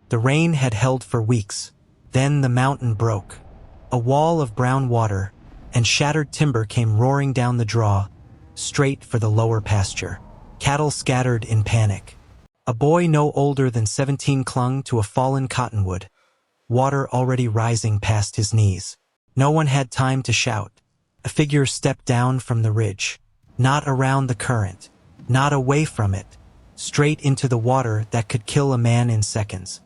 The rain had held for weeks. Then the mountain broke. A wall of brown water and shattered timber came roaring down the draw, straight for the lower pasture. Cattle scattered in panic. A boy no older than 17 clung to a fallen cottonwood, water already rising past his knees. No one had time to shout. A figure stepped down from the ridge, not around the current, not away from it, straight into the water that could kill a man in seconds.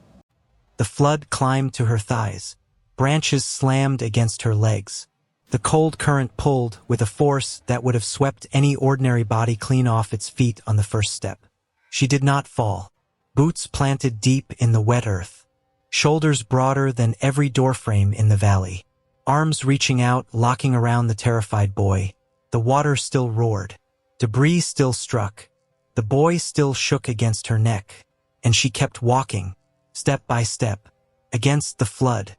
The flood climbed to her thighs. Branches slammed against her legs. The cold current pulled with a force that would have swept any ordinary body clean off its feet on the first step. She did not fall. Boots planted deep in the wet earth. Shoulders broader than every doorframe in the valley. Arms reaching out, locking around the terrified boy. The water still roared. Debris still struck. The boy still shook against her neck. And she kept walking, step by step, against the flood.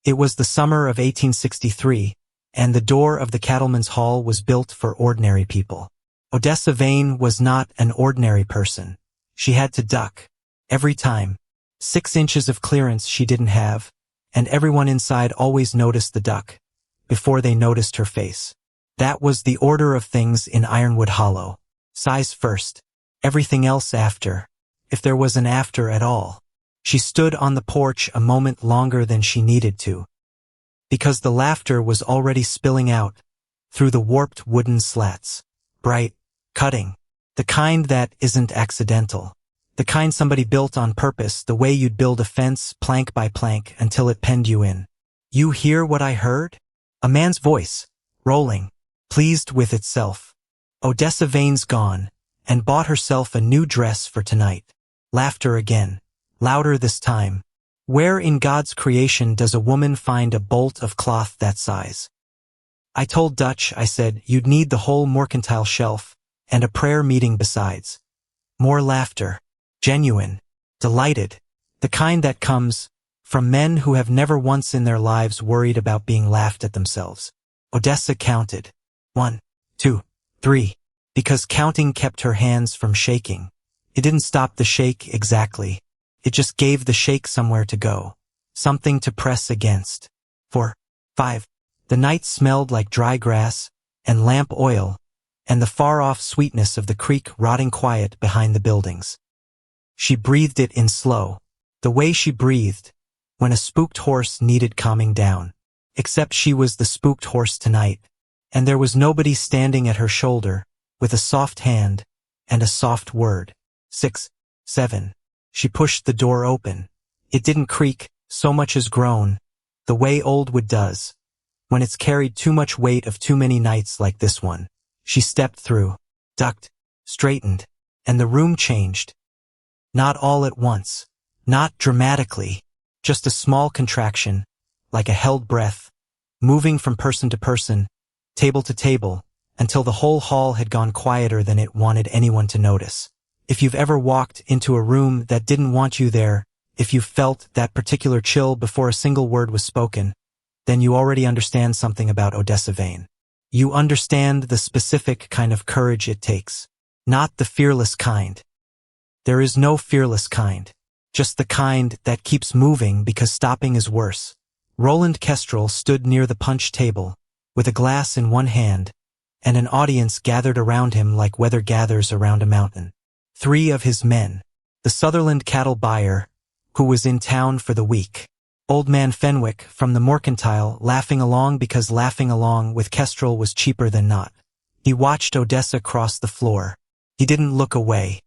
It was the summer of 1863, and the door of the cattleman's hall was built for ordinary people. Odessa Vane was not an ordinary person. She had to duck. Every time. 6 inches of clearance she didn't have, and everyone inside always noticed the duck, before they noticed her face. That was the order of things in Ironwood Hollow. Size first. Everything else after. If there was an after at all. She stood on the porch a moment longer than she needed to, because the laughter was already spilling out through the warped wooden slats. Bright, cutting. The kind that isn't accidental. The kind somebody built on purpose, the way you'd build a fence plank by plank until it penned you in. You hear what I heard? A man's voice, rolling, pleased with itself. Odessa Vane's gone, and bought herself a new dress for tonight. Laughter again. Louder this time. Where in God's creation does a woman find a bolt of cloth that size? I told Dutch, I said, you'd need the whole mercantile shelf, and a prayer meeting besides. More laughter. Genuine. Delighted. The kind that comes from men who have never once in their lives worried about being laughed at themselves. Odessa counted. 1, 2, 3. Because counting kept her hands from shaking. It didn't stop the shake exactly. It just gave the shake somewhere to go. Something to press against. 4, 5. The night smelled like dry grass and lamp oil and the far-off sweetness of the creek rotting quiet behind the buildings. She breathed it in slow, the way she breathed when a spooked horse needed calming down. Except she was the spooked horse tonight, and there was nobody standing at her shoulder with a soft hand and a soft word. 6, 7. She pushed the door open. It didn't creak, so much as groan, the way old wood does, when it's carried too much weight of too many nights like this one. She stepped through, ducked, straightened, and the room changed. Not all at once, not dramatically, just a small contraction, like a held breath, moving from person to person, table to table, until the whole hall had gone quieter than it wanted anyone to notice. If you've ever walked into a room that didn't want you there, if you felt that particular chill before a single word was spoken, then you already understand something about Odessa Vane. You understand the specific kind of courage it takes, not the fearless kind. There is no fearless kind, just the kind that keeps moving because stopping is worse. Roland Kestrel stood near the punch table, with a glass in one hand, and an audience gathered around him like weather gathers around a mountain. 3 of his men. The Sutherland cattle buyer, who was in town for the week. Old man Fenwick from the mercantile laughing along because laughing along with Kestrel was cheaper than not. He watched Odessa cross the floor. He didn't look away.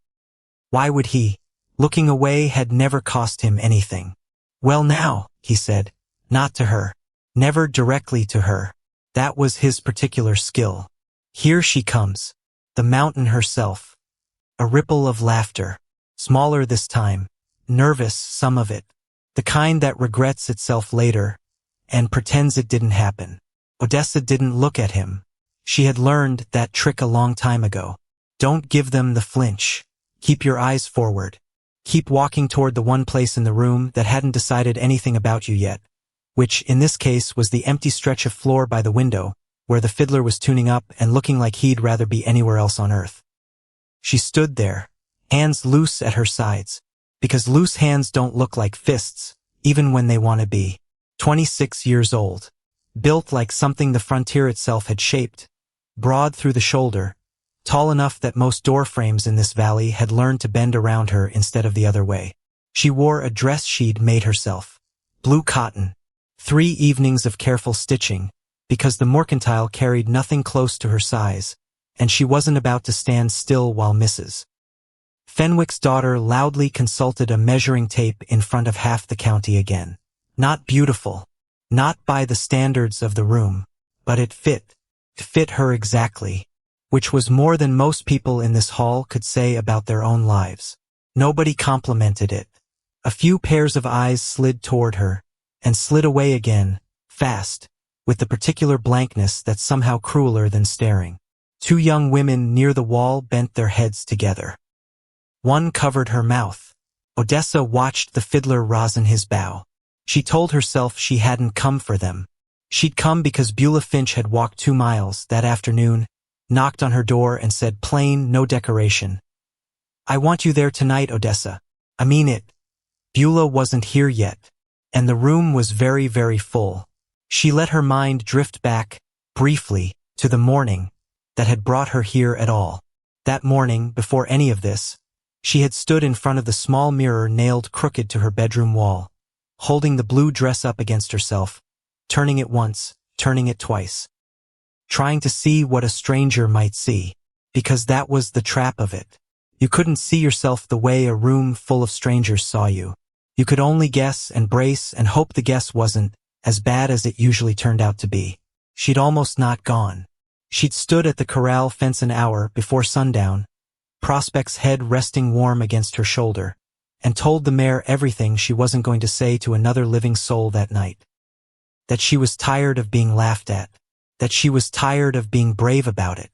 Why would he? Looking away had never cost him anything. Well now, he said. Not to her. Never directly to her. That was his particular skill. Here she comes. The mountain herself. A ripple of laughter. Smaller this time. Nervous, some of it. The kind that regrets itself later and pretends it didn't happen. Odessa didn't look at him. She had learned that trick a long time ago. Don't give them the flinch. Keep your eyes forward. Keep walking toward the one place in the room that hadn't decided anything about you yet, which in this case was the empty stretch of floor by the window, where the fiddler was tuning up and looking like he'd rather be anywhere else on earth. She stood there, hands loose at her sides, because loose hands don't look like fists, even when they want to be. 26 years old. Built like something the frontier itself had shaped. Broad through the shoulder. Tall enough that most door frames in this valley had learned to bend around her instead of the other way. She wore a dress she'd made herself. Blue cotton. 3 evenings of careful stitching, because the mercantile carried nothing close to her size, and she wasn't about to stand still while Mrs. Fenwick's daughter loudly consulted a measuring tape in front of half the county again. Not beautiful. Not by the standards of the room. But it fit. It fit her exactly. Which was more than most people in this hall could say about their own lives. Nobody complimented it. A few pairs of eyes slid toward her, and slid away again, fast, with the particular blankness that's somehow crueler than staring. 2 young women near the wall bent their heads together. One covered her mouth. Odessa watched the fiddler rosin his bow. She told herself she hadn't come for them. She'd come because Beulah Finch had walked 2 miles that afternoon, knocked on her door and said plain, no decoration. I want you there tonight, Odessa. I mean it. Beulah wasn't here yet, and the room was very, very full. She let her mind drift back, briefly, to the morning that had brought her here at all. That morning, before any of this, she had stood in front of the small mirror nailed crooked to her bedroom wall, holding the blue dress up against herself, turning it once, turning it twice. Trying to see what a stranger might see, because that was the trap of it. You couldn't see yourself the way a room full of strangers saw you. You could only guess and brace and hope the guess wasn't as bad as it usually turned out to be. She'd almost not gone. She'd stood at the corral fence an hour before sundown, Prospect's head resting warm against her shoulder, and told the mare everything she wasn't going to say to another living soul that night. That she was tired of being laughed at. That she was tired of being brave about it.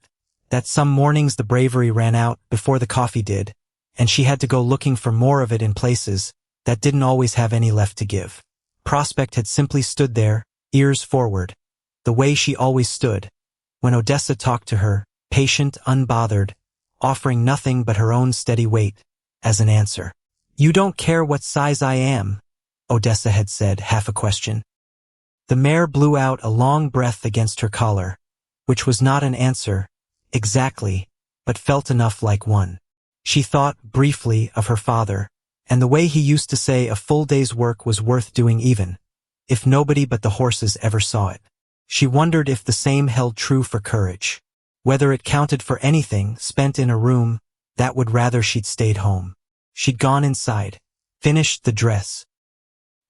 That some mornings the bravery ran out before the coffee did, and she had to go looking for more of it in places that didn't always have any left to give. Prospect had simply stood there, ears forward, the way she always stood, when Odessa talked to her, patient, unbothered, offering nothing but her own steady weight, as an answer. You don't care what size I am, Odessa had said, half a question. The mare blew out a long breath against her collar, which was not an answer, exactly, but felt enough like one. She thought, briefly, of her father, and the way he used to say a full day's work was worth doing even, if nobody but the horses ever saw it. She wondered if the same held true for courage. Whether it counted for anything spent in a room that would rather she'd stayed home. She'd gone inside, finished the dress,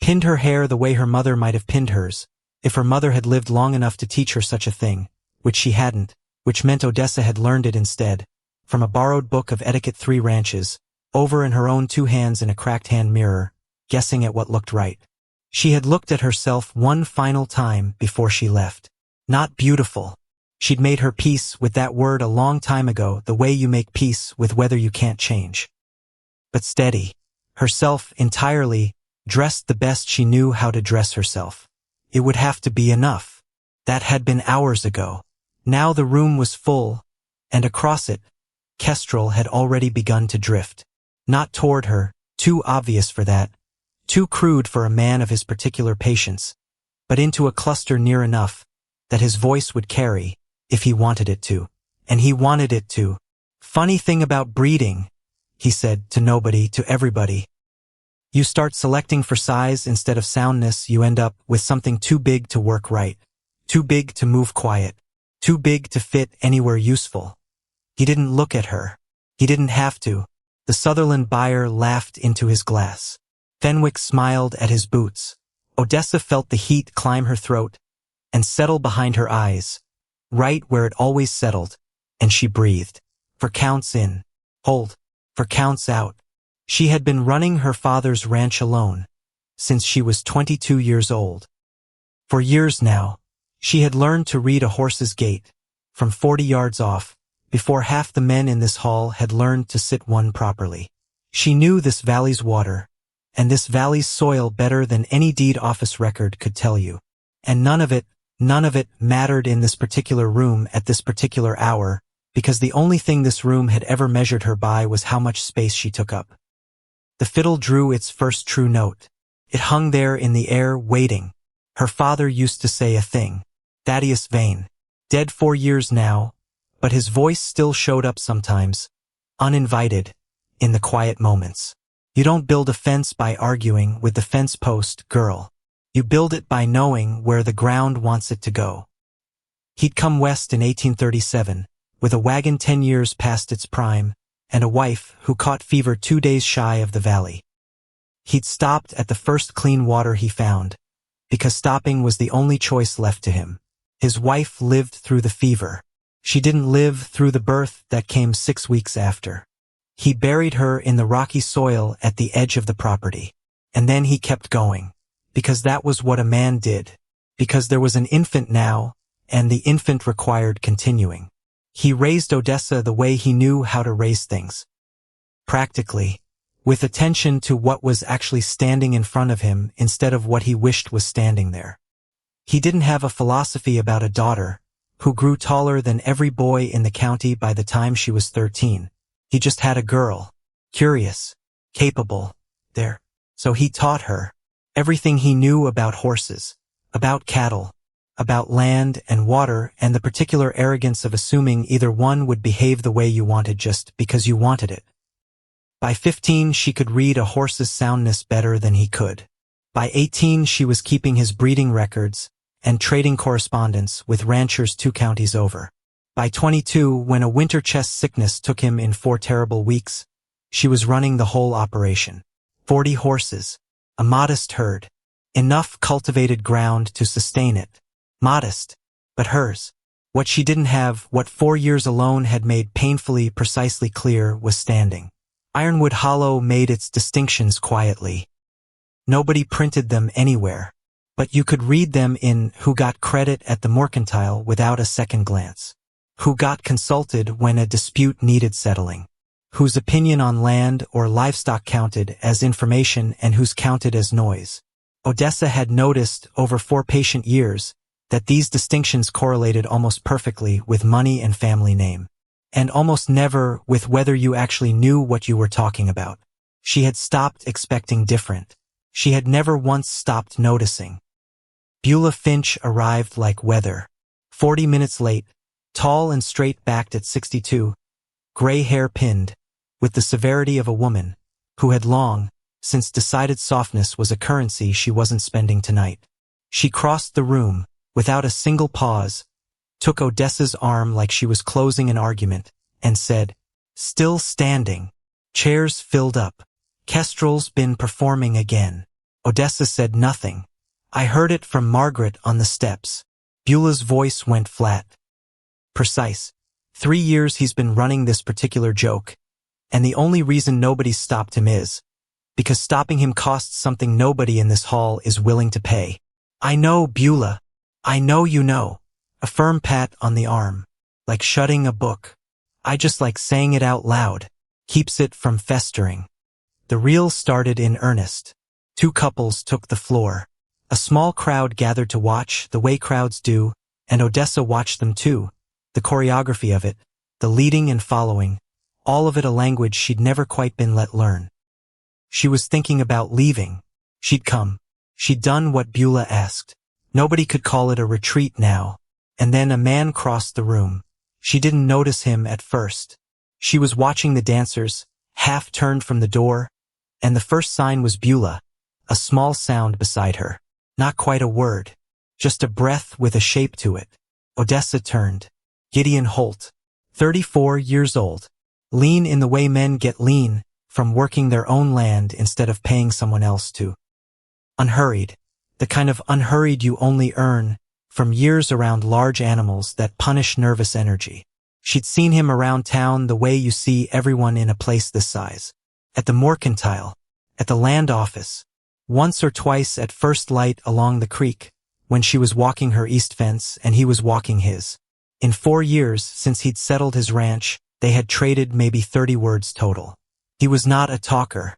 pinned her hair the way her mother might have pinned hers, if her mother had lived long enough to teach her such a thing, which she hadn't, which meant Odessa had learned it instead, from a borrowed book of etiquette 3 ranches, over in her own 2 hands in a cracked hand mirror, guessing at what looked right. She had looked at herself one final time before she left. Not beautiful. She'd made her peace with that word a long time ago, the way you make peace with weather you can't change. But steady. Herself entirely, dressed the best she knew how to dress herself. It would have to be enough. That had been hours ago. Now the room was full, and across it, Kestrel had already begun to drift. Not toward her, too obvious for that, too crude for a man of his particular patience, but into a cluster near enough that his voice would carry, if he wanted it to. And he wanted it to. Funny thing about breeding, he said, to nobody, to everybody. You start selecting for size instead of soundness, you end up with something too big to work right, too big to move quiet, too big to fit anywhere useful. He didn't look at her. He didn't have to. The Sutherland buyer laughed into his glass. Fenwick smiled at his boots. Odessa felt the heat climb her throat and settle behind her eyes, right where it always settled, and she breathed. For counts in. Hold. For counts out. She had been running her father's ranch alone, since she was 22 years old. For years now, she had learned to read a horse's gait, from 40 yards off, before half the men in this hall had learned to sit one properly. She knew this valley's water, and this valley's soil better than any deed office record could tell you. And none of it mattered in this particular room at this particular hour, because the only thing this room had ever measured her by was how much space she took up. The fiddle drew its first true note. It hung there in the air, waiting. Her father used to say a thing. Thaddeus Vane. Dead 4 years now, but his voice still showed up sometimes, uninvited, in the quiet moments. You don't build a fence by arguing with the fence post, girl. You build it by knowing where the ground wants it to go. He'd come west in 1837, with a wagon 10 years past its prime, and a wife who caught fever 2 days shy of the valley. He'd stopped at the first clean water he found, because stopping was the only choice left to him. His wife lived through the fever. She didn't live through the birth that came 6 weeks after. He buried her in the rocky soil at the edge of the property. And then he kept going, because that was what a man did, because there was an infant now, and the infant required continuing. He raised Odessa the way he knew how to raise things. Practically, with attention to what was actually standing in front of him instead of what he wished was standing there. He didn't have a philosophy about a daughter, who grew taller than every boy in the county by the time she was 13. He just had a girl, curious, capable, there. So he taught her everything he knew about horses, about cattle, about land and water, and the particular arrogance of assuming either one would behave the way you wanted just because you wanted it. By 15, she could read a horse's soundness better than he could. By 18, she was keeping his breeding records and trading correspondence with ranchers 2 counties over. By 22, when a winter chest sickness took him in 4 terrible weeks, she was running the whole operation. 40 horses, a modest herd, enough cultivated ground to sustain it. Modest, but hers. What she didn't have, what 4 years alone had made painfully precisely clear, was standing. Ironwood Hollow made its distinctions quietly. Nobody printed them anywhere, but you could read them in Who Got Credit at the Mercantile without a second glance. Who got consulted when a dispute needed settling. Whose opinion on land or livestock counted as information and whose counted as noise. Odessa had noticed over 4 patient years that these distinctions correlated almost perfectly with money and family name, and almost never with whether you actually knew what you were talking about. She had stopped expecting different. She had never once stopped noticing. Beulah Finch arrived like weather. 40 minutes late, tall and straight-backed at 62, gray hair pinned, with the severity of a woman who had long since decided softness was a currency she wasn't spending tonight. She crossed the room, without a single pause, took Odessa's arm like she was closing an argument, and said, "Still standing." Chairs filled up. "Kestrel's been performing again." Odessa said nothing. "I heard it from Margaret on the steps." Beulah's voice went flat. "Precise. 3 years he's been running this particular joke, and the only reason nobody's stopped him is because stopping him costs something nobody in this hall is willing to pay." "I know, Beulah. I know you know." A firm pat on the arm, like shutting a book. "I just like saying it out loud. Keeps it from festering." The reel started in earnest. 2 couples took the floor. A small crowd gathered to watch, the way crowds do, and Odessa watched them too. The choreography of it, the leading and following, all of it a language she'd never quite been let learn. She was thinking about leaving. She'd come. She'd done what Beulah asked. Nobody could call it a retreat now. And then a man crossed the room. She didn't notice him at first. She was watching the dancers, half turned from the door, and the first sign was Beulah, a small sound beside her. Not quite a word, just a breath with a shape to it. Odessa turned. Gideon Holt, 34 years old. Lean in the way men get lean, from working their own land instead of paying someone else to. Unhurried, the kind of unhurried you only earn from years around large animals that punish nervous energy. She'd seen him around town the way you see everyone in a place this size. At the Mercantile, at the land office, once or twice at first light along the creek, when she was walking her east fence and he was walking his. In 4 years since he'd settled his ranch, they had traded maybe 30 words total. He was not a talker.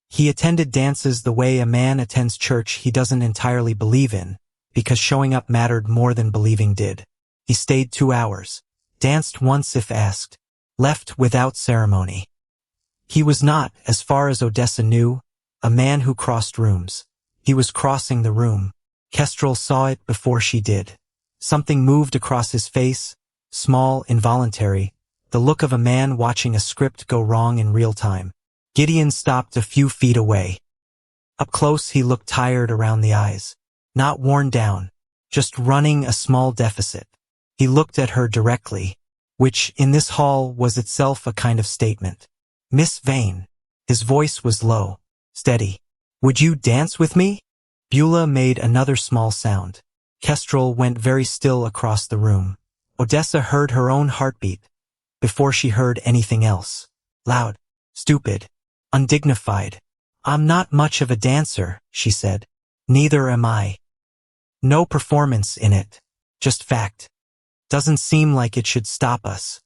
He attended dances the way a man attends church he doesn't entirely believe in, because showing up mattered more than believing did. He stayed 2 hours, danced once if asked, left without ceremony. He was not, as far as Odessa knew, a man who crossed rooms. He was crossing the room. Kestrel saw it before she did. Something moved across his face, small, involuntary, the look of a man watching a script go wrong in real time. Gideon stopped a few feet away. Up close he looked tired around the eyes. Not worn down, just running a small deficit. He looked at her directly, which, in this hall, was itself a kind of statement. "Miss Vane." His voice was low, steady. "Would you dance with me?" Beulah made another small sound. Kestrel went very still across the room. Odessa heard her own heartbeat before she heard anything else. Loud, stupid, undignified. "I'm not much of a dancer," she said. "Neither am I. No performance in it. Just fact. Doesn't seem like it should stop us."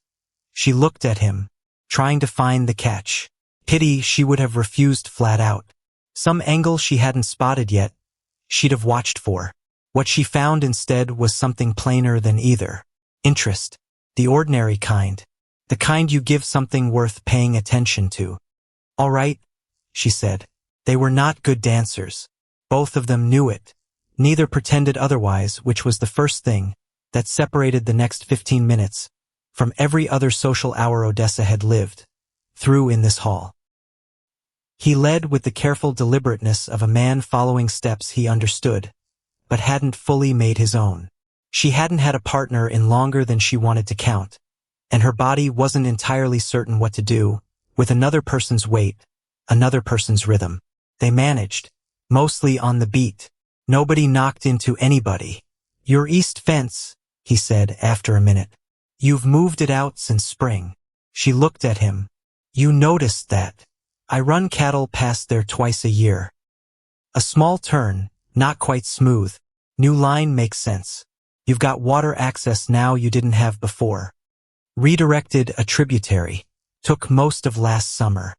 She looked at him, trying to find the catch. Pity she would have refused flat out. Some angle she hadn't spotted yet, she'd have watched for. What she found instead was something plainer than either. Interest. The ordinary kind. The kind you give something worth paying attention to. "All right," she said. They were not good dancers. Both of them knew it. Neither pretended otherwise, which was the first thing that separated the next 15 minutes from every other social hour Odessa had lived through in this hall. He led with the careful deliberateness of a man following steps he understood, but hadn't fully made his own. She hadn't had a partner in longer than she wanted to count, and her body wasn't entirely certain what to do with another person's weight, another person's rhythm. They managed, mostly on the beat. Nobody knocked into anybody. "Your east fence," he said after a minute. "You've moved it out since spring." She looked at him. "You noticed that. I run cattle past there twice a year." A small turn, not quite smooth. New line makes sense. You've got water access now you didn't have before. Redirected a tributary. Took most of last summer.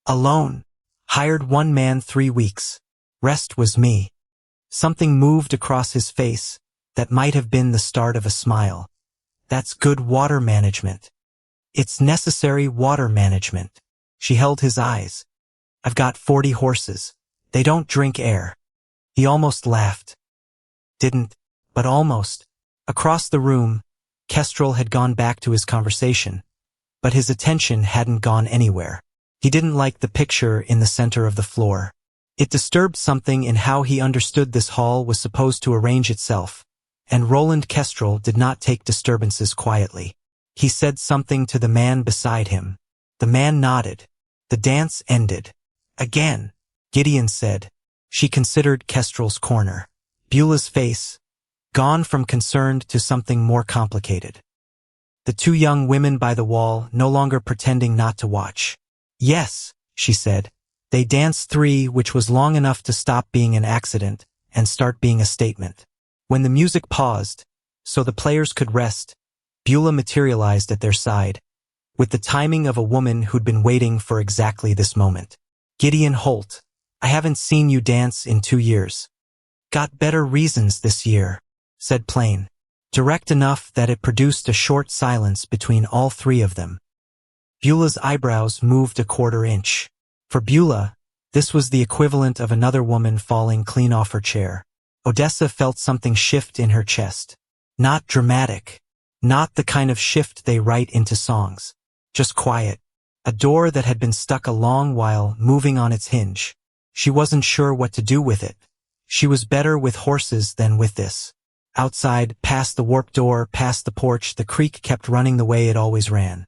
Alone. Hired one man 3 weeks. Rest was me. Something moved across his face that might have been the start of a smile. "That's good water management. It's necessary water management." She held his eyes. "I've got 40 horses. They don't drink air." He almost laughed. Didn't, but almost. Across the room, Kestrel had gone back to his conversation, but his attention hadn't gone anywhere. He didn't like the picture in the center of the floor. It disturbed something in how he understood this hall was supposed to arrange itself, and Roland Kestrel did not take disturbances quietly. He said something to the man beside him. The man nodded. The dance ended. "Again," Gideon said. She considered Kestrel's corner. Beulah's face, gone from concerned to something more complicated. The two young women by the wall no longer pretending not to watch. "Yes," she said. "They danced 3, which was long enough to stop being an accident and start being a statement." When the music paused, so the players could rest, Beulah materialized at their side, with the timing of a woman who'd been waiting for exactly this moment. "Gideon Holt, I haven't seen you dance in 2 years. Got better reasons this year," said Plain, direct enough that it produced a short silence between all 3 of them. Beulah's eyebrows moved a 1/4 inch. For Beulah, this was the equivalent of another woman falling clean off her chair. Odessa felt something shift in her chest. Not dramatic. Not the kind of shift they write into songs. Just quiet. A door that had been stuck a long while moving on its hinge. She wasn't sure what to do with it. She was better with horses than with this. Outside, past the warped door, past the porch, the creek kept running the way it always ran.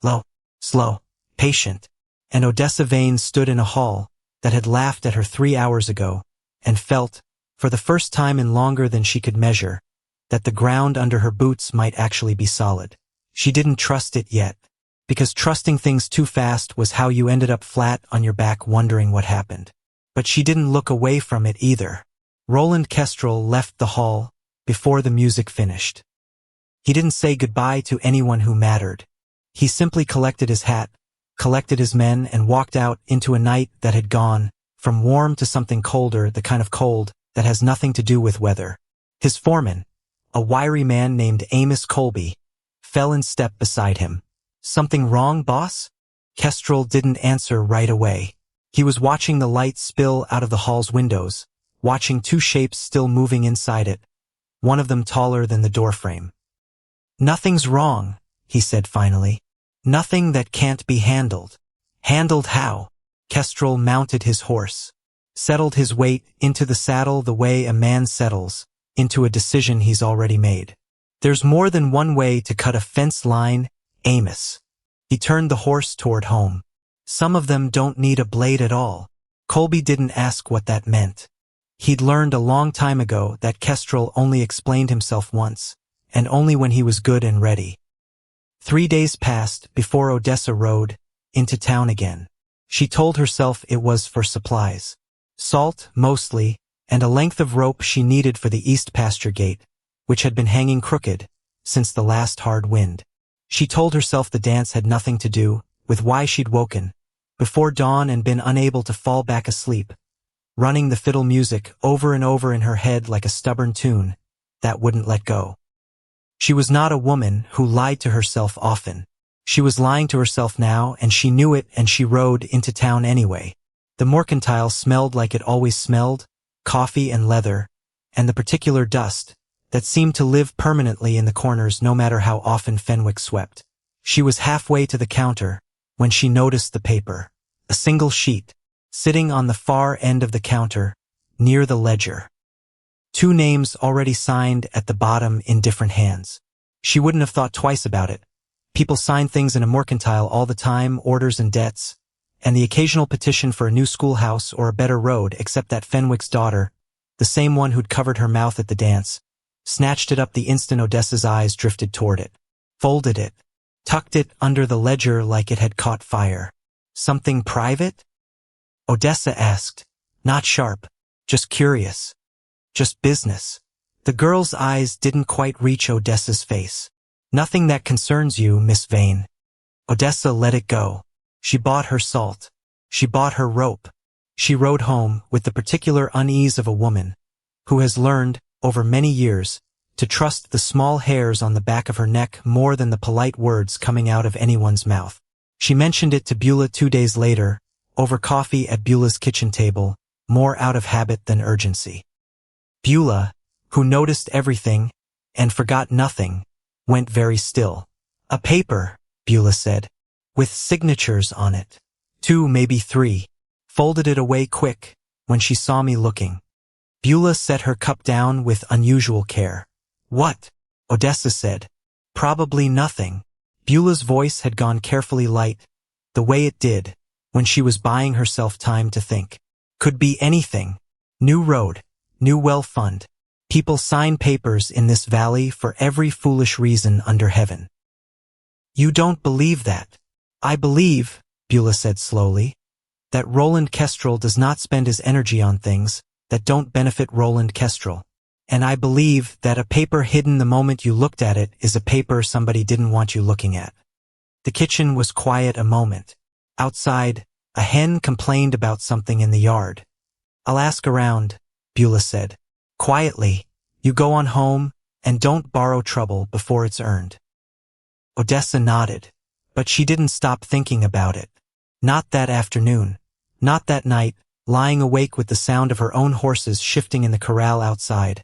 Low, slow, patient. And Odessa Vane stood in a hall that had laughed at her 3 hours ago and felt, for the first time in longer than she could measure, that the ground under her boots might actually be solid. She didn't trust it yet, because trusting things too fast was how you ended up flat on your back wondering what happened. But she didn't look away from it either. Roland Kestrel left the hall before the music finished. He didn't say goodbye to anyone who mattered. He simply collected his hat, collected his men, and walked out into a night that had gone from warm to something colder, the kind of cold that has nothing to do with weather. His foreman, a wiry man named Amos Colby, fell in step beside him. "Something wrong, boss?" Kestrel didn't answer right away. He was watching the light spill out of the hall's windows, watching two shapes still moving inside it, one of them taller than the doorframe. "Nothing's wrong," he said finally. "Nothing that can't be handled." "Handled how?" Kestrel mounted his horse, settled his weight into the saddle the way a man settles into a decision he's already made. "There's more than one way to cut a fence line, Amos." He turned the horse toward home. "Some of them don't need a blade at all." Colby didn't ask what that meant. He'd learned a long time ago that Kestrel only explained himself once, and only when he was good and ready. 3 days passed before Odessa rode into town again. She told herself it was for supplies. Salt, mostly, and a length of rope she needed for the east pasture gate, which had been hanging crooked since the last hard wind. She told herself the dance had nothing to do with why she'd woken before dawn and been unable to fall back asleep, running the fiddle music over and over in her head like a stubborn tune that wouldn't let go. She was not a woman who lied to herself often. She was lying to herself now, and she knew it, and she rode into town anyway. The mercantile smelled like it always smelled, coffee and leather, and the particular dust that seemed to live permanently in the corners no matter how often Fenwick swept. She was halfway to the counter when she noticed the paper, a single sheet, sitting on the far end of the counter, near the ledger. 2 names already signed at the bottom in different hands. She wouldn't have thought twice about it. People sign things in a mercantile all the time, orders and debts, and the occasional petition for a new schoolhouse or a better road, except that Fenwick's daughter, the same one who'd covered her mouth at the dance, snatched it up the instant Odessa's eyes drifted toward it, folded it, tucked it under the ledger like it had caught fire. "Something private?" Odessa asked, not sharp, just curious. "Just business." The girl's eyes didn't quite reach Odessa's face. "Nothing that concerns you, Miss Vane." Odessa let it go. She bought her salt. She bought her rope. She rode home with the particular unease of a woman who has learned, over many years, to trust the small hairs on the back of her neck more than the polite words coming out of anyone's mouth. She mentioned it to Beulah 2 days later, over coffee at Beulah's kitchen table, more out of habit than urgency. Beulah, who noticed everything and forgot nothing, went very still. "A paper," Beulah said, "with signatures on it. 2, maybe 3. Folded it away quick when she saw me looking." Beulah set her cup down with unusual care. "What?" Odessa said. "Probably nothing." Beulah's voice had gone carefully light, the way it did when she was buying herself time to think. "Could be anything. New road, new well fund. People sign papers in this valley for every foolish reason under heaven." "You don't believe that." "I believe," Beulah said slowly, "that Roland Kestrel does not spend his energy on things that don't benefit Roland Kestrel. And I believe that a paper hidden the moment you looked at it is a paper somebody didn't want you looking at." The kitchen was quiet a moment. Outside, a hen complained about something in the yard. "I'll ask around," Beulah said. "Quietly, you go on home, and don't borrow trouble before it's earned." Odessa nodded, but she didn't stop thinking about it. Not that afternoon, not that night, lying awake with the sound of her own horses shifting in the corral outside.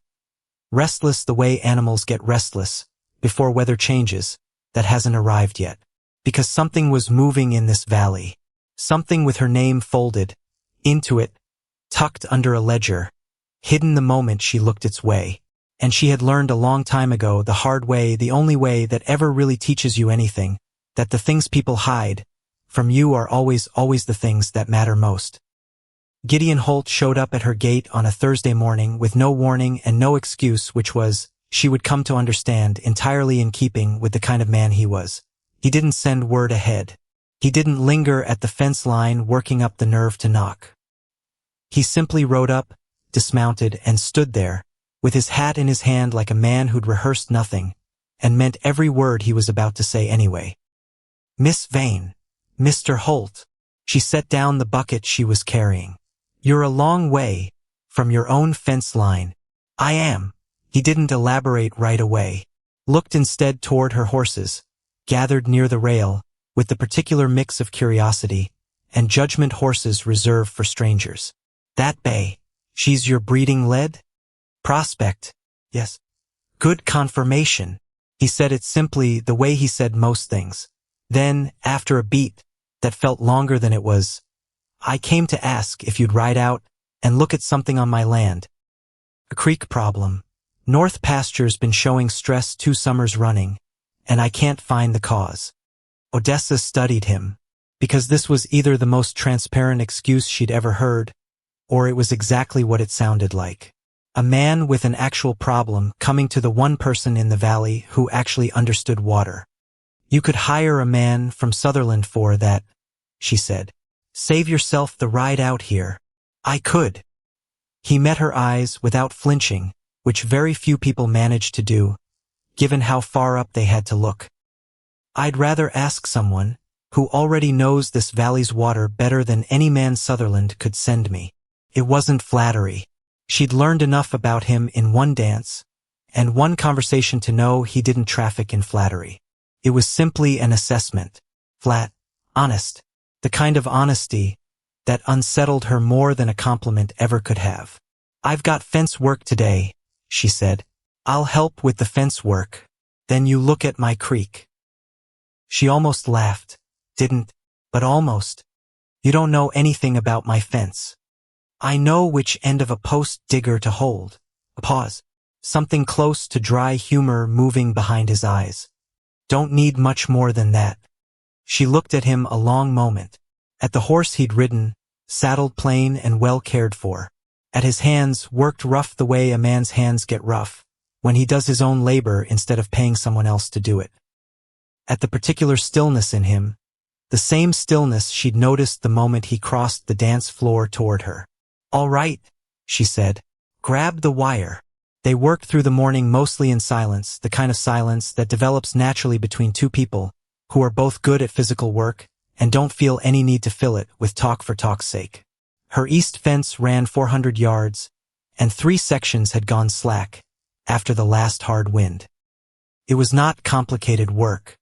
Restless the way animals get restless before weather changes that hasn't arrived yet. Because something was moving in this valley. Something with her name folded into it, tucked under a ledger, hidden the moment she looked its way. And she had learned a long time ago, the hard way, the only way that ever really teaches you anything, that the things people hide from you are always the things that matter most. Gideon Holt showed up at her gate on a Thursday morning with no warning and no excuse, which was, she would come to understand, entirely in keeping with the kind of man he was. He didn't send word ahead. He didn't linger at the fence line working up the nerve to knock. He simply rode up, dismounted, and stood there, with his hat in his hand like a man who'd rehearsed nothing, and meant every word he was about to say anyway. "Miss Vane, Mr. Holt." She set down the bucket she was carrying. "You're a long way from your own fence line." "I am." He didn't elaborate right away. Looked instead toward her horses, gathered near the rail, with the particular mix of curiosity and judgment horses reserved for strangers. That bay, she's your breeding lead? Prospect, yes. Good confirmation. He said it simply the way he said most things. Then, after a beat that felt longer than it was, I came to ask if you'd ride out and look at something on my land. A creek problem. North pasture's been showing stress 2 summers running, and I can't find the cause. Odessa studied him, because this was either the most transparent excuse she'd ever heard, or it was exactly what it sounded like. A man with an actual problem coming to the one person in the valley who actually understood water. You could hire a man from Sutherland for that, she said. Save yourself the ride out here. I could. He met her eyes without flinching, which very few people managed to do, given how far up they had to look. I'd rather ask someone who already knows this valley's water better than any man Sutherland could send me. It wasn't flattery. She'd learned enough about him in one dance and one conversation to know he didn't traffic in flattery. It was simply an assessment. Flat, honest, the kind of honesty that unsettled her more than a compliment ever could have. I've got fence work today, she said. I'll help with the fence work. Then you look at my creek. She almost laughed. Didn't, but almost. You don't know anything about my fence. I know which end of a post digger to hold. A pause. Something close to dry humor moving behind his eyes. Don't need much more than that. She looked at him a long moment. At the horse he'd ridden, saddled plain and well cared for. At his hands worked rough the way a man's hands get rough, when he does his own labor instead of paying someone else to do it. At the particular stillness in him, the same stillness she'd noticed the moment he crossed the dance floor toward her. All right, she said. Grab the wire. They worked through the morning mostly in silence, the kind of silence that develops naturally between two people who are both good at physical work and don't feel any need to fill it with talk for talk's sake. Her east fence ran 400 yards, and 3 sections had gone slack after the last hard wind. It was not complicated work.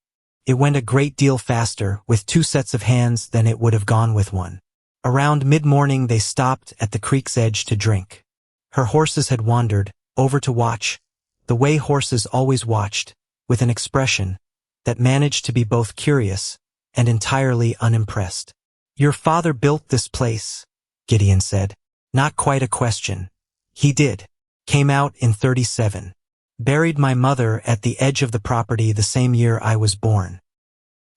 It went a great deal faster with 2 sets of hands than it would have gone with one. Around mid-morning they stopped at the creek's edge to drink. Her horses had wandered over to watch, the way horses always watched, with an expression that managed to be both curious and entirely unimpressed. Your father built this place, Gideon said. Not quite a question. He did. Came out in 37. Buried my mother at the edge of the property the same year I was born.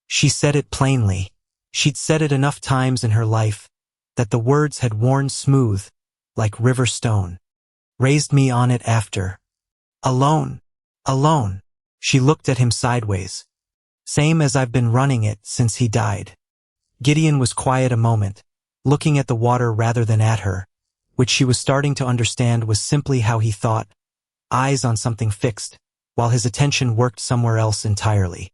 She said it plainly. She'd said it enough times in her life that the words had worn smooth, like river stone. Raised me on it after. Alone. Alone. She looked at him sideways. Same as I've been running it since he died. Gideon was quiet a moment, looking at the water rather than at her, which she was starting to understand was simply how he thought, eyes on something fixed, while his attention worked somewhere else entirely.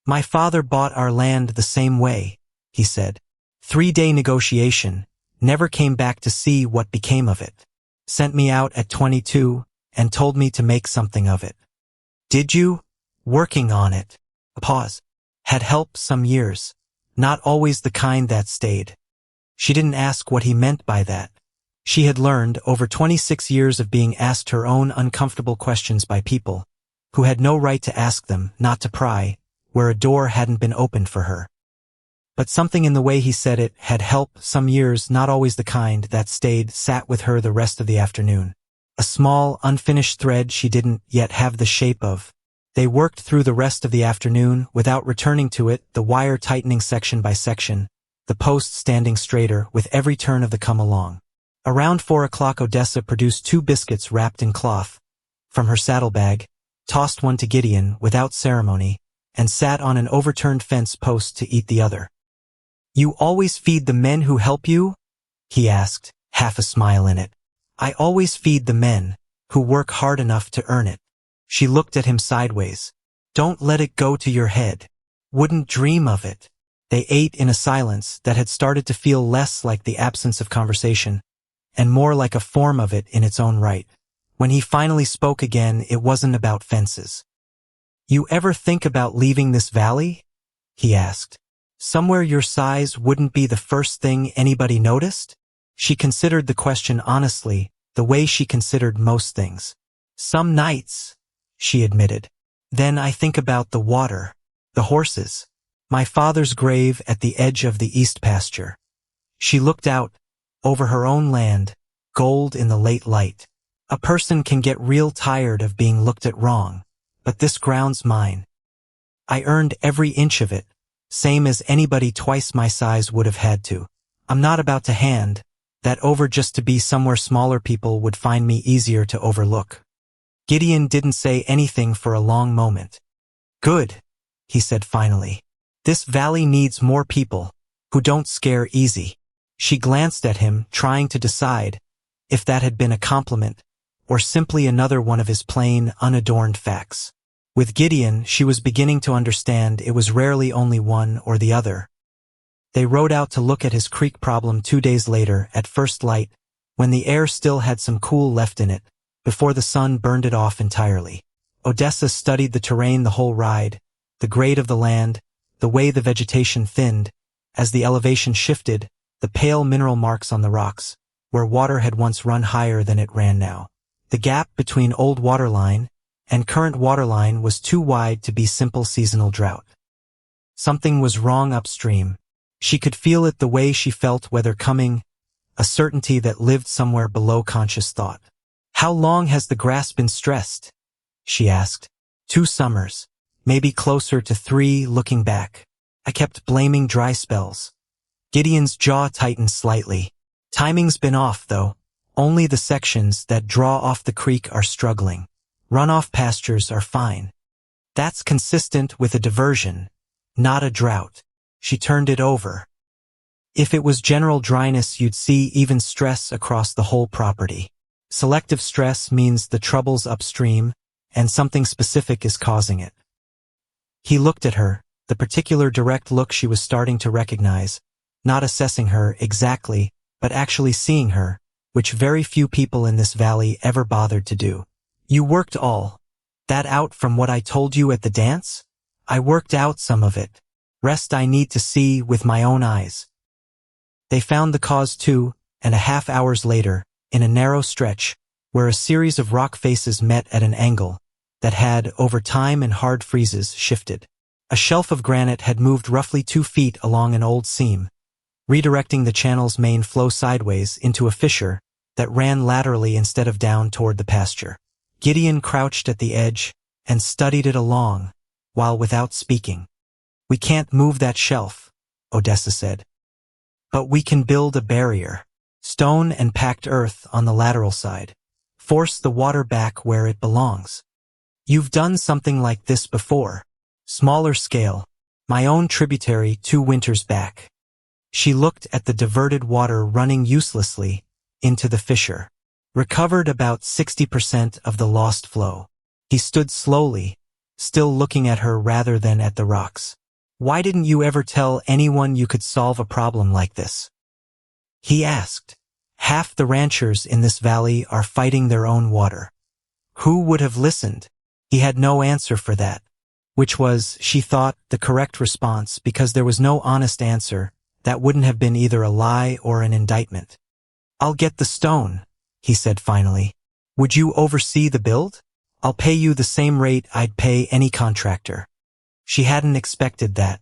My father bought our land the same way, he said. 3-day negotiation, never came back to see what became of it. Sent me out at 22 and told me to make something of it. Did you? Working on it. A pause. Had help some years. Not always the kind that stayed. She didn't ask what he meant by that. She had learned over 26 years of being asked her own uncomfortable questions by people who had no right to ask them, not to pry, where a door hadn't been opened for her. But something in the way he said it had help some years, not always the kind that stayed, sat with her the rest of the afternoon. A small, unfinished thread she didn't yet have the shape of. They worked through the rest of the afternoon without returning to it, the wire tightening section by section, the post standing straighter with every turn of the come along. Around 4 o'clock Odessa produced 2 biscuits wrapped in cloth from her saddlebag, tossed one to Gideon without ceremony, and sat on an overturned fence post to eat the other. You always feed the men who help you? He asked, half a smile in it. I always feed the men who work hard enough to earn it. She looked at him sideways. Don't let it go to your head. Wouldn't dream of it. They ate in a silence that had started to feel less like the absence of conversation, and more like a form of it in its own right. When he finally spoke again, it wasn't about fences. You ever think about leaving this valley? he asked. Somewhere your size wouldn't be the first thing anybody noticed? She considered the question honestly, the way she considered most things. Some nights, she admitted. Then I think about the water, the horses, my father's grave at the edge of the east pasture. She looked out, over her own land, gold in the late light. A person can get real tired of being looked at wrong, but this ground's mine. I earned every inch of it, same as anybody twice my size would have had to. I'm not about to hand that over just to be somewhere smaller people would find me easier to overlook. Gideon didn't say anything for a long moment. Good, he said finally. This valley needs more people who don't scare easy. She glanced at him, trying to decide if that had been a compliment or simply another one of his plain, unadorned facts. With Gideon, she was beginning to understand it was rarely only one or the other. They rode out to look at his creek problem 2 days later at first light, when the air still had some cool left in it, before the sun burned it off entirely. Odessa studied the terrain the whole ride, the grade of the land, the way the vegetation thinned, as the elevation shifted, the pale mineral marks on the rocks, where water had once run higher than it ran now. The gap between old waterline and current waterline was too wide to be simple seasonal drought. Something was wrong upstream. She could feel it the way she felt weather coming, a certainty that lived somewhere below conscious thought. How long has the grass been stressed? She asked. 2 summers, maybe closer to 3 looking back. I kept blaming dry spells. Gideon's jaw tightened slightly. Timing's been off, though. Only the sections that draw off the creek are struggling. Runoff pastures are fine. That's consistent with a diversion, not a drought. She turned it over. If it was general dryness, you'd see even stress across the whole property. Selective stress means the trouble's upstream, and something specific is causing it. He looked at her, the particular direct look she was starting to recognize, not assessing her exactly, but actually seeing her, which very few people in this valley ever bothered to do. You worked all that out from what I told you at the dance? I worked out some of it. Rest I need to see with my own eyes. They found the cause 2.5 hours later, in a narrow stretch, where a series of rock faces met at an angle that had, over time and hard freezes, shifted. A shelf of granite had moved roughly 2 feet along an old seam, redirecting the channel's main flow sideways into a fissure that ran laterally instead of down toward the pasture. Gideon crouched at the edge and studied it along, while without speaking. We can't move that shelf, Odessa said. But we can build a barrier. Stone and packed earth on the lateral side. Force the water back where it belongs. You've done something like this before. Smaller scale. My own tributary 2 winters back. She looked at the diverted water running uselessly into the fissure. Recovered about 60% of the lost flow. He stood slowly, still looking at her rather than at the rocks. Why didn't you ever tell anyone you could solve a problem like this? He asked. Half the ranchers in this valley are fighting their own water. Who would have listened? He had no answer for that, which was, she thought, the correct response because there was no honest answer that wouldn't have been either a lie or an indictment. I'll get the stone, he said finally. Would you oversee the build? I'll pay you the same rate I'd pay any contractor. She hadn't expected that.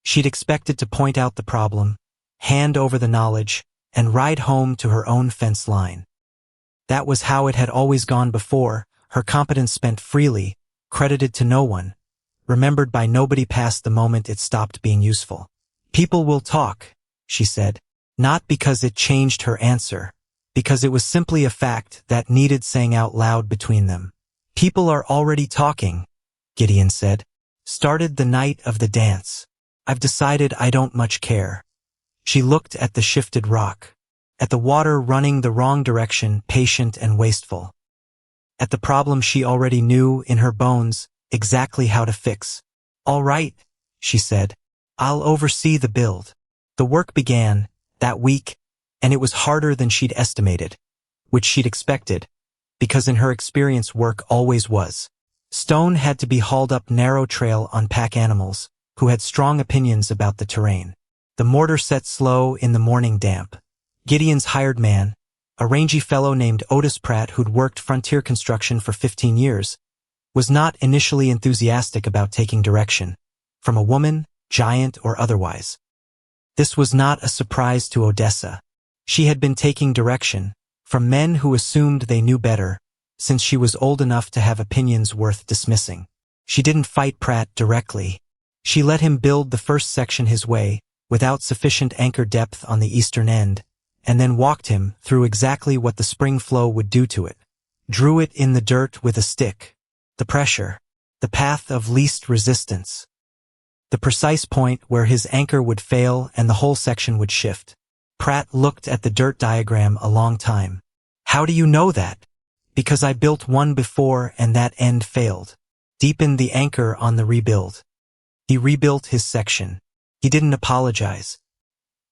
She'd expected to point out the problem, hand over the knowledge, and ride home to her own fence line. That was how it had always gone before, her competence spent freely, credited to no one, remembered by nobody past the moment it stopped being useful. People will talk, she said, not because it changed her answer, because it was simply a fact that needed saying out loud between them. People are already talking, Gideon said. Started the night of the dance. I've decided I don't much care. She looked at the shifted rock, at the water running the wrong direction, patient and wasteful, at the problem she already knew in her bones exactly how to fix. All right, she said. I'll oversee the build. The work began that week, and it was harder than she'd estimated, which she'd expected, because in her experience work always was. Stone had to be hauled up narrow trail on pack animals, who had strong opinions about the terrain. The mortar set slow in the morning damp. Gideon's hired man, a rangy fellow named Otis Pratt who'd worked frontier construction for 15 years, was not initially enthusiastic about taking direction, from a woman, giant or otherwise. This was not a surprise to Odessa. She had been taking direction from men who assumed they knew better, since she was old enough to have opinions worth dismissing. She didn't fight Pratt directly. She let him build the first section his way, without sufficient anchor depth on the eastern end, and then walked him through exactly what the spring flow would do to it. Drew it in the dirt with a stick. The pressure. The path of least resistance. The precise point where his anchor would fail and the whole section would shift. Pratt looked at the dirt diagram a long time. How do you know that? Because I built one before and that end failed. Deepened the anchor on the rebuild. He rebuilt his section. He didn't apologize.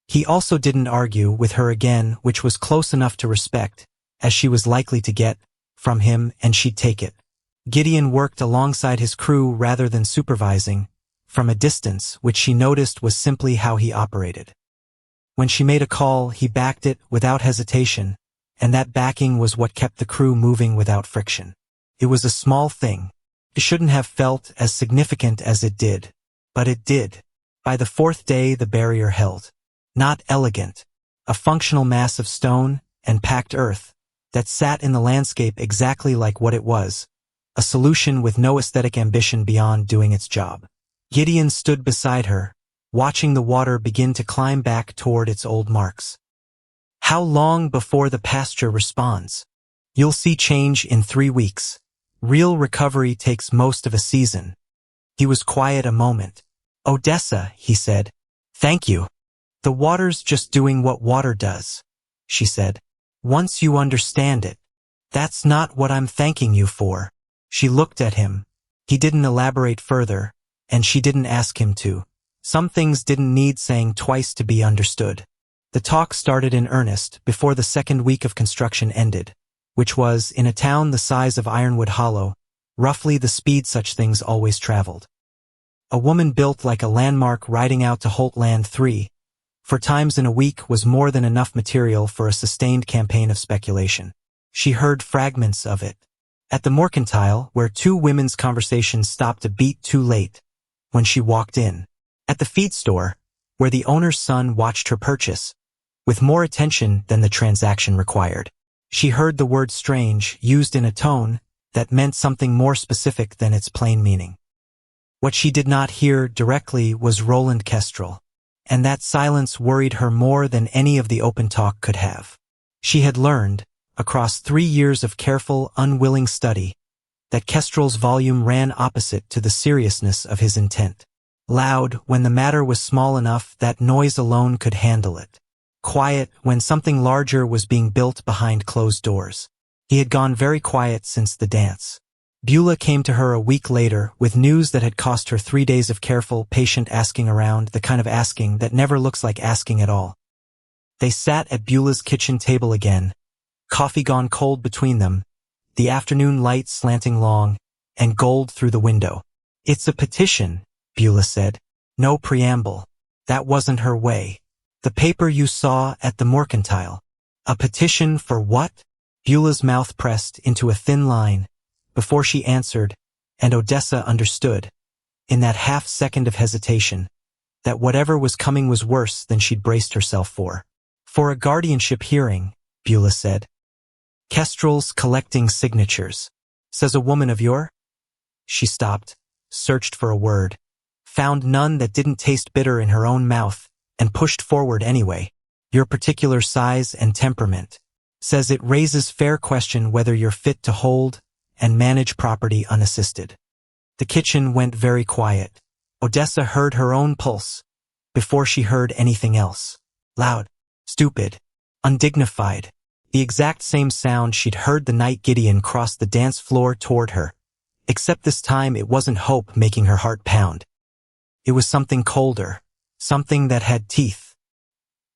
He also didn't argue with her again, which was close enough to respect, as she was likely to get, from him, and she'd take it. Gideon worked alongside his crew rather than supervising, from a distance, which she noticed was simply how he operated. When she made a call, he backed it without hesitation, and that backing was what kept the crew moving without friction. It was a small thing. It shouldn't have felt as significant as it did. But it did. By the fourth day, the barrier held. Not elegant. A functional mass of stone and packed earth that sat in the landscape exactly like what it was. A solution with no aesthetic ambition beyond doing its job. Gideon stood beside her, watching the water begin to climb back toward its old marks. How long before the pasture responds? You'll see change in 3 weeks. Real recovery takes most of a season. He was quiet a moment. Odessa, he said. Thank you. The water's just doing what water does, she said. Once you understand it. That's not what I'm thanking you for. She looked at him. He didn't elaborate further, and she didn't ask him to. Some things didn't need saying twice to be understood. The talk started in earnest before the second week of construction ended, which was, in a town the size of Ironwood Hollow, roughly the speed such things always traveled. A woman built like a landmark riding out to Holt Land 3, for times in a week was more than enough material for a sustained campaign of speculation. She heard fragments of it. At the Mercantile, where 2 women's conversations stopped a beat too late, when she walked in. At the feed store, where the owner's son watched her purchase, with more attention than the transaction required. She heard the word strange used in a tone that meant something more specific than its plain meaning. What she did not hear directly was Roland Kestrel, and that silence worried her more than any of the open talk could have. She had learned, across 3 years of careful, unwilling study, that Kestrel's volume ran opposite to the seriousness of his intent. Loud when the matter was small enough that noise alone could handle it. Quiet when something larger was being built behind closed doors. He had gone very quiet since the dance. Beulah came to her a week later with news that had cost her 3 days of careful, patient asking around, the kind of asking that never looks like asking at all. They sat at Beulah's kitchen table again, coffee gone cold between them, the afternoon light slanting long and gold through the window. It's a petition, Beulah said. No preamble. That wasn't her way. The paper you saw at the Mercantile. A petition for what? Beulah's mouth pressed into a thin line before she answered, and Odessa understood, in that half-second of hesitation, that whatever was coming was worse than she'd braced herself for. For a guardianship hearing, Beulah said. Kestrel's collecting signatures. Says a woman of your? She stopped, searched for a word, found none that didn't taste bitter in her own mouth, and pushed forward anyway. Your particular size and temperament. Says it raises fair question whether you're fit to hold and manage property unassisted. The kitchen went very quiet. Odessa heard her own pulse before she heard anything else. Loud, stupid, undignified. The exact same sound she'd heard the night Gideon crossed the dance floor toward her, except this time it wasn't hope making her heart pound. It was something colder, something that had teeth.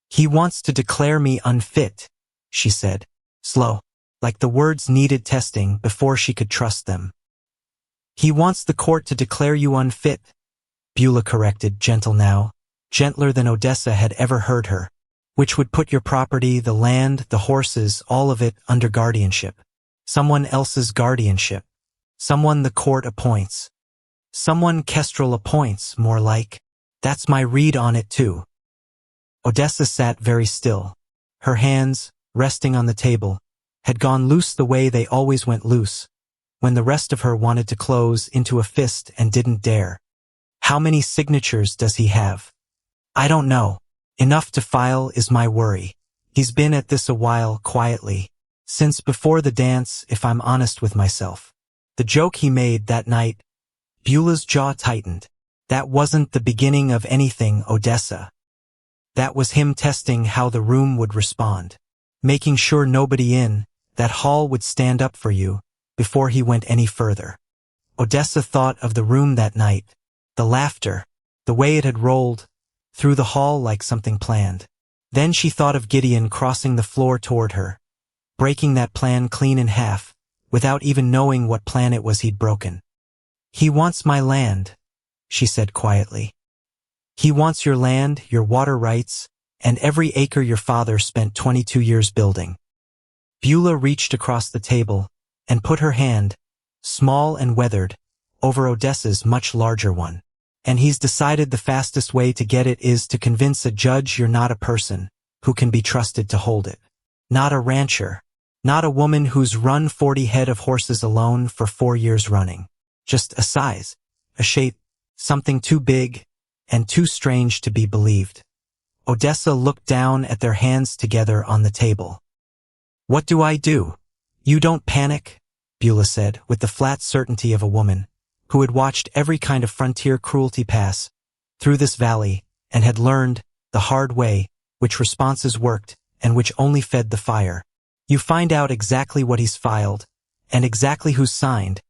He wants to declare me unfit, she said, slow, like the words needed testing before she could trust them. He wants the court to declare you unfit. Beulah corrected, gentle now, gentler than Odessa had ever heard her. Which would put your property, the land, the horses, all of it, under guardianship. Someone else's guardianship. Someone the court appoints. Someone Kestrel appoints, more like. That's my read on it too. Odessa sat very still. Her hands, resting on the table, had gone loose the way they always went loose, when the rest of her wanted to close into a fist and didn't dare. How many signatures does he have? I don't know. Enough to file is my worry. He's been at this a while, quietly. Since before the dance, if I'm honest with myself. The joke he made that night, Beulah's jaw tightened. That wasn't the beginning of anything, Odessa. That was him testing how the room would respond. Making sure nobody in that hall would stand up for you before he went any further. Odessa thought of the room that night. The laughter. The way it had rolled through the hall like something planned. Then she thought of Gideon crossing the floor toward her, breaking that plan clean in half, without even knowing what plan it was he'd broken. He wants my land, she said quietly. He wants your land, your water rights, and every acre your father spent 22 years building. Beulah reached across the table and put her hand, small and weathered, over Odessa's much larger one. And he's decided the fastest way to get it is to convince a judge you're not a person who can be trusted to hold it. Not a rancher. Not a woman who's run 40 head of horses alone for 4 years running. Just a size, a shape, something too big and too strange to be believed. Odessa looked down at their hands together on the table. What do I do? You don't panic, Beulah said, with the flat certainty of a woman who had watched every kind of frontier cruelty pass through this valley and had learned the hard way which responses worked and which only fed the fire. You find out exactly what he's filed, and exactly who's signed,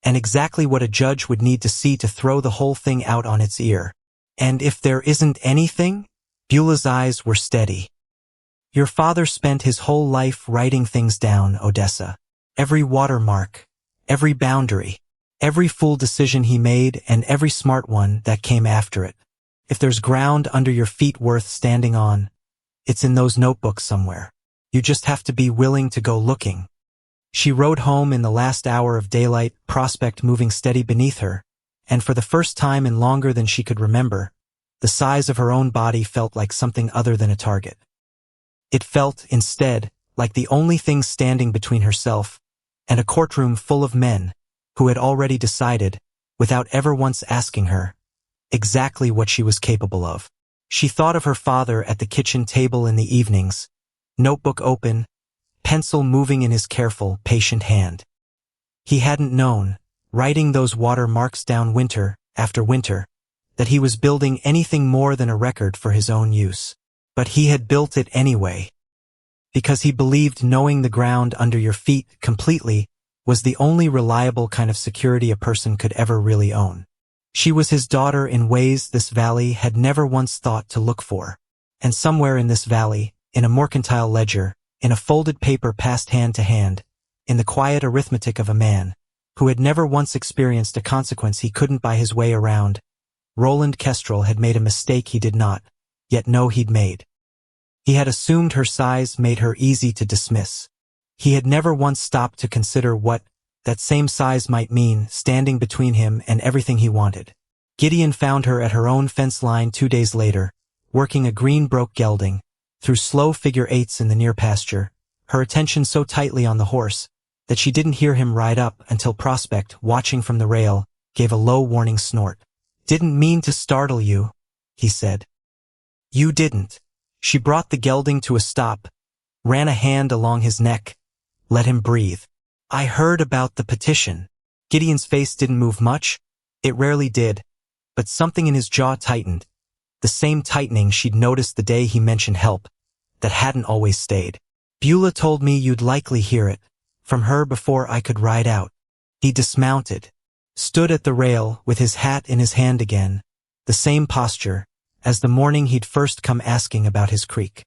and exactly what a judge would need to see to throw the whole thing out on its ear. And if there isn't anything? Beulah's eyes were steady. Your father spent his whole life writing things down, Odessa. Every watermark, every boundary, every fool decision he made, and every smart one that came after it. If there's ground under your feet worth standing on, it's in those notebooks somewhere. You just have to be willing to go looking. She rode home in the last hour of daylight, prospect moving steady beneath her, and for the first time in longer than she could remember, the size of her own body felt like something other than a target. It felt, instead, like the only thing standing between herself and a courtroom full of men who had already decided, without ever once asking her, exactly what she was capable of. She thought of her father at the kitchen table in the evenings, notebook open, pencil moving in his careful, patient hand. He hadn't known, writing those watermarks down winter after winter, that he was building anything more than a record for his own use. But he had built it anyway, because he believed knowing the ground under your feet completely was the only reliable kind of security a person could ever really own. She was his daughter in ways this valley had never once thought to look for. And somewhere in this valley, in a mercantile ledger, in a folded paper passed hand to hand, in the quiet arithmetic of a man who had never once experienced a consequence he couldn't buy his way around, Roland Kestrel had made a mistake he did not yet know he'd made. He had assumed her size made her easy to dismiss. He had never once stopped to consider what that same size might mean standing between him and everything he wanted. Gideon found her at her own fence line 2 days later, working a green broke gelding, through slow figure eights in the near pasture, her attention so tightly on the horse that she didn't hear him ride up until Prospect, watching from the rail, gave a low warning snort. Didn't mean to startle you, he said. You didn't. She brought the gelding to a stop, ran a hand along his neck, let him breathe. I heard about the petition. Gideon's face didn't move much. It rarely did, but something in his jaw tightened, the same tightening she'd noticed the day he mentioned help, that hadn't always stayed. Beulah told me you'd likely hear it from her before I could ride out. He dismounted, stood at the rail with his hat in his hand again, the same posture as the morning he'd first come asking about his creek.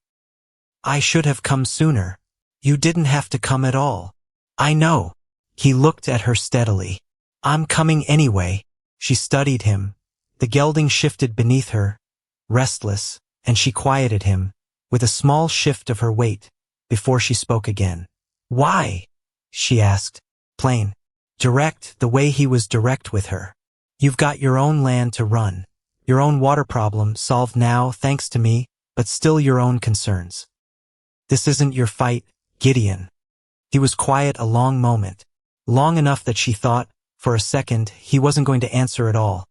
I should have come sooner. You didn't have to come at all. I know. He looked at her steadily. I'm coming anyway. She studied him, The gelding shifted beneath her, restless, and she quieted him, with a small shift of her weight, before she spoke again. "Why?" she asked. Plain. Direct, the way he was direct with her. "You've got your own land to run. Your own water problem solved now, thanks to me, but still your own concerns. This isn't your fight, Gideon." He was quiet a long moment. Long enough that she thought, for a second, he wasn't going to answer at all.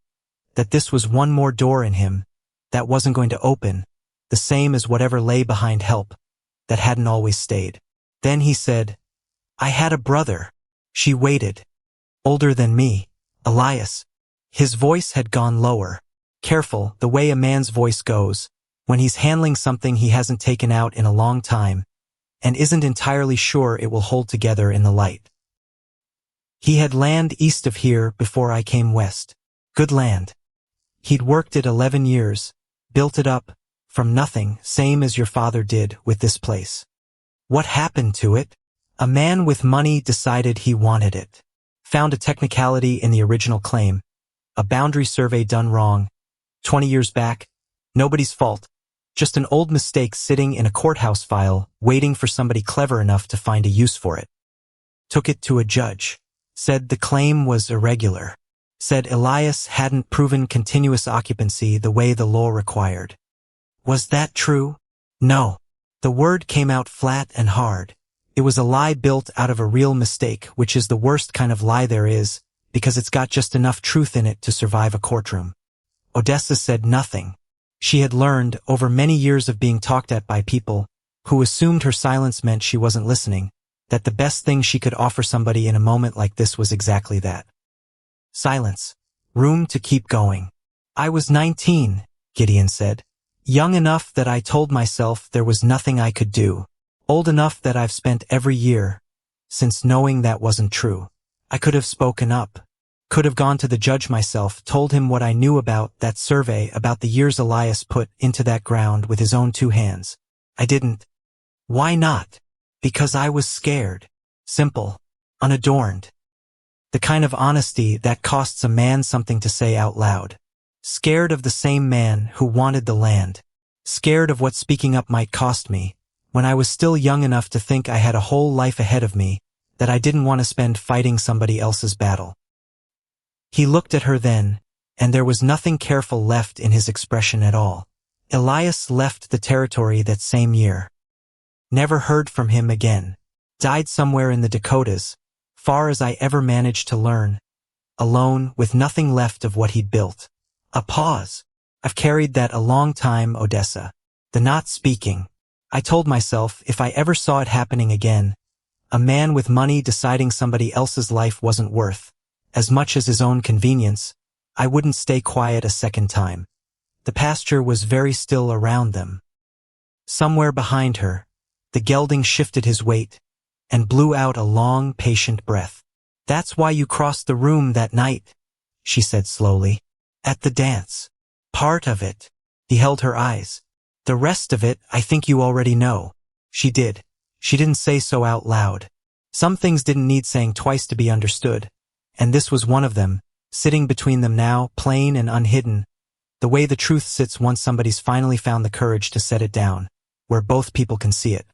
That this was one more door in him, that wasn't going to open, the same as whatever lay behind help, that hadn't always stayed. Then he said, "I had a brother." She waited. "Older than me, Elias." His voice had gone lower. Careful, the way a man's voice goes, when he's handling something he hasn't taken out in a long time, and isn't entirely sure it will hold together in the light. "He had land east of here before I came west. Good land. He'd worked it 11 years, built it up, from nothing, same as your father did with this place." "What happened to it?" "A man with money decided he wanted it. Found a technicality in the original claim. A boundary survey done wrong. 20 years back. Nobody's fault. Just an old mistake sitting in a courthouse file, waiting for somebody clever enough to find a use for it. Took it to a judge. Said the claim was irregular. Said Elias hadn't proven continuous occupancy the way the law required." "Was that true?" "No." The word came out flat and hard. It was a lie built out of a real mistake, which is the worst kind of lie there is, because it's got just enough truth in it to survive a courtroom. Odessa said nothing. She had learned, over many years of being talked at by people, who assumed her silence meant she wasn't listening, that the best thing she could offer somebody in a moment like this was exactly that. Silence. Room to keep going. "I was 19, Gideon said. "Young enough that I told myself there was nothing I could do. Old enough that I've spent every year, since knowing that wasn't true. I could have spoken up. Could have gone to the judge myself, told him what I knew about that survey, about the years Elias put into that ground with his own 2 hands. I didn't. Why not? Because I was scared. Simple. Unadorned. The kind of honesty that costs a man something to say out loud. Scared of the same man who wanted the land. Scared of what speaking up might cost me, when I was still young enough to think I had a whole life ahead of me, that I didn't want to spend fighting somebody else's battle." He looked at her then, and there was nothing careful left in his expression at all. Elias left the territory that same year. Never heard from him again. Died somewhere in the Dakotas, far as I ever managed to learn. Alone, with nothing left of what he'd built. A pause. I've carried that a long time, Odessa. The not speaking. I told myself, if I ever saw it happening again, a man with money deciding somebody else's life wasn't worth as much as his own convenience, I wouldn't stay quiet a second time. The pasture was very still around them. Somewhere behind her, the gelding shifted his weight and blew out a long, patient breath. "That's why you crossed the room that night," she said slowly. "At the dance. Part of it." He held her eyes. "The rest of it, I think you already know." She did. She didn't say so out loud. Some things didn't need saying twice to be understood, and this was one of them, sitting between them now, plain and unhidden, the way the truth sits once somebody's finally found the courage to set it down, where both people can see it.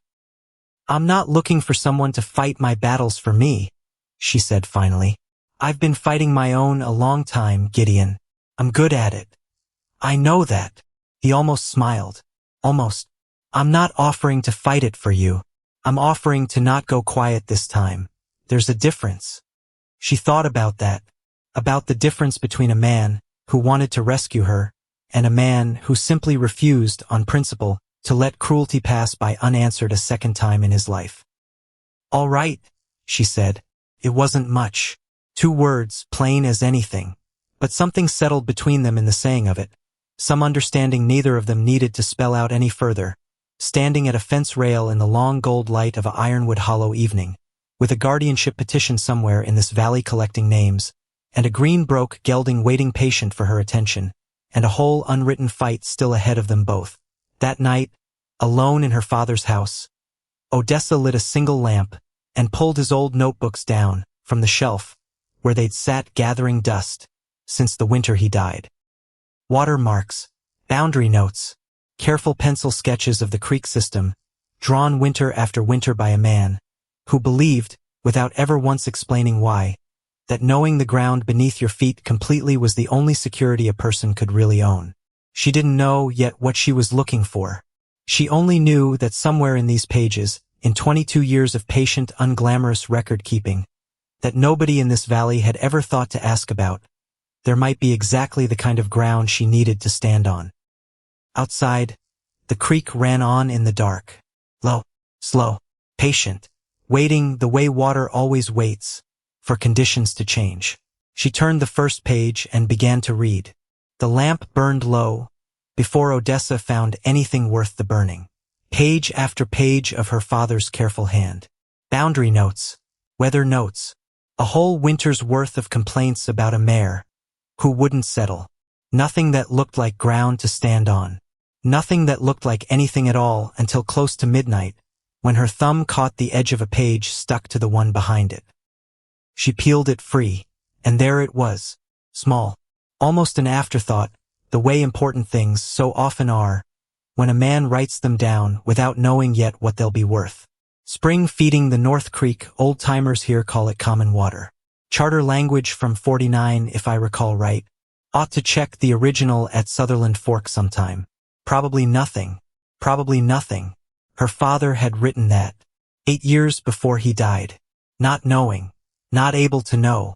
"I'm not looking for someone to fight my battles for me," she said finally. "I've been fighting my own a long time, Gideon. I'm good at it. I know that." He almost smiled. Almost. "I'm not offering to fight it for you. I'm offering to not go quiet this time. There's a difference." She thought about that, about the difference between a man who wanted to rescue her and a man who simply refused, on principle, to let cruelty pass by unanswered a second time in his life. "All right," she said. It wasn't much. 2 words, plain as anything. But something settled between them in the saying of it. Some understanding neither of them needed to spell out any further. Standing at a fence rail in the long gold light of a Ironwood Hollow evening, with a guardianship petition somewhere in this valley collecting names, and a green-broke gelding waiting patient for her attention, and a whole unwritten fight still ahead of them both. That night, alone in her father's house, Odessa lit a single lamp and pulled his old notebooks down from the shelf where they'd sat gathering dust since the winter he died. Watermarks, boundary notes, careful pencil sketches of the creek system, drawn winter after winter by a man who believed, without ever once explaining why, that knowing the ground beneath your feet completely was the only security a person could really own. She didn't know yet what she was looking for. She only knew that somewhere in these pages, in 22 years of patient, unglamorous record-keeping, that nobody in this valley had ever thought to ask about, there might be exactly the kind of ground she needed to stand on. Outside, the creek ran on in the dark. Low, slow, patient, waiting the way water always waits, for conditions to change. She turned the first page and began to read. The lamp burned low, before Odessa found anything worth the burning. Page after page of her father's careful hand. Boundary notes, weather notes, a whole winter's worth of complaints about a mare who wouldn't settle. Nothing that looked like ground to stand on. Nothing that looked like anything at all until close to midnight, when her thumb caught the edge of a page stuck to the one behind it. She peeled it free, and there it was, small, almost an afterthought, the way important things so often are, when a man writes them down without knowing yet what they'll be worth. Spring feeding the North Creek, old-timers here call it common water. Charter language from 49, if I recall right. Ought to check the original at Sutherland Fork sometime. Probably nothing. Probably nothing. Her father had written that 8 years before he died. Not knowing. Not able to know.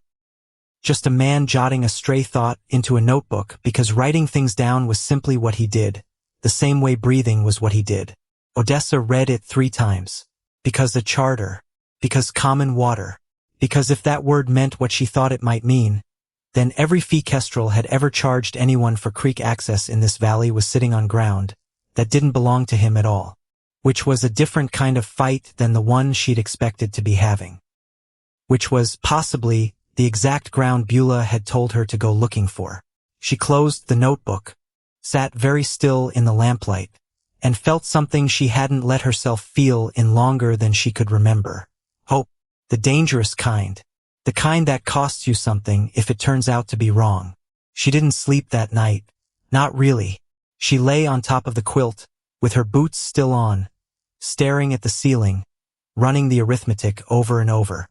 Just a man jotting a stray thought into a notebook because writing things down was simply what he did, the same way breathing was what he did. Odessa read it 3 times. Because a charter. Because common water. Because if that word meant what she thought it might mean, then every fee Kestrel had ever charged anyone for creek access in this valley was sitting on ground that didn't belong to him at all, which was a different kind of fight than the one she'd expected to be having, which was, possibly, the exact ground Beulah had told her to go looking for. She closed the notebook, sat very still in the lamplight, and felt something she hadn't let herself feel in longer than she could remember. Hope. The dangerous kind. The kind that costs you something if it turns out to be wrong. She didn't sleep that night. Not really. She lay on top of the quilt, with her boots still on, staring at the ceiling, running the arithmetic over and over.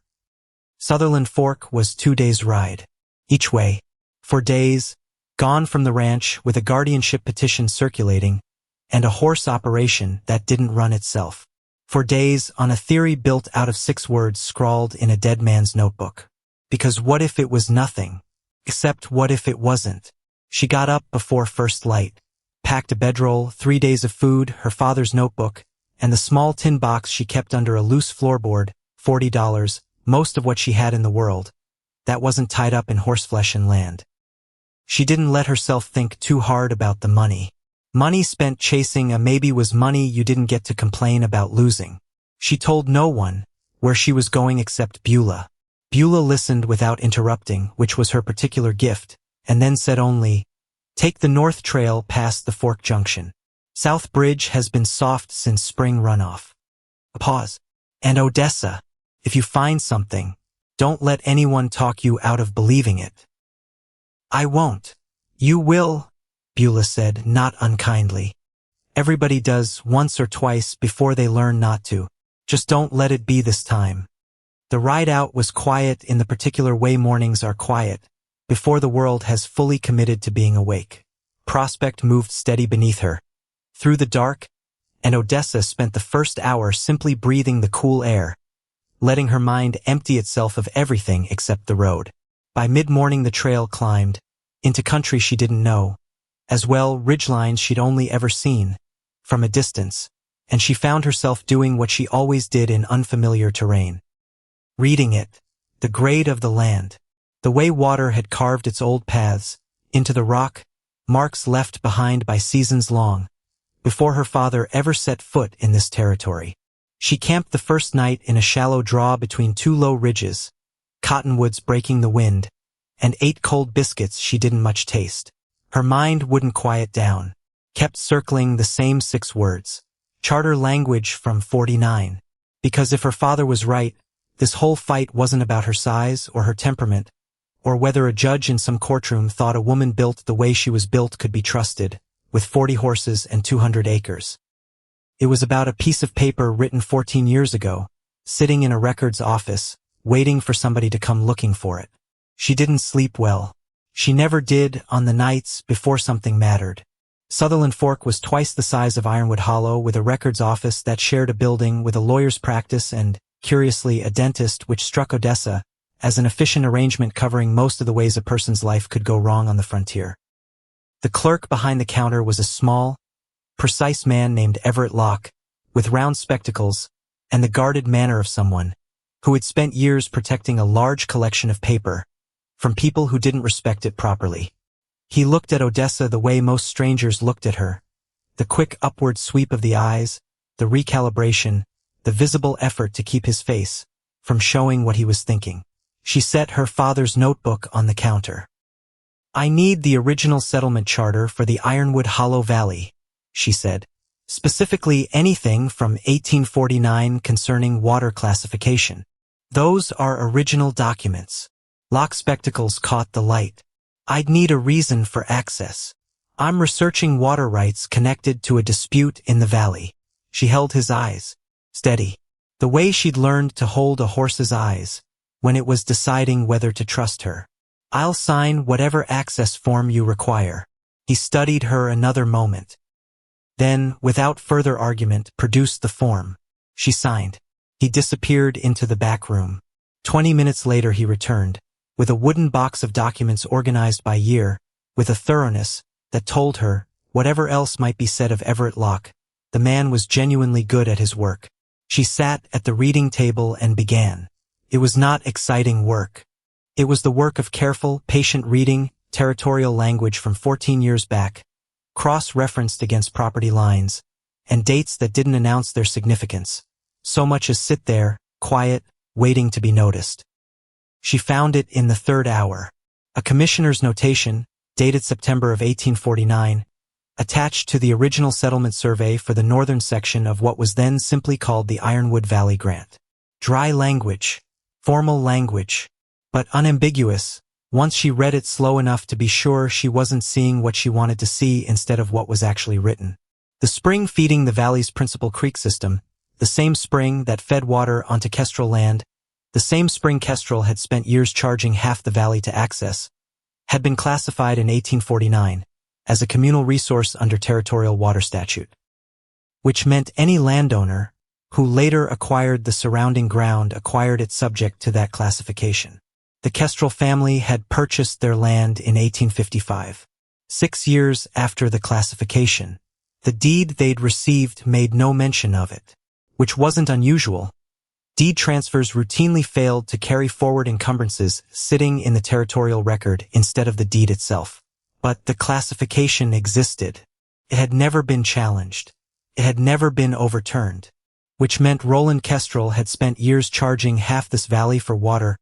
Sutherland Fork was 2 days' ride. Each way. For days, gone from the ranch with a guardianship petition circulating, and a horse operation that didn't run itself. For days on a theory built out of 6 words scrawled in a dead man's notebook. Because what if it was nothing? Except what if it wasn't? She got up before first light, packed a bedroll, 3 days of food, her father's notebook, and the small tin box she kept under a loose floorboard, $40, most of what she had in the world, that wasn't tied up in horseflesh and land. She didn't let herself think too hard about the money. Money spent chasing a maybe was money you didn't get to complain about losing. She told no one where she was going except Beulah. Beulah listened without interrupting, which was her particular gift, and then said only, "Take the North Trail past the Fork Junction. South Bridge has been soft since spring runoff." A pause. "And Odessa, if you find something, don't let anyone talk you out of believing it." "I won't." "You will," Beulah said, not unkindly. "Everybody does once or twice before they learn not to. Just don't let it be this time." The ride out was quiet in the particular way mornings are quiet, before the world has fully committed to being awake. Prospect moved steady beneath her, through the dark, and Odessa spent the first hour simply breathing the cool air, letting her mind empty itself of everything except the road. By mid-morning the trail climbed, into country she didn't know, as well ridgelines she'd only ever seen, from a distance, and she found herself doing what she always did in unfamiliar terrain. Reading it, the grade of the land, the way water had carved its old paths, into the rock, marks left behind by seasons long, before her father ever set foot in this territory. She camped the first night in a shallow draw between 2 low ridges, cottonwoods breaking the wind, and ate cold biscuits she didn't much taste. Her mind wouldn't quiet down, kept circling the same 6 words. Charter language from 49. Because if her father was right, this whole fight wasn't about her size or her temperament, or whether a judge in some courtroom thought a woman built the way she was built could be trusted, with 40 horses and 200 acres. It was about a piece of paper written 14 years ago, sitting in a records office, waiting for somebody to come looking for it. She didn't sleep well. She never did on the nights before something mattered. Sutherland Fork was twice the size of Ironwood Hollow, with a records office that shared a building with a lawyer's practice and, curiously, a dentist, which struck Odessa as an efficient arrangement covering most of the ways a person's life could go wrong on the frontier. The clerk behind the counter was a small, precise man named Everett Locke, with round spectacles and the guarded manner of someone who had spent years protecting a large collection of paper from people who didn't respect it properly. He looked at Odessa the way most strangers looked at her, the quick upward sweep of the eyes, the recalibration, the visible effort to keep his face from showing what he was thinking. She set her father's notebook on the counter. "I need the original settlement charter for the Ironwood Hollow Valley," she said. "Specifically anything from 1849 concerning water classification. Those are original documents." Locke's spectacles caught the light. "I'd need a reason for access. I'm researching water rights connected to a dispute in the valley." She held his eyes steady, the way she'd learned to hold a horse's eyes when it was deciding whether to trust her. "I'll sign whatever access form you require." He studied her another moment. Then, without further argument, produced the form. She signed. He disappeared into the back room. 20 minutes later he returned, with a wooden box of documents organized by year, with a thoroughness that told her, whatever else might be said of Everett Locke, the man was genuinely good at his work. She sat at the reading table and began. It was not exciting work. It was the work of careful, patient reading, territorial language from 14 years back, cross-referenced against property lines, and dates that didn't announce their significance, so much as sit there, quiet, waiting to be noticed. She found it in the third hour. A commissioner's notation, dated September of 1849, attached to the original settlement survey for the northern section of what was then simply called the Ironwood Valley Grant. Dry language, formal language, but unambiguous. Once she read it slow enough to be sure she wasn't seeing what she wanted to see instead of what was actually written. The spring feeding the valley's principal creek system, the same spring that fed water onto Kestrel land, the same spring Kestrel had spent years charging half the valley to access, had been classified in 1849 as a communal resource under territorial water statute, which meant any landowner who later acquired the surrounding ground acquired it subject to that classification. The Kestrel family had purchased their land in 1855. 6 years after the classification, the deed they'd received made no mention of it, which wasn't unusual. Deed transfers routinely failed to carry forward encumbrances sitting in the territorial record instead of the deed itself. But the classification existed. It had never been challenged. It had never been overturned, which meant Roland Kestrel had spent years charging half this valley for water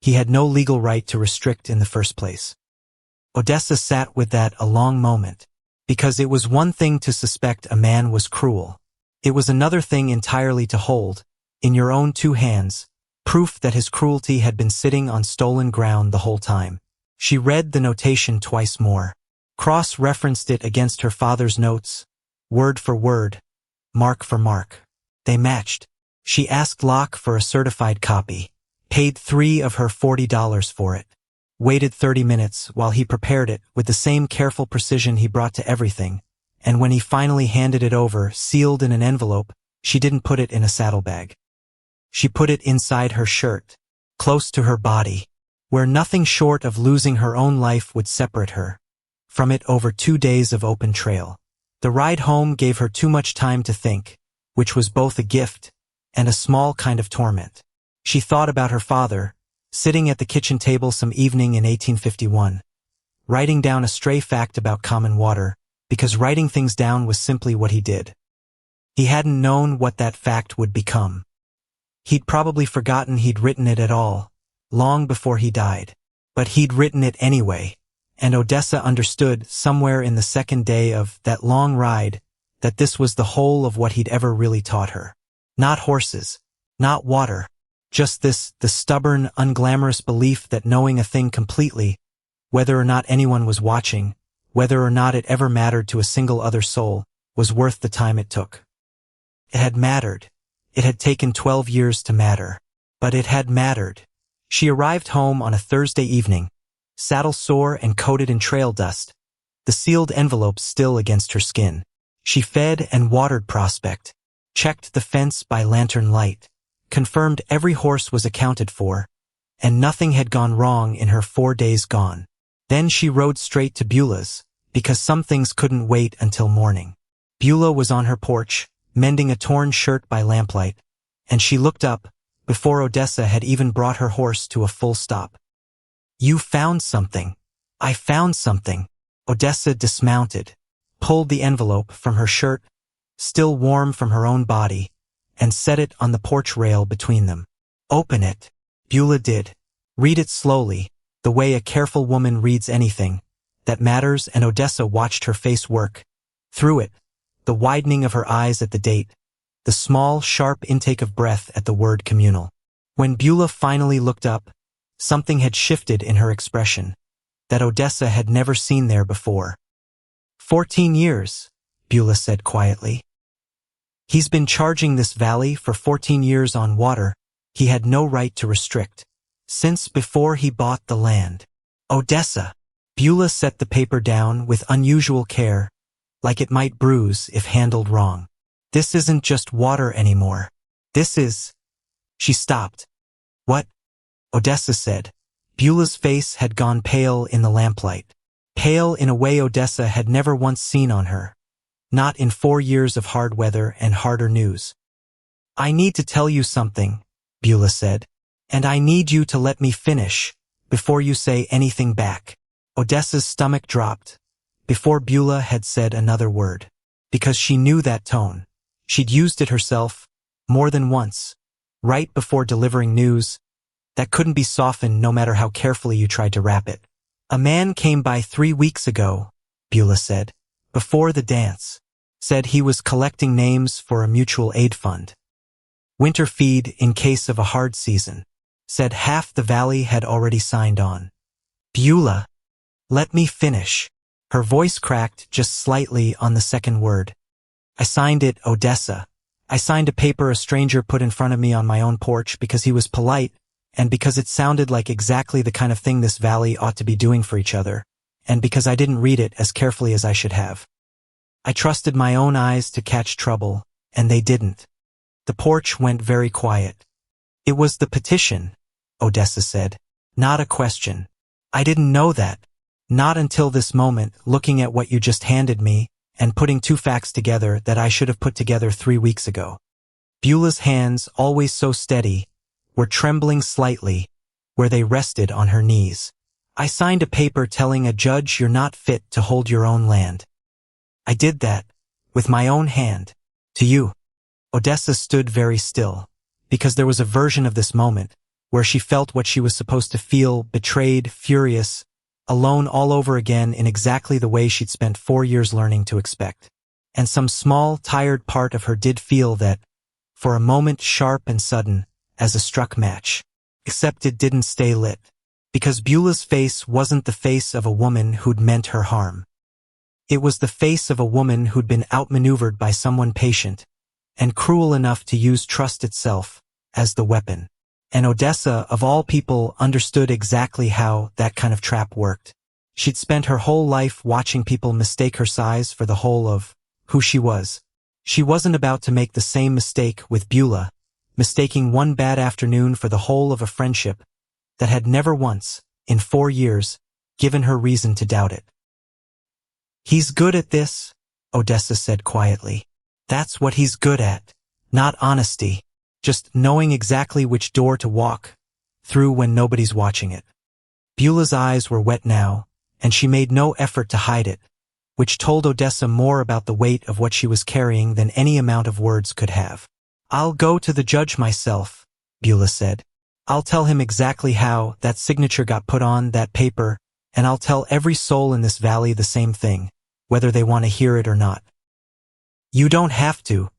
he had no legal right to restrict in the first place. Odessa sat with that a long moment, because it was one thing to suspect a man was cruel. It was another thing entirely to hold, in your own two hands, proof that his cruelty had been sitting on stolen ground the whole time. She read the notation twice more, cross-referenced it against her father's notes, word for word, mark for mark. They matched. She asked Locke for a certified copy, paid $3 of her $40 for it, waited 30 minutes while he prepared it with the same careful precision he brought to everything, and when he finally handed it over, sealed in an envelope, she didn't put it in a saddlebag. She put it inside her shirt, close to her body, where nothing short of losing her own life would separate her from it over 2 days of open trail. The ride home gave her too much time to think, which was both a gift and a small kind of torment. She thought about her father, sitting at the kitchen table some evening in 1851, writing down a stray fact about common water, because writing things down was simply what he did. He hadn't known what that fact would become. He'd probably forgotten he'd written it at all, long before he died. But he'd written it anyway, and Odessa understood somewhere in the second day of that long ride that this was the whole of what he'd ever really taught her. Not horses, not water, Just the stubborn, unglamorous belief that knowing a thing completely, whether or not anyone was watching, whether or not it ever mattered to a single other soul, was worth the time it took. It had mattered. It had taken 12 years to matter. But it had mattered. She arrived home on a Thursday evening, saddle sore and coated in trail dust, the sealed envelope still against her skin. She fed and watered Prospect, checked the fence by lantern light, confirmed every horse was accounted for, and nothing had gone wrong in her 4 days gone. Then she rode straight to Beulah's, because some things couldn't wait until morning. Beulah was on her porch, mending a torn shirt by lamplight, and she looked up, before Odessa had even brought her horse to a full stop. "You found something." "I found something." Odessa dismounted, pulled the envelope from her shirt, still warm from her own body, and set it on the porch rail between them. "Open it." Beulah did. "Read it slowly, the way a careful woman reads anything that matters," and Odessa watched her face work. Through it, the widening of her eyes at the date, the small, sharp intake of breath at the word communal. When Beulah finally looked up, something had shifted in her expression that Odessa had never seen there before. 14 years, Beulah said quietly. He's been charging this valley for 14 years on water he had no right to restrict, since before he bought the land. Odessa. Beulah set the paper down with unusual care, like it might bruise if handled wrong. "This isn't just water anymore. This is—" She stopped. "What?" Odessa said. Beulah's face had gone pale in the lamplight. Pale in a way Odessa had never once seen on her. Not in 4 years of hard weather and harder news. "I need to tell you something," Beulah said. "And I need you to let me finish, before you say anything back." Odessa's stomach dropped, before Beulah had said another word. Because she knew that tone. She'd used it herself, more than once, right before delivering news that couldn't be softened no matter how carefully you tried to wrap it. "A man came by 3 weeks ago," Beulah said, "before the dance. Said he was collecting names for a mutual aid fund. Winter feed in case of a hard season. Said half the valley had already signed on." "Beulah, let me finish." Her voice cracked just slightly on the second word. "I signed it, Odessa. I signed a paper a stranger put in front of me on my own porch because he was polite, and because it sounded like exactly the kind of thing this valley ought to be doing for each other, and because I didn't read it as carefully as I should have. I trusted my own eyes to catch trouble, and they didn't." The porch went very quiet. "It was the petition," Odessa said, "not a question. I didn't know that. Not until this moment, looking at what you just handed me, and putting 2 facts together that I should have put together 3 weeks ago." Beulah's hands, always so steady, were trembling slightly, where they rested on her knees. "I signed a paper telling a judge you're not fit to hold your own land. I did that, with my own hand, to you." Odessa stood very still, because there was a version of this moment, where she felt what she was supposed to feel, betrayed, furious, alone all over again in exactly the way she'd spent 4 years learning to expect. And some small, tired part of her did feel that, for a moment sharp and sudden, as a struck match. Except it didn't stay lit. Because Beulah's face wasn't the face of a woman who'd meant her harm. It was the face of a woman who'd been outmaneuvered by someone patient, and cruel enough to use trust itself as the weapon. And Odessa, of all people, understood exactly how that kind of trap worked. She'd spent her whole life watching people mistake her size for the whole of who she was. She wasn't about to make the same mistake with Beulah, mistaking one bad afternoon for the whole of a friendship that had never once, in 4 years, given her reason to doubt it. "He's good at this," Odessa said quietly. "That's what he's good at. Not honesty. Just knowing exactly which door to walk through when nobody's watching it." Beulah's eyes were wet now, and she made no effort to hide it, which told Odessa more about the weight of what she was carrying than any amount of words could have. "I'll go to the judge myself," Beulah said. "I'll tell him exactly how that signature got put on that paper, and I'll tell every soul in this valley the same thing, whether they want to hear it or not." "You don't have to."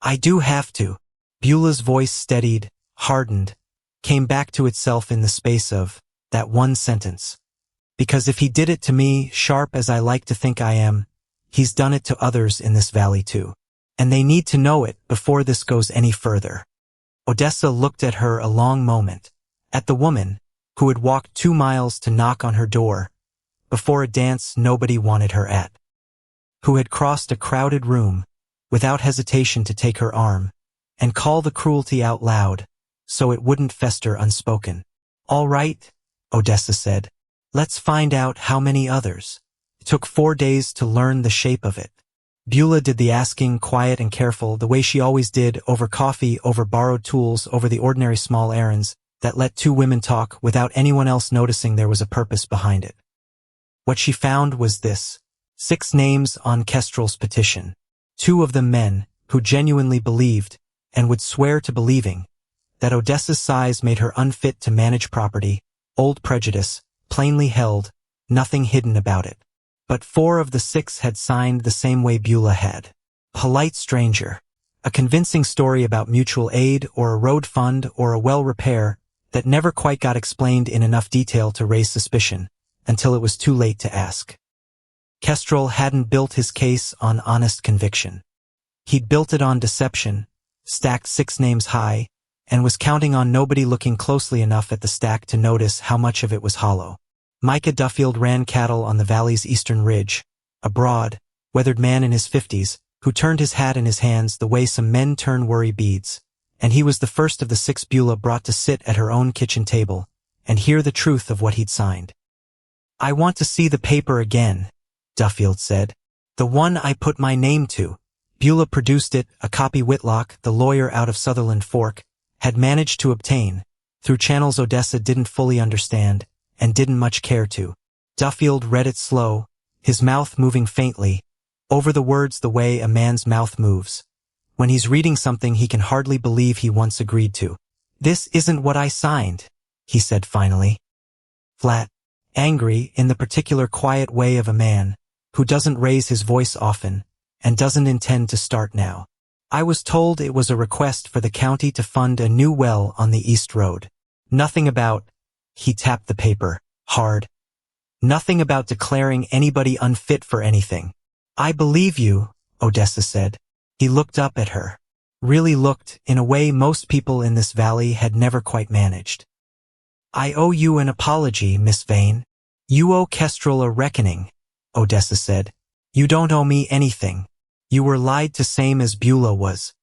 "I do have to." Beulah's voice steadied, hardened, came back to itself in the space of that one sentence. Because if he did it to me, sharp as I like to think I am, he's done it to others in this valley too. And they need to know it before this goes any further. Odessa looked at her a long moment, at the woman who had walked 2 miles to knock on her door before a dance nobody wanted her at, who had crossed a crowded room without hesitation to take her arm and call the cruelty out loud so it wouldn't fester unspoken. All right, Odessa said. Let's find out how many others. It took 4 days to learn the shape of it. Beulah did the asking, quiet and careful, the way she always did, over coffee, over borrowed tools, over the ordinary small errands that let 2 women talk without anyone else noticing there was a purpose behind it. What she found was this: 6 names on Kestrel's petition. 2 of them men who genuinely believed, and would swear to believing, that Odessa's size made her unfit to manage property, old prejudice, plainly held, nothing hidden about it. But 4 of the 6 had signed the same way Beulah had. Polite stranger. A convincing story about mutual aid or a road fund or a well repair that never quite got explained in enough detail to raise suspicion, until it was too late to ask. Kestrel hadn't built his case on honest conviction. He'd built it on deception, stacked 6 names high, and was counting on nobody looking closely enough at the stack to notice how much of it was hollow. Micah Duffield ran cattle on the valley's eastern ridge, a broad, weathered man in his 50s, who turned his hat in his hands the way some men turn worry beads, and he was the first of the 6 Beulah brought to sit at her own kitchen table and hear the truth of what he'd signed. I want to see the paper again, Duffield said. The one I put my name to. Beulah produced it, a copy Whitlock, the lawyer out of Sutherland Fork, had managed to obtain, through channels Odessa didn't fully understand, and didn't much care to. Duffield read it slow, his mouth moving faintly, over the words the way a man's mouth moves when he's reading something he can hardly believe he once agreed to. This isn't what I signed, he said finally. Flat, angry in the particular quiet way of a man who doesn't raise his voice often and doesn't intend to start now. I was told it was a request for the county to fund a new well on the East Road. Nothing about, he tapped the paper, hard. Nothing about declaring anybody unfit for anything. I believe you, Odessa said. He looked up at her. Really looked, in a way most people in this valley had never quite managed. I owe you an apology, Miss Vane. You owe Kestrel a reckoning, Odessa said. You don't owe me anything. You were lied to same as Beulah was.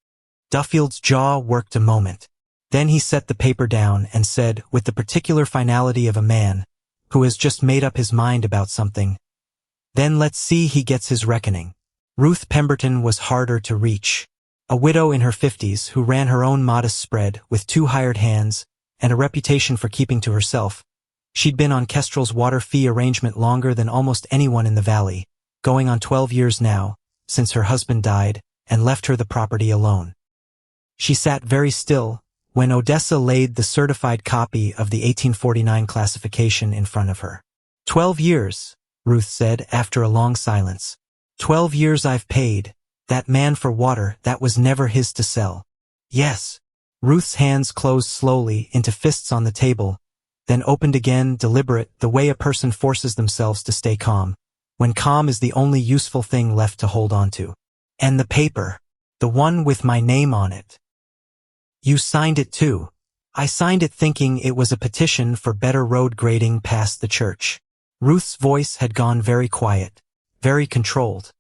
Duffield's jaw worked a moment. Then he set the paper down and said, with the particular finality of a man who has just made up his mind about something, then let's see he gets his reckoning. Ruth Pemberton was harder to reach. A widow in her 50s who ran her own modest spread with 2 hired hands and a reputation for keeping to herself. She'd been on Kestrel's water fee arrangement longer than almost anyone in the valley, going on 12 years now, since her husband died and left her the property alone. She sat very still when Odessa laid the certified copy of the 1849 classification in front of her. 12 years, Ruth said after a long silence. 12 years I've paid that man for water that was never his to sell. Yes. Ruth's hands closed slowly into fists on the table, then opened again, deliberate, the way a person forces themselves to stay calm, when calm is the only useful thing left to hold on to. And the paper. The one with my name on it. You signed it too. I signed it thinking it was a petition for better road grading past the church. Ruth's voice had gone very quiet, very controlled.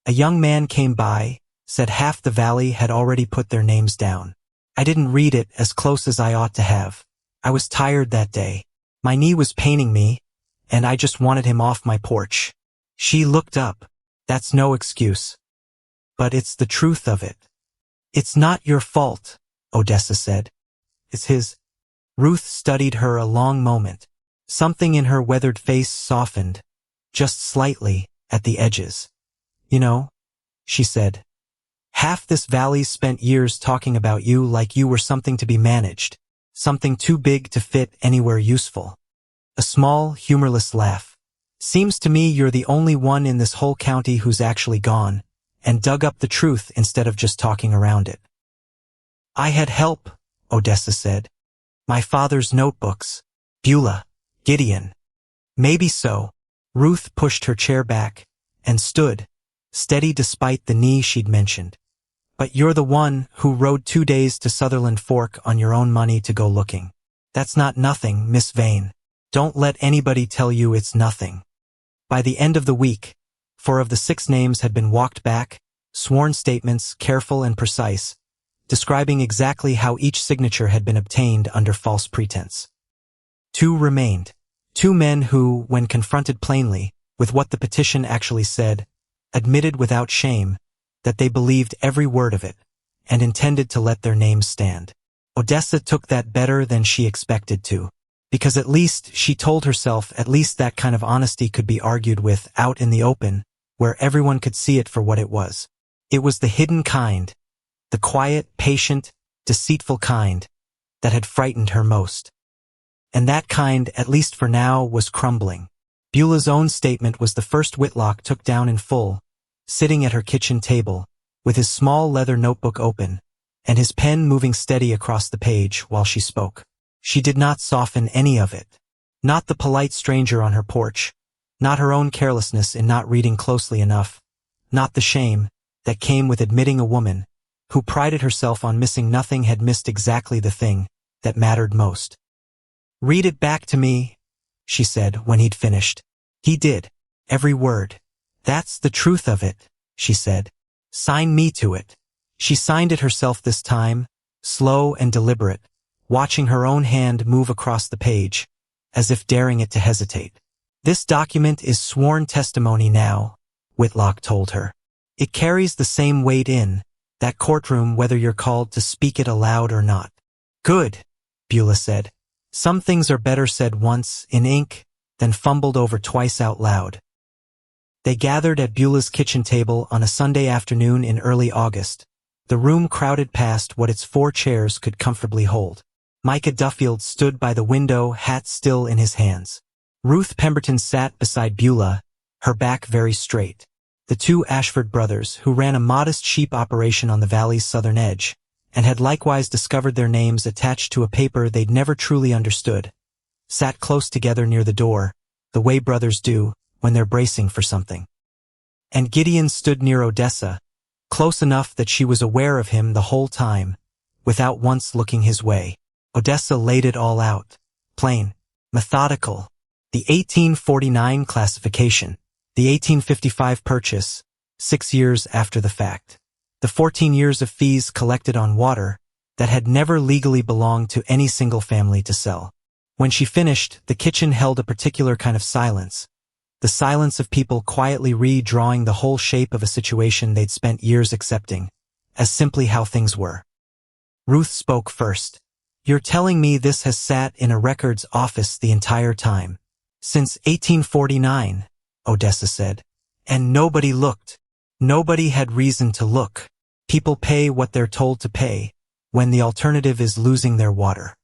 A young man came by, said half the valley had already put their names down. I didn't read it as close as I ought to have. I was tired that day. My knee was paining me, and I just wanted him off my porch. She looked up. That's no excuse. But it's the truth of it. It's not your fault, Odessa said. It's his. Ruth studied her a long moment. Something in her weathered face softened, just slightly, at the edges. You know, she said. Half this valley's spent years talking about you like you were something to be managed, something too big to fit anywhere useful. A small, humorless laugh. Seems to me you're the only one in this whole county who's actually gone and dug up the truth instead of just talking around it. I had help, Odessa said. My father's notebooks. Beulah. Gideon. Maybe so. Ruth pushed her chair back and stood, steady despite the knee she'd mentioned. But you're the one who rode 2 days to Sutherland Fork on your own money to go looking. That's not nothing, Miss Vane. Don't let anybody tell you it's nothing. By the end of the week, 4 of the 6 names had been walked back, sworn statements careful and precise, describing exactly how each signature had been obtained under false pretense. 2 remained. 2 men who, when confronted plainly with what the petition actually said, admitted without shame that they believed every word of it and intended to let their names stand. Odessa took that better than she expected to, because at least, she told herself, at least that kind of honesty could be argued with out in the open, where everyone could see it for what it was. It was the hidden kind, the quiet, patient, deceitful kind, that had frightened her most. And that kind, at least for now, was crumbling. Beulah's own statement was the first Whitlock took down in full, sitting at her kitchen table, with his small leather notebook open, and his pen moving steady across the page while she spoke. She did not soften any of it. Not the polite stranger on her porch, not her own carelessness in not reading closely enough, not the shame that came with admitting a woman who prided herself on missing nothing had missed exactly the thing that mattered most. "Read it back to me," she said when he'd finished. He did. Every word. "That's the truth of it," she said. "Sign me to it." She signed it herself this time, slow and deliberate, watching her own hand move across the page, as if daring it to hesitate. "This document is sworn testimony now," Whitlock told her. "It carries the same weight in that courtroom whether you're called to speak it aloud or not." "Good," Beulah said. "Some things are better said once, in ink, than fumbled over twice out loud." They gathered at Beulah's kitchen table on a Sunday afternoon in early August, the room crowded past what its 4 chairs could comfortably hold. Micah Duffield stood by the window, hat still in his hands. Ruth Pemberton sat beside Beulah, her back very straight. The 2 Ashford brothers, who ran a modest sheep operation on the valley's southern edge, and had likewise discovered their names attached to a paper they'd never truly understood, sat close together near the door, the way brothers do when they're bracing for something. And Gideon stood near Odessa, close enough that she was aware of him the whole time, without once looking his way. Odessa laid it all out, plain, methodical. The 1849 classification, the 1855 purchase, 6 years after the fact. The 14 years of fees collected on water that had never legally belonged to any single family to sell. When she finished, the kitchen held a particular kind of silence, the silence of people quietly redrawing the whole shape of a situation they'd spent years accepting, as simply how things were. Ruth spoke first. "You're telling me this has sat in a records office the entire time?" "Since 1849, Odessa said. "And nobody looked. Nobody had reason to look. People pay what they're told to pay, when the alternative is losing their water."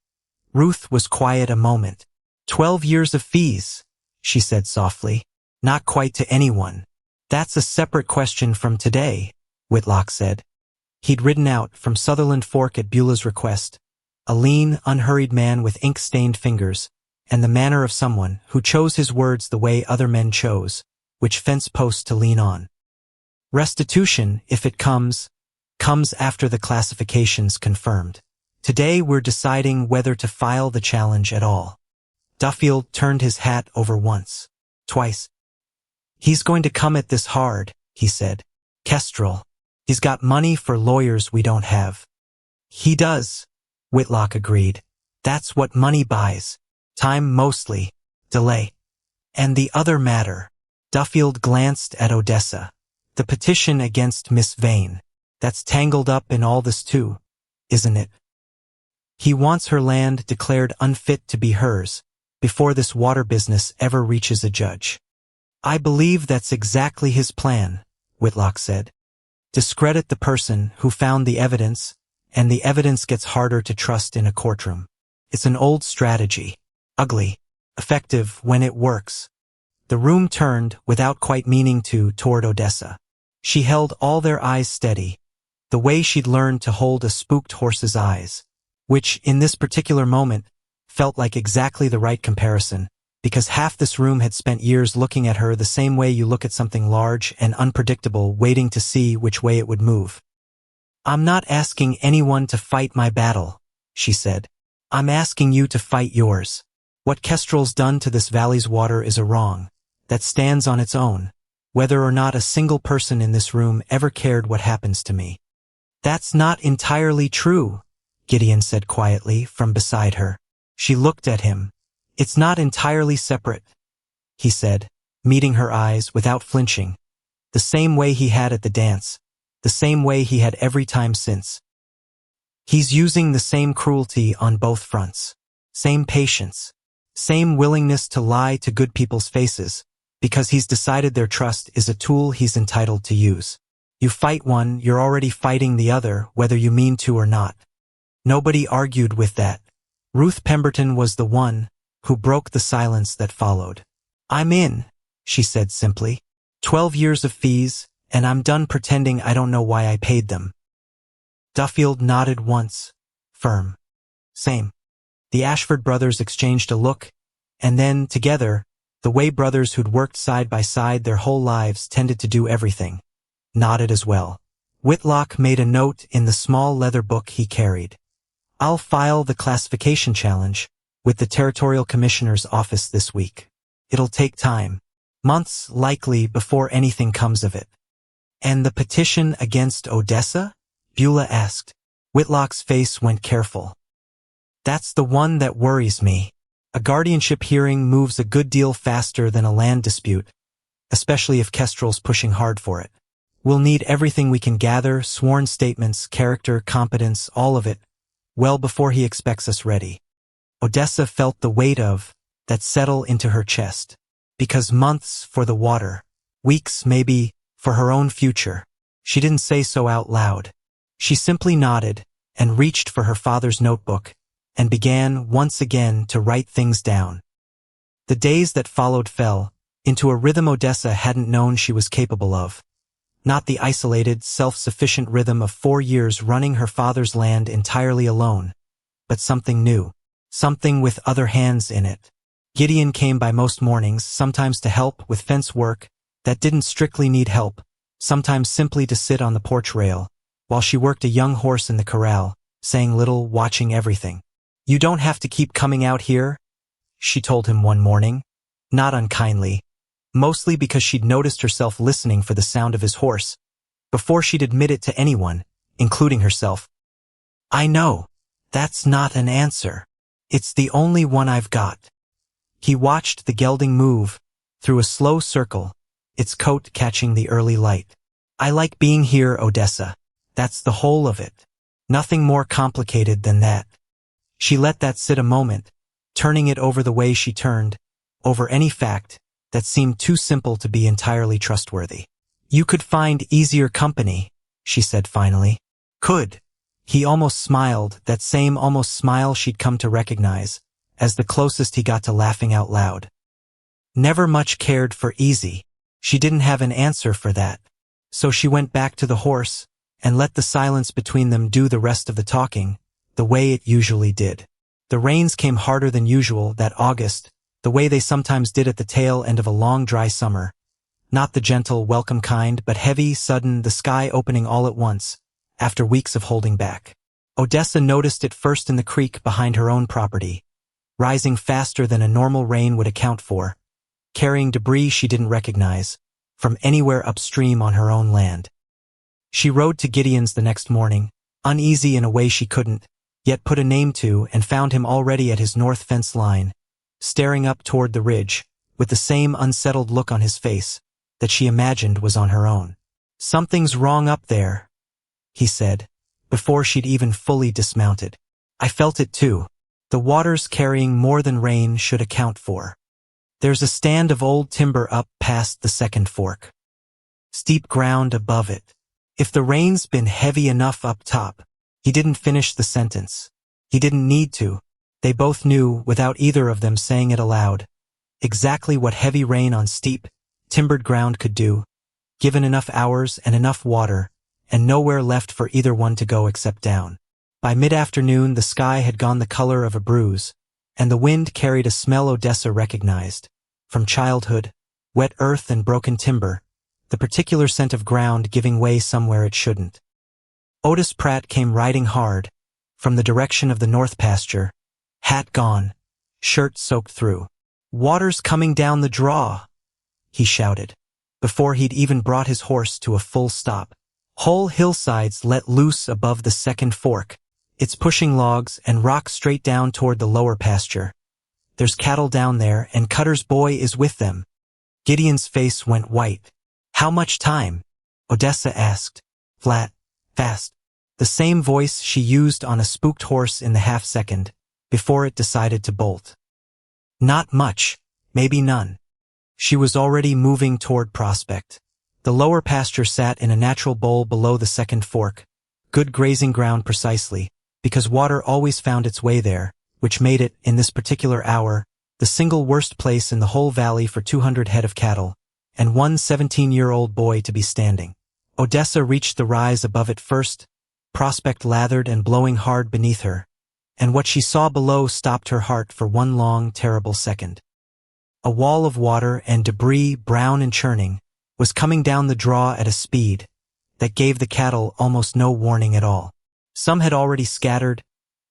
Ruth was quiet a moment. 12 years of fees," she said softly. "Not quite to anyone." "That's a separate question from today," Whitlock said. He'd ridden out from Sutherland Fork at Beulah's request, a lean, unhurried man with ink-stained fingers, and the manner of someone who chose his words the way other men chose, which fence post to lean on. Restitution, if it comes after the classification's confirmed. Today we're deciding whether to file the challenge at all. Duffield turned his hat over once, twice. "He's going to come at this hard," he said. "Kestrel. He's got money for lawyers we don't have." "He does," Whitlock agreed. "That's what money buys. Time mostly. Delay. And the other matter." Duffield glanced at Odessa. "The petition against Miss Vane. That's tangled up in all this too, isn't it? He wants her land declared unfit to be hers, before this water business ever reaches a judge." "I believe that's exactly his plan," Whitlock said. "Discredit the person who found the evidence, and the evidence gets harder to trust in a courtroom. It's an old strategy. Ugly. Effective when it works." The room turned, without quite meaning to, toward Odessa. She held all their eyes steady, the way she'd learned to hold a spooked horse's eyes, which, in this particular moment, felt like exactly the right comparison, because half this room had spent years looking at her the same way you look at something large and unpredictable, waiting to see which way it would move. "I'm not asking anyone to fight my battle," she said. "I'm asking you to fight yours. What Kestrel's done to this valley's water is a wrong that stands on its own, whether or not a single person in this room ever cared what happens to me." "That's not entirely true," Gideon said quietly from beside her. She looked at him. "It's not entirely separate," he said, meeting her eyes without flinching, the same way he had at the dance, the same way he had every time since. "He's using the same cruelty on both fronts, same patience, same willingness to lie to good people's faces, because he's decided their trust is a tool he's entitled to use. You fight one, you're already fighting the other, whether you mean to or not." Nobody argued with that. Ruth Pemberton was the one who broke the silence that followed. "I'm in," she said simply. 12 years of fees, and I'm done pretending I don't know why I paid them." Duffield nodded once. Firm. "Same." The Ashford brothers exchanged a look, and then, together, the way brothers who'd worked side by side their whole lives tended to do everything, nodded as well. Whitlock made a note in the small leather book he carried. "I'll file the classification challenge with the Territorial Commissioner's office this week. It'll take time. Months, likely, before anything comes of it." "And the petition against Odessa?" Beulah asked. Whitlock's face went careful. "That's the one that worries me. A guardianship hearing moves a good deal faster than a land dispute, especially if Kestrel's pushing hard for it. We'll need everything we can gather, sworn statements, character, competence, all of it, well before he expects us ready." Odessa felt the weight of that settle into her chest. Because months for the water, weeks maybe for her own future. She didn't say so out loud. She simply nodded and reached for her father's notebook and began once again to write things down. The days that followed fell into a rhythm Odessa hadn't known she was capable of. Not the isolated, self-sufficient rhythm of 4 years running her father's land entirely alone, but something new, something with other hands in it. Gideon came by most mornings, sometimes to help with fence work that didn't strictly need help, sometimes simply to sit on the porch rail, while she worked a young horse in the corral, saying little, watching everything. "You don't have to keep coming out here," she told him one morning, not unkindly, mostly because she'd noticed herself listening for the sound of his horse, before she'd admit it to anyone, including herself. "I know. That's not an answer. It's the only one I've got." He watched the gelding move through a slow circle, its coat catching the early light. "I like being here, Odessa. That's the whole of it. Nothing more complicated than that." She let that sit a moment, turning it over the way she turned, over any fact that seemed too simple to be entirely trustworthy. "You could find easier company," she said finally. "Could." He almost smiled, that same almost smile she'd come to recognize, as the closest he got to laughing out loud. Never much cared for easy. She didn't have an answer for that. So she went back to the horse, and let the silence between them do the rest of the talking, the way it usually did. The rains came harder than usual that August, the way they sometimes did at the tail end of a long dry summer. Not the gentle, welcome kind, but heavy, sudden, the sky opening all at once, after weeks of holding back. Odessa noticed it first in the creek behind her own property, rising faster than a normal rain would account for, carrying debris she didn't recognize, from anywhere upstream on her own land. She rode to Gideon's the next morning, uneasy in a way she couldn't, yet put a name to, and found him already at his north fence line, staring up toward the ridge, with the same unsettled look on his face that she imagined was on her own. "Something's wrong up there," he said, before she'd even fully dismounted. "I felt it too. The water's carrying more than rain should account for. There's a stand of old timber up past the second fork. Steep ground above it. If the rain's been heavy enough up top." He didn't finish the sentence. He didn't need to. They both knew, without either of them saying it aloud, exactly what heavy rain on steep, timbered ground could do, given enough hours and enough water, and nowhere left for either one to go except down. By mid-afternoon the sky had gone the color of a bruise, and the wind carried a smell Odessa recognized. From childhood, wet earth and broken timber, the particular scent of ground giving way somewhere it shouldn't. Otis Pratt came riding hard, from the direction of the north pasture, hat gone, shirt soaked through. "Water's coming down the draw," he shouted, before he'd even brought his horse to a full stop. Whole hillsides let loose above the second fork. It's pushing logs and rocks straight down toward the lower pasture. There's cattle down there, and Cutter's boy is with them. Gideon's face went white. "How much time?" Odessa asked. Flat, fast. The same voice she used on a spooked horse in the half-second, before it decided to bolt. "Not much, maybe none." She was already moving toward Prospect. The lower pasture sat in a natural bowl below the second fork, good grazing ground precisely, because water always found its way there, which made it, in this particular hour, the single worst place in the whole valley for 200 head of cattle, and one 17-year-old boy to be standing. Odessa reached the rise above it first, Prospect lathered and blowing hard beneath her, and what she saw below stopped her heart for one long, terrible second. A wall of water and debris, brown and churning, was coming down the draw at a speed that gave the cattle almost no warning at all. Some had already scattered,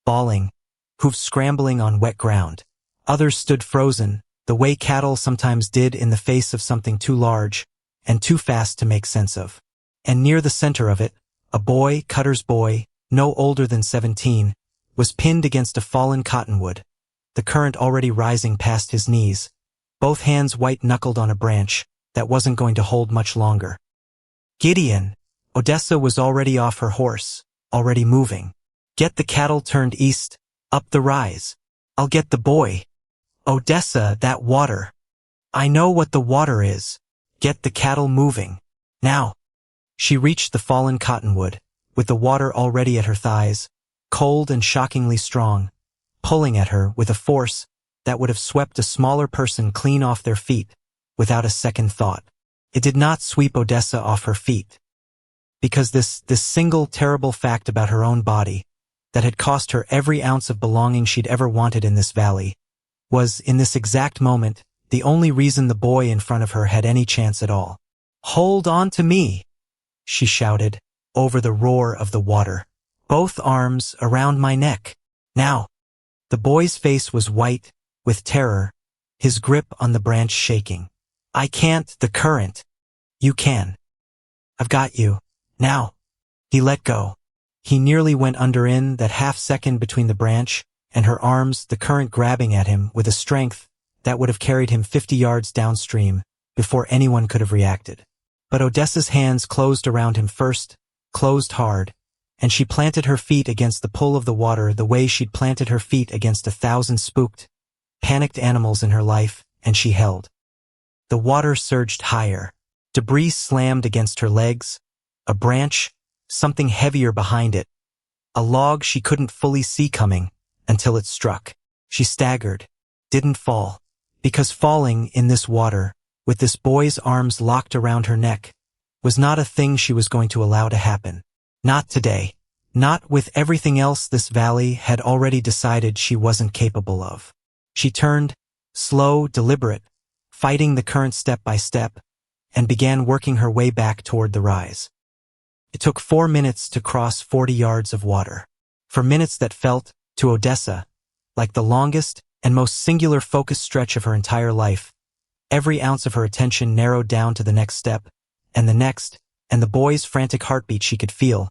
bawling, hooves scrambling on wet ground. Others stood frozen, the way cattle sometimes did in the face of something too large and too fast to make sense of. And near the center of it, a boy, Cutter's boy, no older than 17, was pinned against a fallen cottonwood, the current already rising past his knees, both hands white-knuckled on a branch that wasn't going to hold much longer. "Gideon!" Odessa was already off her horse, already moving. "Get the cattle turned east, up the rise. I'll get the boy." "Odessa, that water." "I know what the water is. Get the cattle moving. Now." She reached the fallen cottonwood, with the water already at her thighs, cold and shockingly strong, pulling at her with a force that would have swept a smaller person clean off their feet, without a second thought. It did not sweep Odessa off her feet. Because this single terrible fact about her own body, that had cost her every ounce of belonging she'd ever wanted in this valley, was, in this exact moment, the only reason the boy in front of her had any chance at all. "Hold on to me," she shouted, over the roar of the water. "Both arms around my neck. Now." The boy's face was white, with terror, his grip on the branch shaking. "I can't, the current." "You can. I've got you. Now." He let go. He nearly went under in that half-second between the branch and her arms, the current grabbing at him with a strength that would have carried him 50 yards downstream before anyone could have reacted. But Odessa's hands closed around him first, closed hard, and she planted her feet against the pull of the water the way she'd planted her feet against 1,000 spooked, panicked animals in her life, and she held. The water surged higher. Debris slammed against her legs, a branch, something heavier behind it, a log she couldn't fully see coming until it struck. She staggered, didn't fall, because falling in this water, with this boy's arms locked around her neck, was not a thing she was going to allow to happen. Not today. Not with everything else this valley had already decided she wasn't capable of. She turned, slow, deliberate, fighting the current step by step, and began working her way back toward the rise. It took 4 minutes to cross 40 yards of water. For minutes that felt, to Odessa, like the longest and most singular focused stretch of her entire life. Every ounce of her attention narrowed down to the next step, and the next, and the boy's frantic heartbeat she could feel,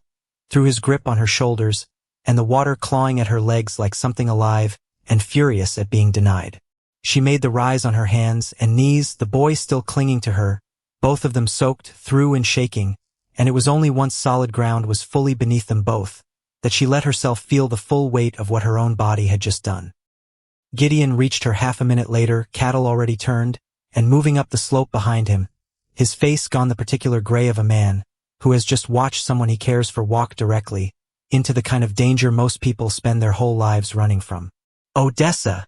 through his grip on her shoulders, and the water clawing at her legs like something alive and furious at being denied. She made the rise on her hands and knees, the boy still clinging to her, both of them soaked through and shaking, and it was only once solid ground was fully beneath them both, that she let herself feel the full weight of what her own body had just done. Gideon reached her half a minute later, cattle already turned, and moving up the slope behind him, his face gone the particular gray of a man who has just watched someone he cares for walk directly into the kind of danger most people spend their whole lives running from. "Odessa!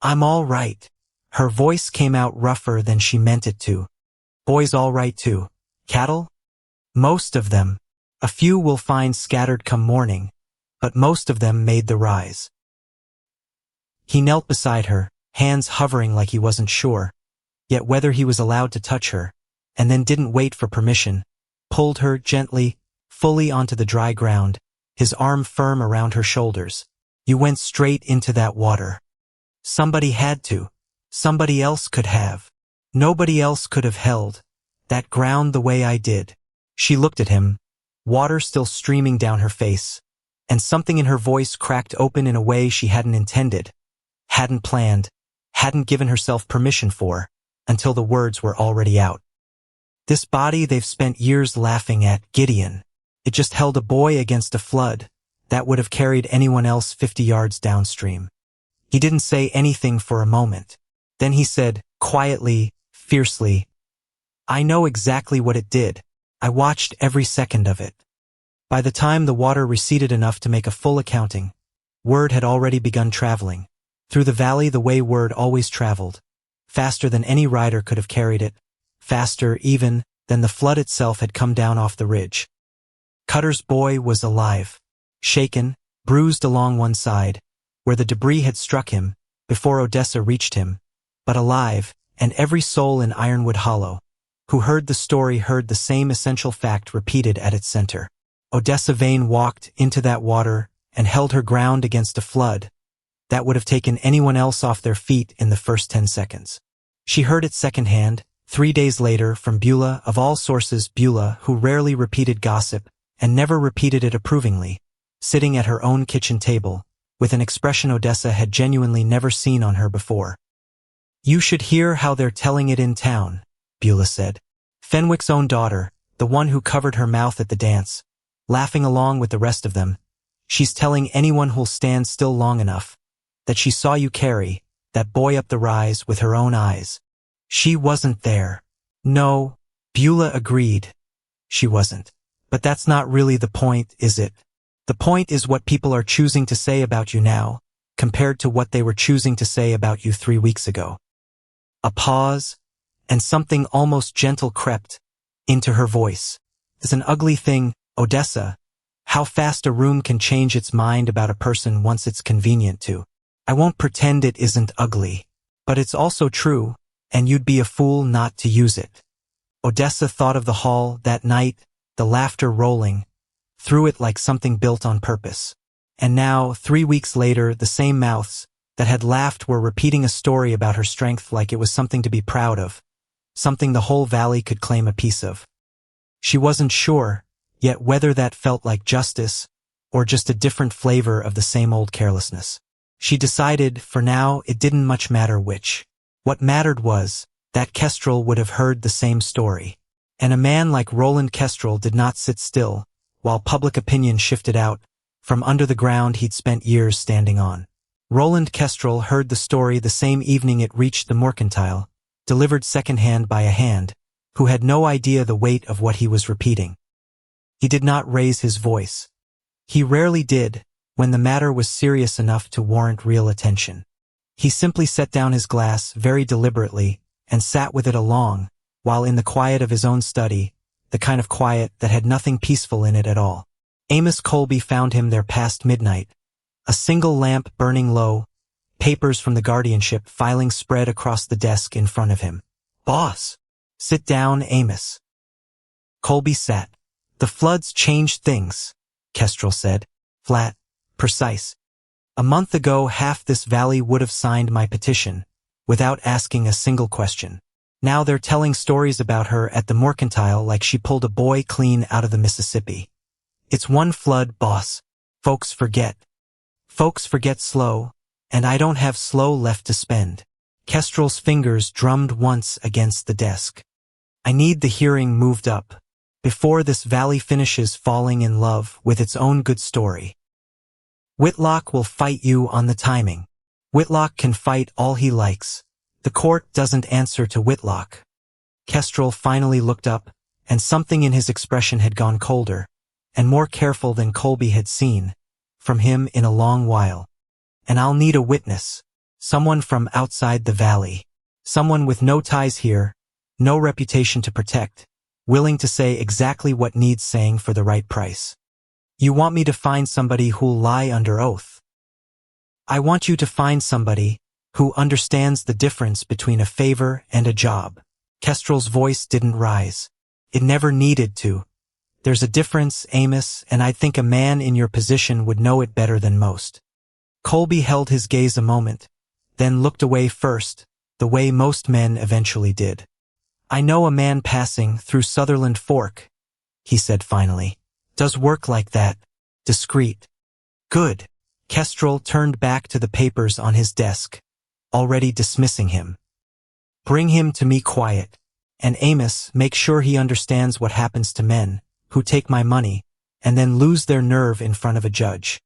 I'm all right." Her voice came out rougher than she meant it to. "Boy's all right too. Cattle? Most of them. A few will find scattered come morning, but most of them made the rise." He knelt beside her, hands hovering like he wasn't sure, yet whether he was allowed to touch her, and then didn't wait for permission, pulled her gently, fully onto the dry ground, his arm firm around her shoulders. You went straight into that water. Somebody had to. Somebody else could have. Nobody else could have held that ground the way I did. She looked at him, water still streaming down her face, and something in her voice cracked open in a way she hadn't intended, hadn't planned, hadn't given herself permission for, until the words were already out. This body they've spent years laughing at, Gideon. It just held a boy against a flood that would have carried anyone else 50 yards downstream. He didn't say anything for a moment. Then he said, quietly, fiercely, I know exactly what it did. I watched every second of it. By the time the water receded enough to make a full accounting, word had already begun traveling. Through the valley the way word always traveled, faster than any rider could have carried it, faster even than the flood itself had come down off the ridge. Cutter's boy was alive, shaken, bruised along one side, where the debris had struck him, before Odessa reached him, but alive, and every soul in Ironwood Hollow, who heard the story heard the same essential fact repeated at its center. Odessa Vane walked into that water and held her ground against a flood that would have taken anyone else off their feet in the first 10 seconds. She heard it secondhand, 3 days later, from Beulah, of all sources Beulah, who rarely repeated gossip, and never repeated it approvingly, sitting at her own kitchen table, with an expression Odessa had genuinely never seen on her before. You should hear how they're telling it in town, Beulah said. Fenwick's own daughter, the one who covered her mouth at the dance, laughing along with the rest of them. She's telling anyone who'll stand still long enough that she saw you carry that boy up the rise with her own eyes. She wasn't there. No, Beulah agreed. She wasn't. But that's not really the point, is it? The point is what people are choosing to say about you now, compared to what they were choosing to say about you 3 weeks ago. A pause, and something almost gentle crept into her voice. It's an ugly thing, Odessa, how fast a room can change its mind about a person once it's convenient to. I won't pretend it isn't ugly, but it's also true, and you'd be a fool not to use it. Odessa thought of the hall that night, the laughter rolling through it like something built on purpose. And now, 3 weeks later, the same mouths that had laughed were repeating a story about her strength like it was something to be proud of, something the whole valley could claim a piece of. She wasn't sure, yet, whether that felt like justice or just a different flavor of the same old carelessness. She decided, for now, it didn't much matter which. What mattered was that Kestrel would have heard the same story. And a man like Roland Kestrel did not sit still, while public opinion shifted out from under the ground he'd spent years standing on. Roland Kestrel heard the story the same evening it reached the mercantile, delivered secondhand by a hand, who had no idea the weight of what he was repeating. He did not raise his voice. He rarely did, when the matter was serious enough to warrant real attention. He simply set down his glass very deliberately and sat with it along, while in the quiet of his own study, the kind of quiet that had nothing peaceful in it at all. Amos Colby found him there past midnight, a single lamp burning low, papers from the guardianship filing spread across the desk in front of him. Boss! Sit down, Amos. Colby sat. The floods changed things, Kestrel said, flat, precise. A month ago half this valley would have signed my petition, without asking a single question. Now they're telling stories about her at the mercantile like she pulled a boy clean out of the Mississippi. It's one flood, boss. Folks forget. Folks forget slow, and I don't have slow left to spend. Kestrel's fingers drummed once against the desk. I need the hearing moved up, before this valley finishes falling in love with its own good story. Whitlock will fight you on the timing. Whitlock can fight all he likes. The court doesn't answer to Whitlock. Kestrel finally looked up, and something in his expression had gone colder, and more careful than Colby had seen from him in a long while. And I'll need a witness, someone from outside the valley, someone with no ties here, no reputation to protect, willing to say exactly what needs saying for the right price. You want me to find somebody who'll lie under oath? I want you to find somebody who understands the difference between a favor and a job. Kestrel's voice didn't rise. It never needed to. There's a difference, Amos, and I think a man in your position would know it better than most. Colby held his gaze a moment, then looked away first, the way most men eventually did. I know a man passing through Sutherland Fork, he said finally. Does work like that. Discreet. Good. Kestrel turned back to the papers on his desk, already dismissing him. Bring him to me quiet. And Amos, make sure he understands what happens to men who take my money and then lose their nerve in front of a judge.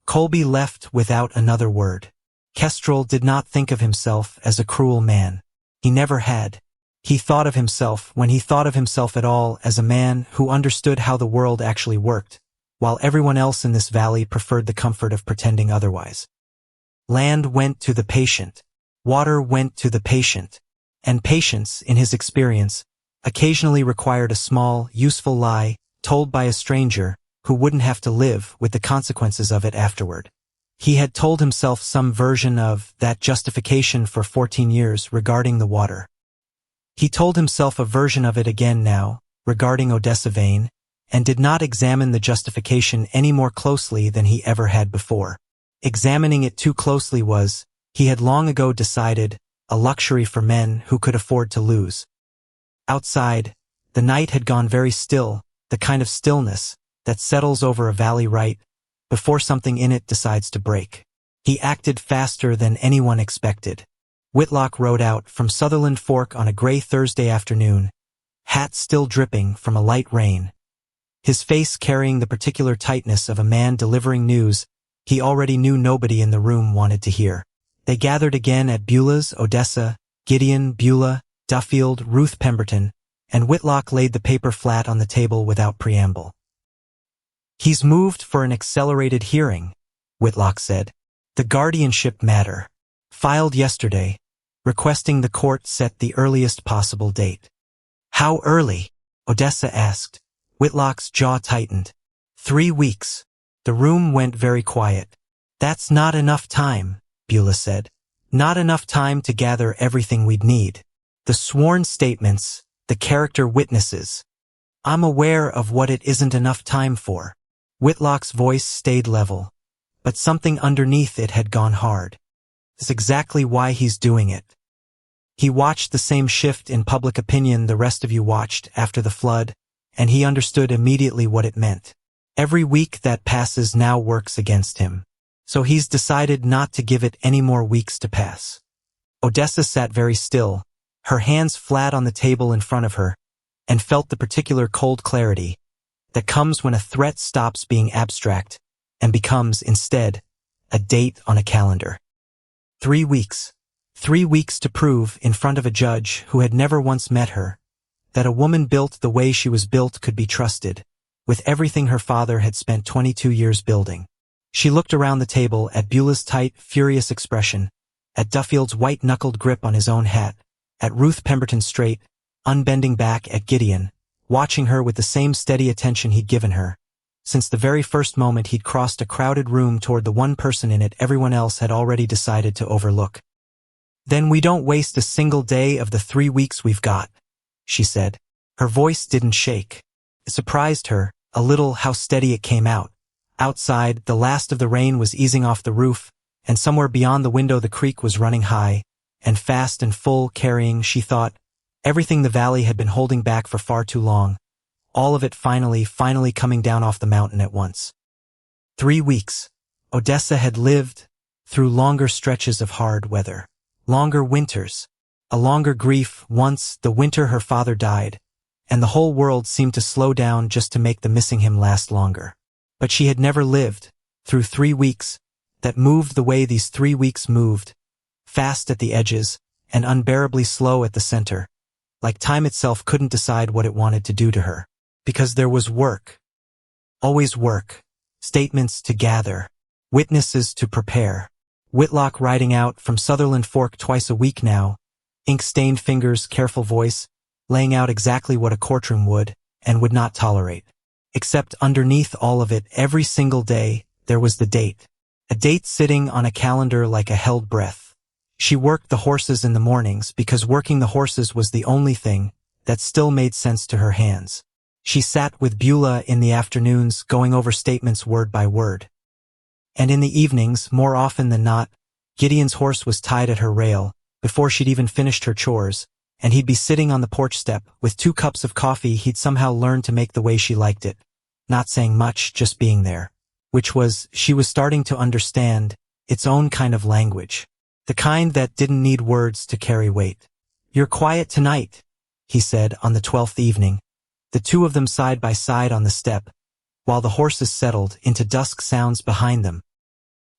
Colby left without another word. Kestrel did not think of himself as a cruel man. He never had. He thought of himself, when he thought of himself at all, as a man who understood how the world actually worked, while everyone else in this valley preferred the comfort of pretending otherwise. Land went to the patient. Water went to the patient. And patience, in his experience, occasionally required a small, useful lie told by a stranger who wouldn't have to live with the consequences of it afterward. He had told himself some version of that justification for 14 years regarding the water. He told himself a version of it again now, regarding Odessa Vane, and did not examine the justification any more closely than he ever had before. Examining it too closely was, he had long ago decided, a luxury for men who could afford to lose. Outside, the night had gone very still, the kind of stillness that settles over a valley right before something in it decides to break. He acted faster than anyone expected. Whitlock rode out from Sutherland Fork on a gray Thursday afternoon, hat still dripping from a light rain. His face carrying the particular tightness of a man delivering news he already knew nobody in the room wanted to hear. They gathered again at Beulah's, Odessa, Gideon, Beulah, Duffield, Ruth Pemberton, and Whitlock laid the paper flat on the table without preamble. He's moved for an accelerated hearing, Whitlock said. The guardianship matter. Filed yesterday, requesting the court set the earliest possible date. How early? Odessa asked. Whitlock's jaw tightened. 3 weeks. The room went very quiet. That's not enough time, Beulah said. Not enough time to gather everything we'd need. The sworn statements, the character witnesses. I'm aware of what it isn't enough time for. Whitlock's voice stayed level, but something underneath it had gone hard. That's exactly why he's doing it. He watched the same shift in public opinion the rest of you watched after the flood, and he understood immediately what it meant. Every week that passes now works against him. So he's decided not to give it any more weeks to pass. Odessa sat very still, her hands flat on the table in front of her, and felt the particular cold clarity that comes when a threat stops being abstract and becomes, instead, a date on a calendar. 3 weeks. 3 weeks to prove, in front of a judge who had never once met her, that a woman built the way she was built could be trusted, with everything her father had spent 22 years building. She looked around the table at Beulah's tight, furious expression, at Duffield's white-knuckled grip on his own hat, at Ruth Pemberton's straight, unbending back at Gideon, watching her with the same steady attention he'd given her. Since the very first moment he'd crossed a crowded room toward the one person in it everyone else had already decided to overlook. Then we don't waste a single day of the 3 weeks we've got, she said. Her voice didn't shake. It surprised her, a little, how steady it came out. Outside, the last of the rain was easing off the roof, and somewhere beyond the window the creek was running high, and fast and full, carrying, she thought, everything the valley had been holding back for far too long, all of it finally coming down off the mountain at once. 3 weeks. Odessa had lived through longer stretches of hard weather, longer winters, a longer grief once the winter her father died, and the whole world seemed to slow down just to make the missing him last longer. But she had never lived through 3 weeks that moved the way these 3 weeks moved, fast at the edges and unbearably slow at the center, like time itself couldn't decide what it wanted to do to her. Because there was work. Always work. Statements to gather. Witnesses to prepare. Whitlock riding out from Sutherland Fork twice a week now, ink-stained fingers, careful voice, laying out exactly what a courtroom would and would not tolerate. Except underneath all of it, every single day, there was the date. A date sitting on a calendar like a held breath. She worked the horses in the mornings because working the horses was the only thing that still made sense to her hands. She sat with Beulah in the afternoons going over statements word by word. And in the evenings, more often than not, Gideon's horse was tied at her rail before she'd even finished her chores, and he'd be sitting on the porch step with 2 cups of coffee he'd somehow learned to make the way she liked it, not saying much, just being there. Which was, she was starting to understand, its own kind of language. The kind that didn't need words to carry weight. "You're quiet tonight," he said on the 12th evening, the two of them side by side on the step, while the horses settled into dusk sounds behind them.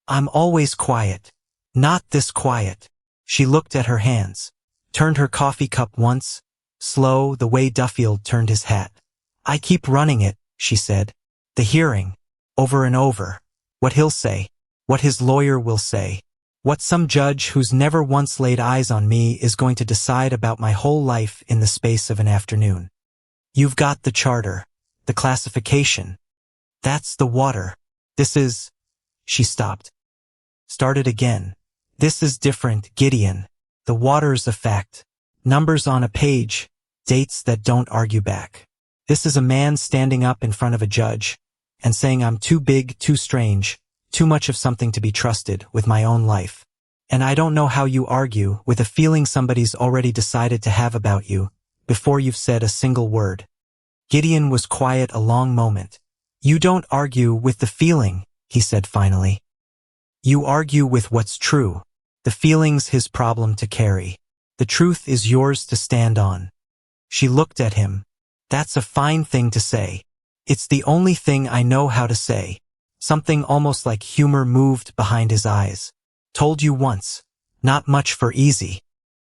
"I'm always quiet. Not this quiet." She looked at her hands, turned her coffee cup once, slow the way Duffield turned his hat. "I keep running it," she said. "The hearing. Over and over. What he'll say. What his lawyer will say. What some judge who's never once laid eyes on me is going to decide about my whole life in the space of an afternoon. You've got the charter. The classification. That's the water. This is—" She stopped. Started again. "This is different, Gideon. The water's a fact. Numbers on a page. Dates that don't argue back. This is a man standing up in front of a judge and saying I'm too big, too strange, too much of something to be trusted with my own life. And I don't know how you argue with a feeling somebody's already decided to have about you before you've said a single word." Gideon was quiet a long moment. "You don't argue with the feeling," he said finally. "You argue with what's true. The feeling's his problem to carry. The truth is yours to stand on." She looked at him. "That's a fine thing to say. It's the only thing I know how to say." Something almost like humor moved behind his eyes. "Told you once. Not much for easy."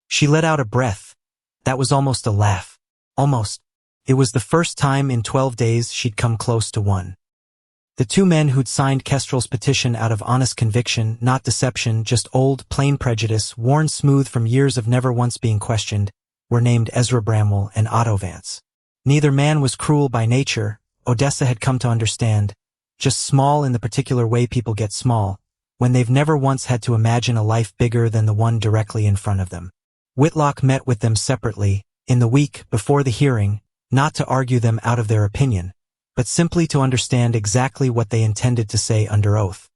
She let out a breath. That was almost a laugh. Almost. It was the first time in 12 days she'd come close to one. The 2 men who'd signed Kestrel's petition out of honest conviction, not deception, just old, plain prejudice, worn smooth from years of never once being questioned, were named Ezra Bramwell and Otto Vance. Neither man was cruel by nature, Odessa had come to understand, just small in the particular way people get small, when they've never once had to imagine a life bigger than the one directly in front of them. Whitlock met with them separately, in the week before the hearing, not to argue them out of their opinion, but simply to understand exactly what they intended to say under oath.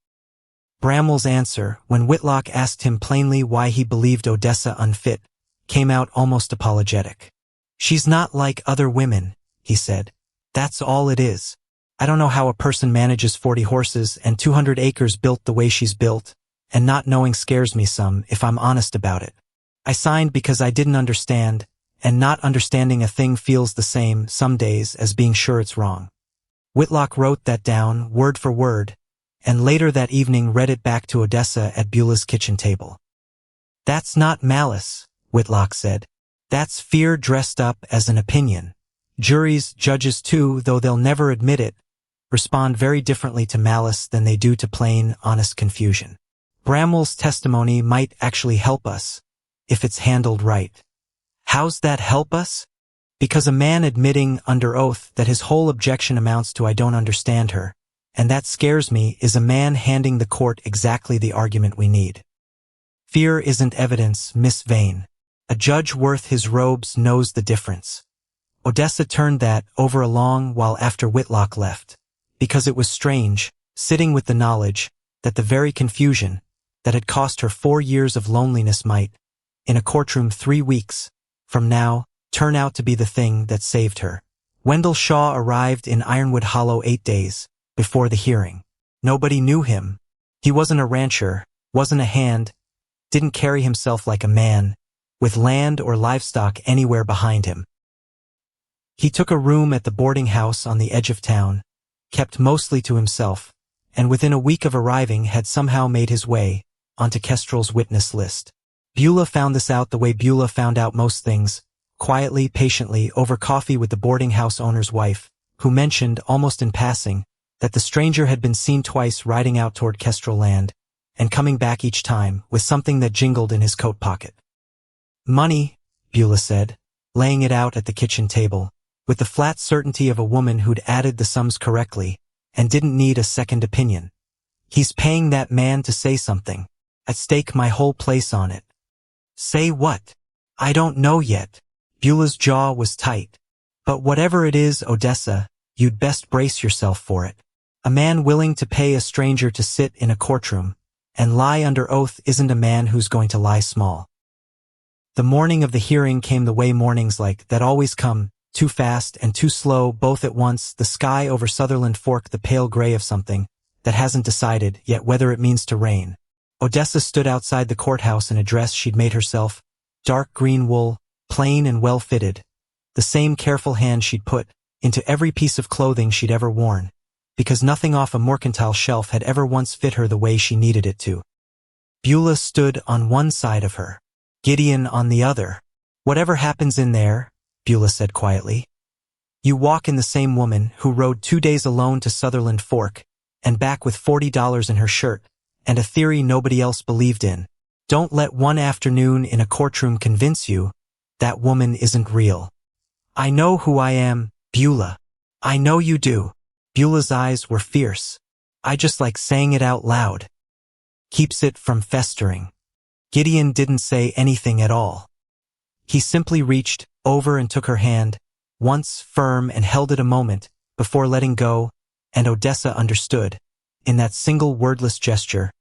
Bramwell's answer, when Whitlock asked him plainly why he believed Odessa unfit, came out almost apologetic. "She's not like other women," he said. "That's all it is. I don't know how a person manages 40 horses and 200 acres built the way she's built, and not knowing scares me some if I'm honest about it. I signed because I didn't understand, and not understanding a thing feels the same some days as being sure it's wrong." Whitlock wrote that down, word for word, and later that evening read it back to Odessa at Beulah's kitchen table. "That's not malice," Whitlock said. "That's fear dressed up as an opinion. Juries, judges too, though they'll never admit it, respond very differently to malice than they do to plain, honest confusion. Bramwell's testimony might actually help us, if it's handled right." "How's that help us?" "Because a man admitting under oath that his whole objection amounts to I don't understand her, and that scares me, is a man handing the court exactly the argument we need. Fear isn't evidence, Miss Vane. A judge worth his robes knows the difference." Odessa turned that over a long while after Whitlock left, because it was strange, sitting with the knowledge that the very confusion that had cost her 4 years of loneliness might, in a courtroom 3 weeks from now, turn out to be the thing that saved her. Wendell Shaw arrived in Ironwood Hollow 8 days before the hearing. Nobody knew him. He wasn't a rancher, wasn't a hand, didn't carry himself like a man, with land or livestock anywhere behind him. He took a room at the boarding house on the edge of town, kept mostly to himself, and within a week of arriving had somehow made his way onto Kestrel's witness list. Beulah found this out the way Beulah found out most things, quietly, patiently, over coffee with the boarding house owner's wife, who mentioned, almost in passing, that the stranger had been seen twice riding out toward Kestrel land, and coming back each time with something that jingled in his coat pocket. "Money," Beulah said, laying it out at the kitchen table, with the flat certainty of a woman who'd added the sums correctly and didn't need a second opinion. He's paying that man to say something. I'd stake my whole place on it. Say what? I don't know yet. Beulah's jaw was tight. But whatever it is, Odessa, you'd best brace yourself for it. A man willing to pay a stranger to sit in a courtroom and lie under oath isn't a man who's going to lie small. The morning of the hearing came the way mornings like that always come, too fast and too slow both at once, the sky over Sutherland Fork the pale gray of something that hasn't decided yet whether it means to rain. Odessa stood outside the courthouse in a dress she'd made herself, dark green wool, plain and well-fitted, the same careful hand she'd put into every piece of clothing she'd ever worn, because nothing off a mercantile shelf had ever once fit her the way she needed it to. Beulah stood on one side of her, Gideon on the other. Whatever happens in there, Beulah said quietly. You walk in the same woman who rode 2 days alone to Sutherland Fork and back with $40 in her shirt and a theory nobody else believed in. Don't let one afternoon in a courtroom convince you that woman isn't real. I know who I am, Beulah. I know you do. Beulah's eyes were fierce. I just like saying it out loud. Keeps it from festering. Gideon didn't say anything at all. He simply reached over and took her hand, once firm, and held it a moment before letting go, and Odessa understood, in that single wordless gesture,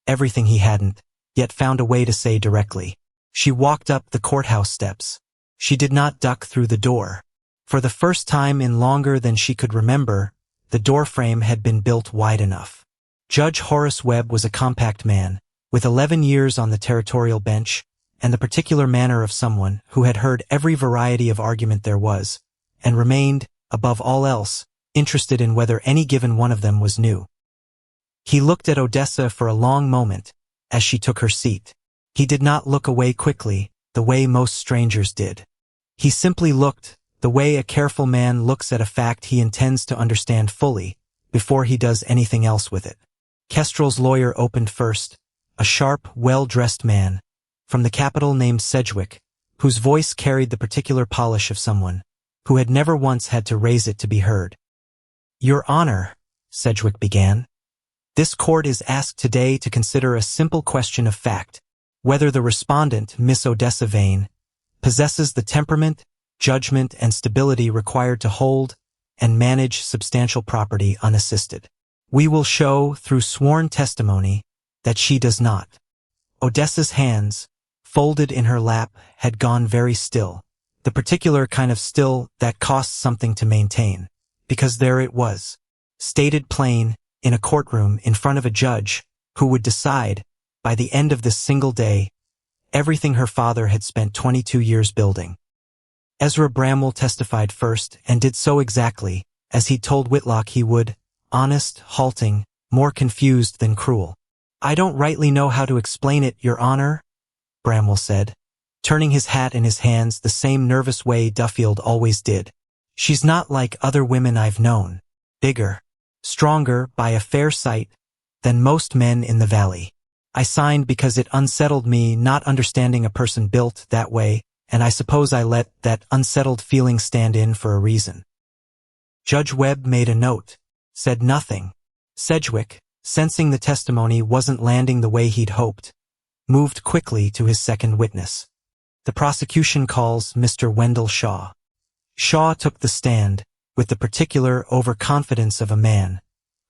everything he hadn't yet found a way to say directly. She walked up the courthouse steps. She did not duck through the door. For the first time in longer than she could remember, the doorframe had been built wide enough. Judge Horace Webb was a compact man, with 11 years on the territorial bench, and the particular manner of someone who had heard every variety of argument there was, and remained, above all else, interested in whether any given one of them was new. He looked at Odessa for a long moment, as she took her seat. He did not look away quickly, the way most strangers did. He simply looked, the way a careful man looks at a fact he intends to understand fully, before he does anything else with it. Kestrel's lawyer opened first, a sharp, well-dressed man, from the capital named Sedgwick, whose voice carried the particular polish of someone who had never once had to raise it to be heard. Your Honor, Sedgwick began, this court is asked today to consider a simple question of fact, whether the respondent, Miss Odessa Vane, possesses the temperament, judgment, and stability required to hold and manage substantial property unassisted. We will show, through sworn testimony, that she does not. Odessa's hands, folded in her lap, had gone very still, the particular kind of still that costs something to maintain, because there it was, stated plain, in a courtroom in front of a judge who would decide, by the end of this single day, everything her father had spent 22 years building. Ezra Bramwell testified first and did so exactly as he'd told Whitlock he would, honest, halting, more confused than cruel. I don't rightly know how to explain it, Your Honor, Bramwell said, turning his hat in his hands the same nervous way Duffield always did. She's not like other women I've known. Bigger, stronger, by a fair sight, than most men in the valley. I signed because it unsettled me not understanding a person built that way, and I suppose I let that unsettled feeling stand in for a reason. Judge Webb made a note, said nothing. Sedgwick, sensing the testimony wasn't landing the way he'd hoped, moved quickly to his second witness. The prosecution calls Mr. Wendell Shaw. Shaw took the stand, with the particular overconfidence of a man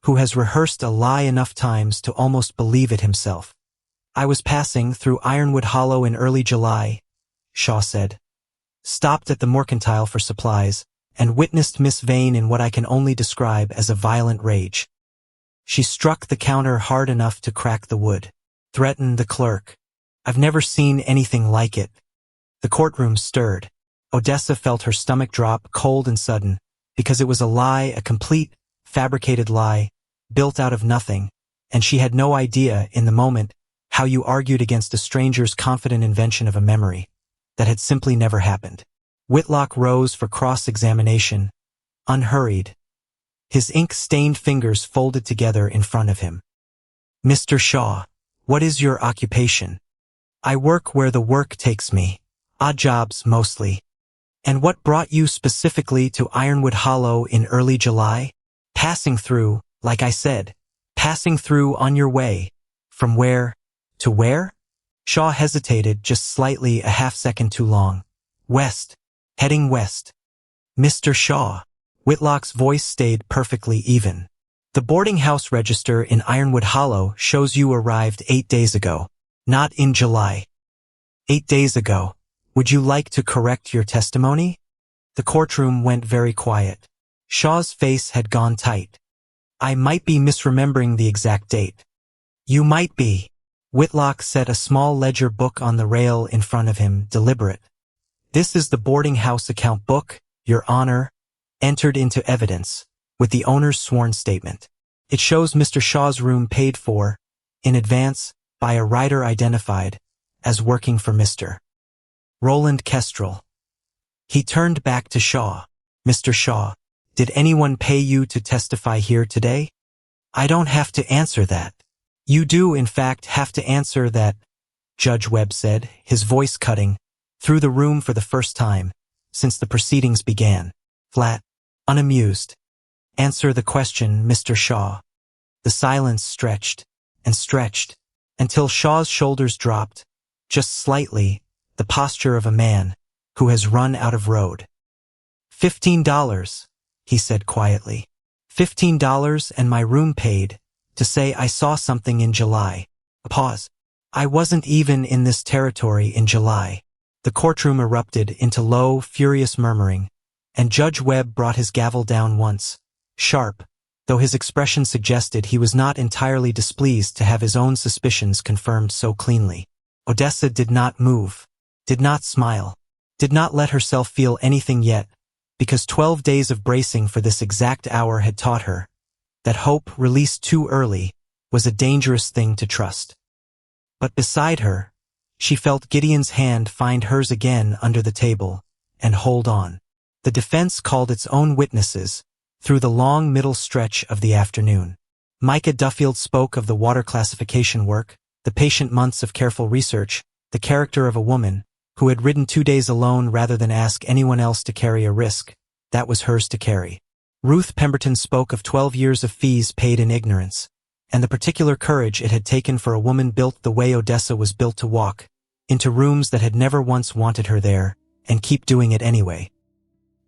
who has rehearsed a lie enough times to almost believe it himself. I was passing through Ironwood Hollow in early July, Shaw said, stopped at the mercantile for supplies, and witnessed Miss Vane in what I can only describe as a violent rage. She struck the counter hard enough to crack the wood, threatened the clerk. I've never seen anything like it. The courtroom stirred. Odessa felt her stomach drop cold and sudden, because it was a lie, a complete, fabricated lie, built out of nothing, and she had no idea, in the moment, how you argued against a stranger's confident invention of a memory that had simply never happened. Whitlock rose for cross-examination, unhurried, his ink-stained fingers folded together in front of him. Mr. Shaw, what is your occupation? I work where the work takes me. Odd jobs, mostly. And what brought you specifically to Ironwood Hollow in early July? Passing through, like I said, Passing through on your way. From where to where? Shaw hesitated just slightly, a half-second too long. West. Heading west. Mr. Shaw. Whitlock's voice stayed perfectly even. The boarding house register in Ironwood Hollow shows you arrived 8 days ago. Not in July. 8 days ago. Would you like to correct your testimony? The courtroom went very quiet. Shaw's face had gone tight. I might be misremembering the exact date. You might be. Whitlock set a small ledger book on the rail in front of him, deliberate. This is the boarding house account book, Your Honor, entered into evidence, with the owner's sworn statement. It shows Mr. Shaw's room paid for, in advance, by a writer identified as working for Mr. Roland Kestrel. He turned back to Shaw. Mr. Shaw, did anyone pay you to testify here today? I don't have to answer that. You do, in fact, have to answer that, Judge Webb said, his voice cutting through the room for the first time since the proceedings began. Flat, unamused. Answer the question, Mr. Shaw. The silence stretched and stretched until Shaw's shoulders dropped, just slightly, the posture of a man who has run out of road. $15, he said quietly. $15 and my room paid, to say I saw something in July. A pause. I wasn't even in this territory in July. The courtroom erupted into low, furious murmuring, and Judge Webb brought his gavel down once, sharp, though his expression suggested he was not entirely displeased to have his own suspicions confirmed so cleanly. Odessa did not move, did not smile, did not let herself feel anything yet, because 12 days of bracing for this exact hour had taught her that hope released too early was a dangerous thing to trust. But beside her, she felt Gideon's hand find hers again under the table and hold on. The defense called its own witnesses through the long middle stretch of the afternoon. Micah Duffield spoke of the water classification work, the patient months of careful research, the character of a woman who had ridden 2 days alone rather than ask anyone else to carry a risk that was hers to carry. Ruth Pemberton spoke of 12 years of fees paid in ignorance, and the particular courage it had taken for a woman built the way Odessa was built to walk into rooms that had never once wanted her there, and keep doing it anyway.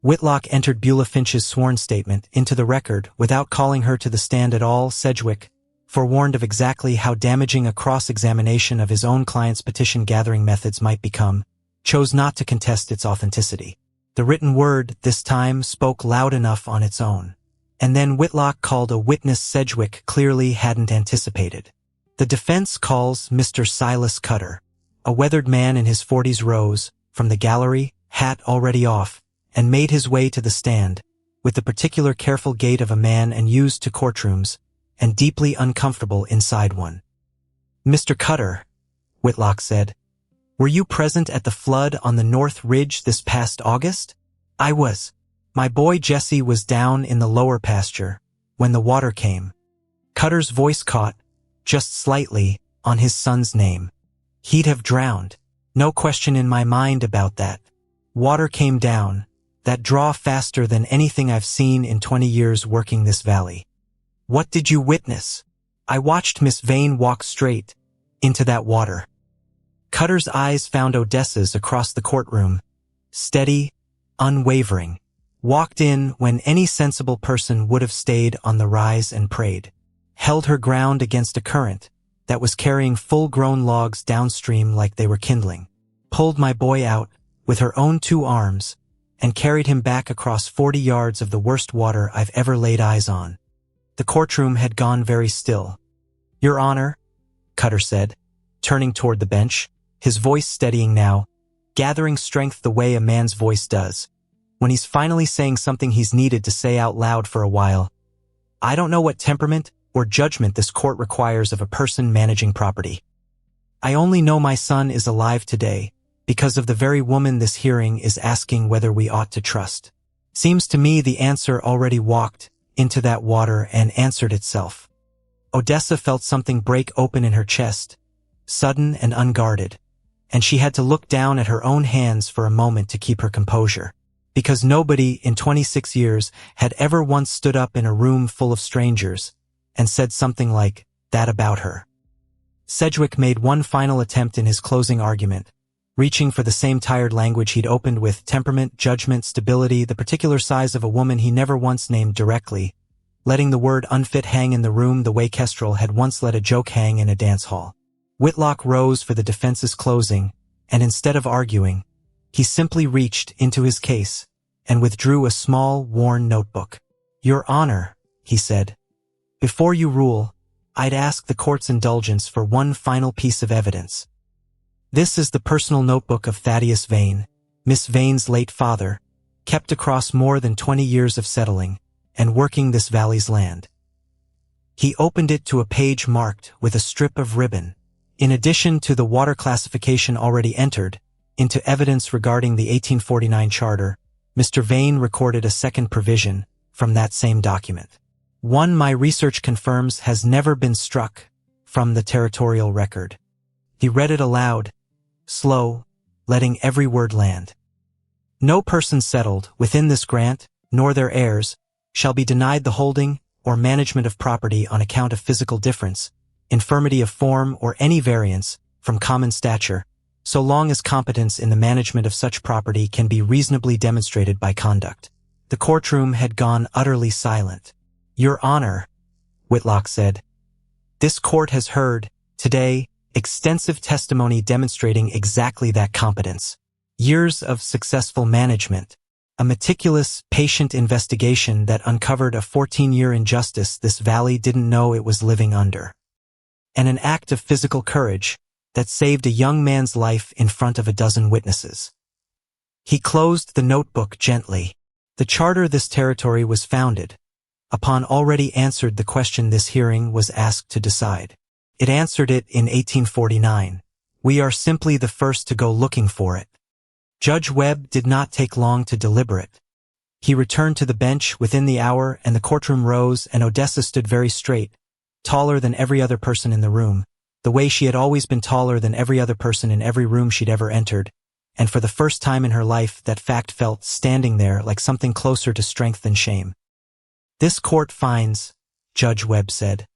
Whitlock entered Beulah Finch's sworn statement into the record without calling her to the stand at all. Sedgwick, forewarned of exactly how damaging a cross-examination of his own client's petition gathering methods might become, chose not to contest its authenticity. The written word, this time, spoke loud enough on its own. And then Whitlock called a witness Sedgwick clearly hadn't anticipated. The defense calls Mr. Silas Cutter. A weathered man in his 40s rose from the gallery, hat already off, and made his way to the stand, with the particular careful gait of a man and used to courtrooms, and deeply uncomfortable inside one. Mr. Cutter, Whitlock said, were you present at the flood on the North Ridge this past August? I was. My boy Jesse was down in the lower pasture when the water came. Cutter's voice caught, just slightly, on his son's name. He'd have drowned. No question in my mind about that. Water came down, that draw faster than anything I've seen in 20 years working this valley. What did you witness? I watched Miss Vane walk straight into that water. Cutter's eyes found Odessa's across the courtroom, steady, unwavering, walked in when any sensible person would have stayed on the rise and prayed, held her ground against a current that was carrying full-grown logs downstream like they were kindling, pulled my boy out with her own 2 arms, and carried him back across 40 yards of the worst water I've ever laid eyes on. The courtroom had gone very still. Your Honor, Cutter said, turning toward the bench, his voice steadying now, gathering strength the way a man's voice does, when he's finally saying something he's needed to say out loud for a while. I don't know what temperament or judgment this court requires of a person managing property. I only know my son is alive today because of the very woman this hearing is asking whether we ought to trust. Seems to me the answer already walked into that water and answered itself. Odessa felt something break open in her chest, sudden and unguarded, and she had to look down at her own hands for a moment to keep her composure, because nobody in 26 years had ever once stood up in a room full of strangers and said something like, "That about her." Sedgwick made one final attempt in his closing argument, reaching for the same tired language he'd opened with: temperament, judgment, stability, the particular size of a woman he never once named directly, letting the word unfit hang in the room the way Kestrel had once let a joke hang in a dance hall. Whitlock rose for the defense's closing, and instead of arguing, he simply reached into his case and withdrew a small, worn notebook. "Your Honor," he said, "before you rule, I'd ask the court's indulgence for one final piece of evidence. This is the personal notebook of Thaddeus Vane, Miss Vane's late father, kept across more than 20 years of settling and working this valley's land." He opened it to a page marked with a strip of ribbon. In addition to the water classification already entered into evidence regarding the 1849 charter, Mr. Vane recorded a second provision from that same document. "One my research confirms has never been struck from the territorial record." He read it aloud, slow, letting every word land. "No person settled within this grant, nor their heirs, shall be denied the holding or management of property on account of physical difference, infirmity of form, or any variance from common stature, so long as competence in the management of such property can be reasonably demonstrated by conduct." The courtroom had gone utterly silent. "Your Honor," Whitlock said, "this court has heard, today, extensive testimony demonstrating exactly that competence. Years of successful management, a meticulous, patient investigation that uncovered a 14-year injustice this valley didn't know it was living under, and an act of physical courage that saved a young man's life in front of a dozen witnesses." He closed the notebook gently. "The charter this territory was founded upon already answered the question this hearing was asked to decide. It answered it in 1849. We are simply the first to go looking for it." Judge Webb did not take long to deliberate. He returned to the bench within the hour, and the courtroom rose, and Odessa stood very straight, taller than every other person in the room, the way she had always been taller than every other person in every room she'd ever entered, and for the first time in her life that fact felt standing there like something closer to strength than shame. "This court finds," Judge Webb said,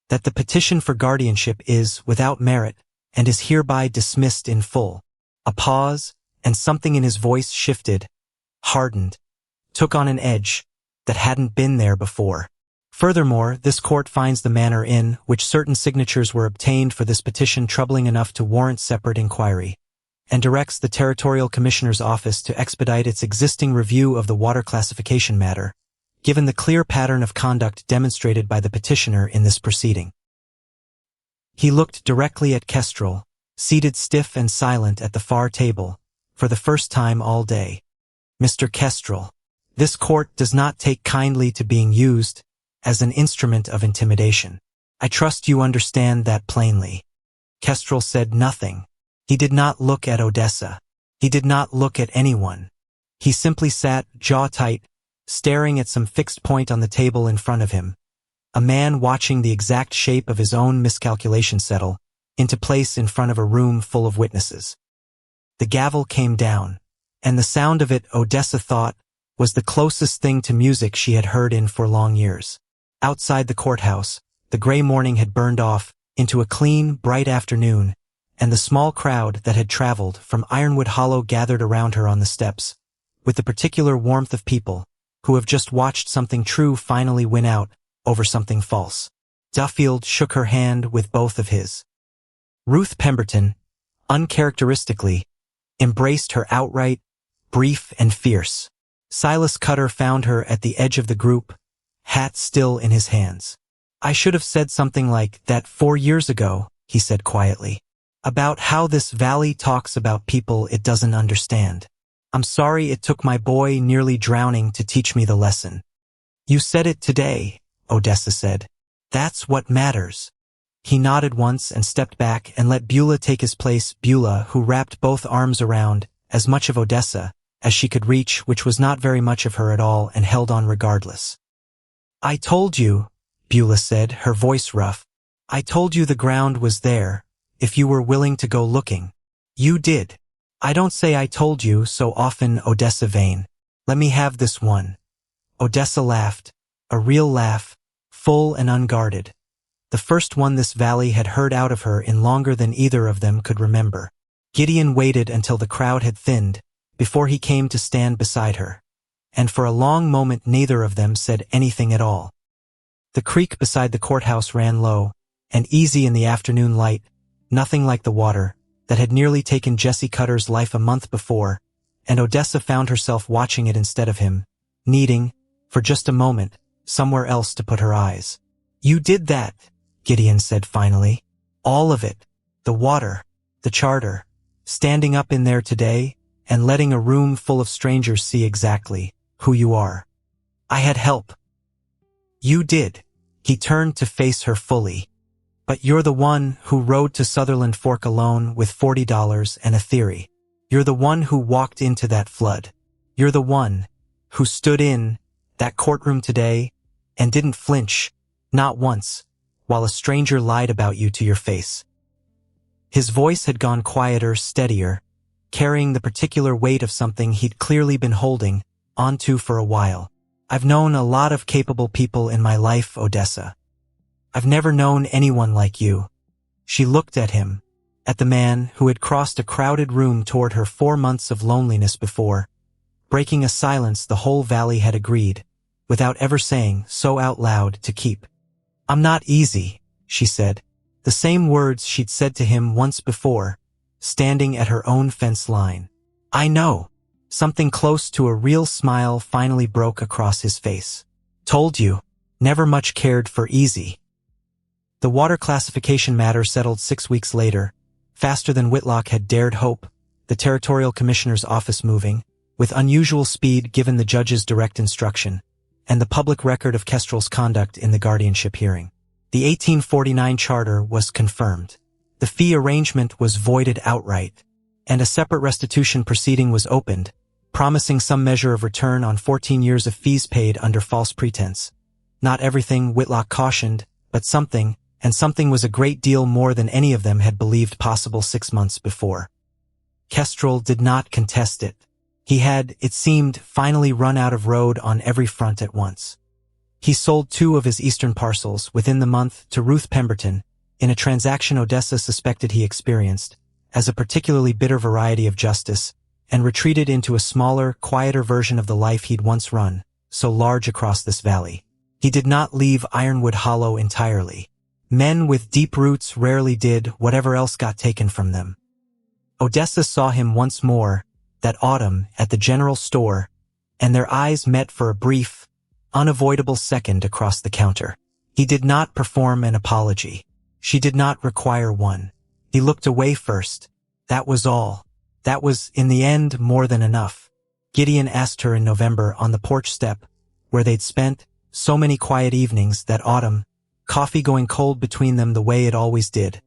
"that the petition for guardianship is without merit and is hereby dismissed in full." A pause, and something in his voice shifted, hardened, took on an edge that hadn't been there before. "Furthermore, this court finds the manner in which certain signatures were obtained for this petition troubling enough to warrant separate inquiry, and directs the Territorial Commissioner's Office to expedite its existing review of the water classification matter, given the clear pattern of conduct demonstrated by the petitioner in this proceeding." He looked directly at Kestrel, seated stiff and silent at the far table, for the first time all day. "Mr. Kestrel, this court does not take kindly to being used as an instrument of intimidation. I trust you understand that plainly." Kestrel said nothing. He did not look at Odessa. He did not look at anyone. He simply sat, jaw tight, staring at some fixed point on the table in front of him, a man watching the exact shape of his own miscalculation settle into place in front of a room full of witnesses. The gavel came down, and the sound of it, Odessa thought, was the closest thing to music she had heard in for long years. Outside the courthouse, the gray morning had burned off into a clean, bright afternoon, and the small crowd that had traveled from Ironwood Hollow gathered around her on the steps, with the particular warmth of people who have just watched something true finally win out over something false. Duffield shook her hand with both of his. Ruth Pemberton, uncharacteristically, embraced her outright, brief and fierce. Silas Cutter found her at the edge of the group, hat still in his hands. "I should have said something like that 4 years ago," he said quietly, "about how this valley talks about people it doesn't understand. I'm sorry it took my boy nearly drowning to teach me the lesson." "You said it today," Odessa said. "That's what matters." He nodded once and stepped back and let Beulah take his place, Beulah, who wrapped both arms around as much of Odessa as she could reach, which was not very much of her at all, and held on regardless. "I told you," Beulah said, her voice rough. "I told you the ground was there, if you were willing to go looking. You did. I don't say I told you so often, Odessa Vane. Let me have this one." Odessa laughed, a real laugh, full and unguarded. The first one this valley had heard out of her in longer than either of them could remember. Gideon waited until the crowd had thinned before he came to stand beside her, and for a long moment neither of them said anything at all. The creek beside the courthouse ran low and easy in the afternoon light, nothing like the water that had nearly taken Jesse Cutter's life a month before, and Odessa found herself watching it instead of him, needing, for just a moment, somewhere else to put her eyes. "You did that," Gideon said finally. "All of it. The water, the charter, standing up in there today, and letting a room full of strangers see exactly who you are. I had help." "You did." He turned to face her fully. "But you're the one who rode to Sutherland Fork alone with $40 and a theory. You're the one who walked into that flood. You're the one who stood in that courtroom today and didn't flinch, not once, while a stranger lied about you to your face." His voice had gone quieter, steadier, carrying the particular weight of something he'd clearly been holding onto for a while. "I've known a lot of capable people in my life, Odessa. I've never known anyone like you." She looked at him, at the man who had crossed a crowded room toward her 4 months of loneliness before, breaking a silence the whole valley had agreed, without ever saying so out loud to keep. "I'm not easy," she said, the same words she'd said to him once before, standing at her own fence line. "I know." Something close to a real smile finally broke across his face. "Told you, never much cared for easy." The water classification matter settled 6 weeks later, faster than Whitlock had dared hope, the territorial commissioner's office moving, with unusual speed given the judge's direct instruction, and the public record of Kestrel's conduct in the guardianship hearing. The 1849 charter was confirmed. The fee arrangement was voided outright, and a separate restitution proceeding was opened, promising some measure of return on 14 years of fees paid under false pretense. Not everything, Whitlock cautioned, but something, and something was a great deal more than any of them had believed possible 6 months before. Kestrel did not contest it. He had, it seemed, finally run out of road on every front at once. He sold 2 of his eastern parcels within the month to Ruth Pemberton, in a transaction Odessa suspected he experienced, as a particularly bitter variety of justice, and retreated into a smaller, quieter version of the life he'd once run, so large across this valley. He did not leave Ironwood Hollow entirely. Men with deep roots rarely did whatever else got taken from them. Odessa saw him once more, that autumn, at the general store, and their eyes met for a brief, unavoidable second across the counter. He did not perform an apology. She did not require one. He looked away first. That was all. That was, in the end, more than enough. Gideon asked her in November on the porch step, where they'd spent so many quiet evenings that autumn, coffee going cold between them the way it always did,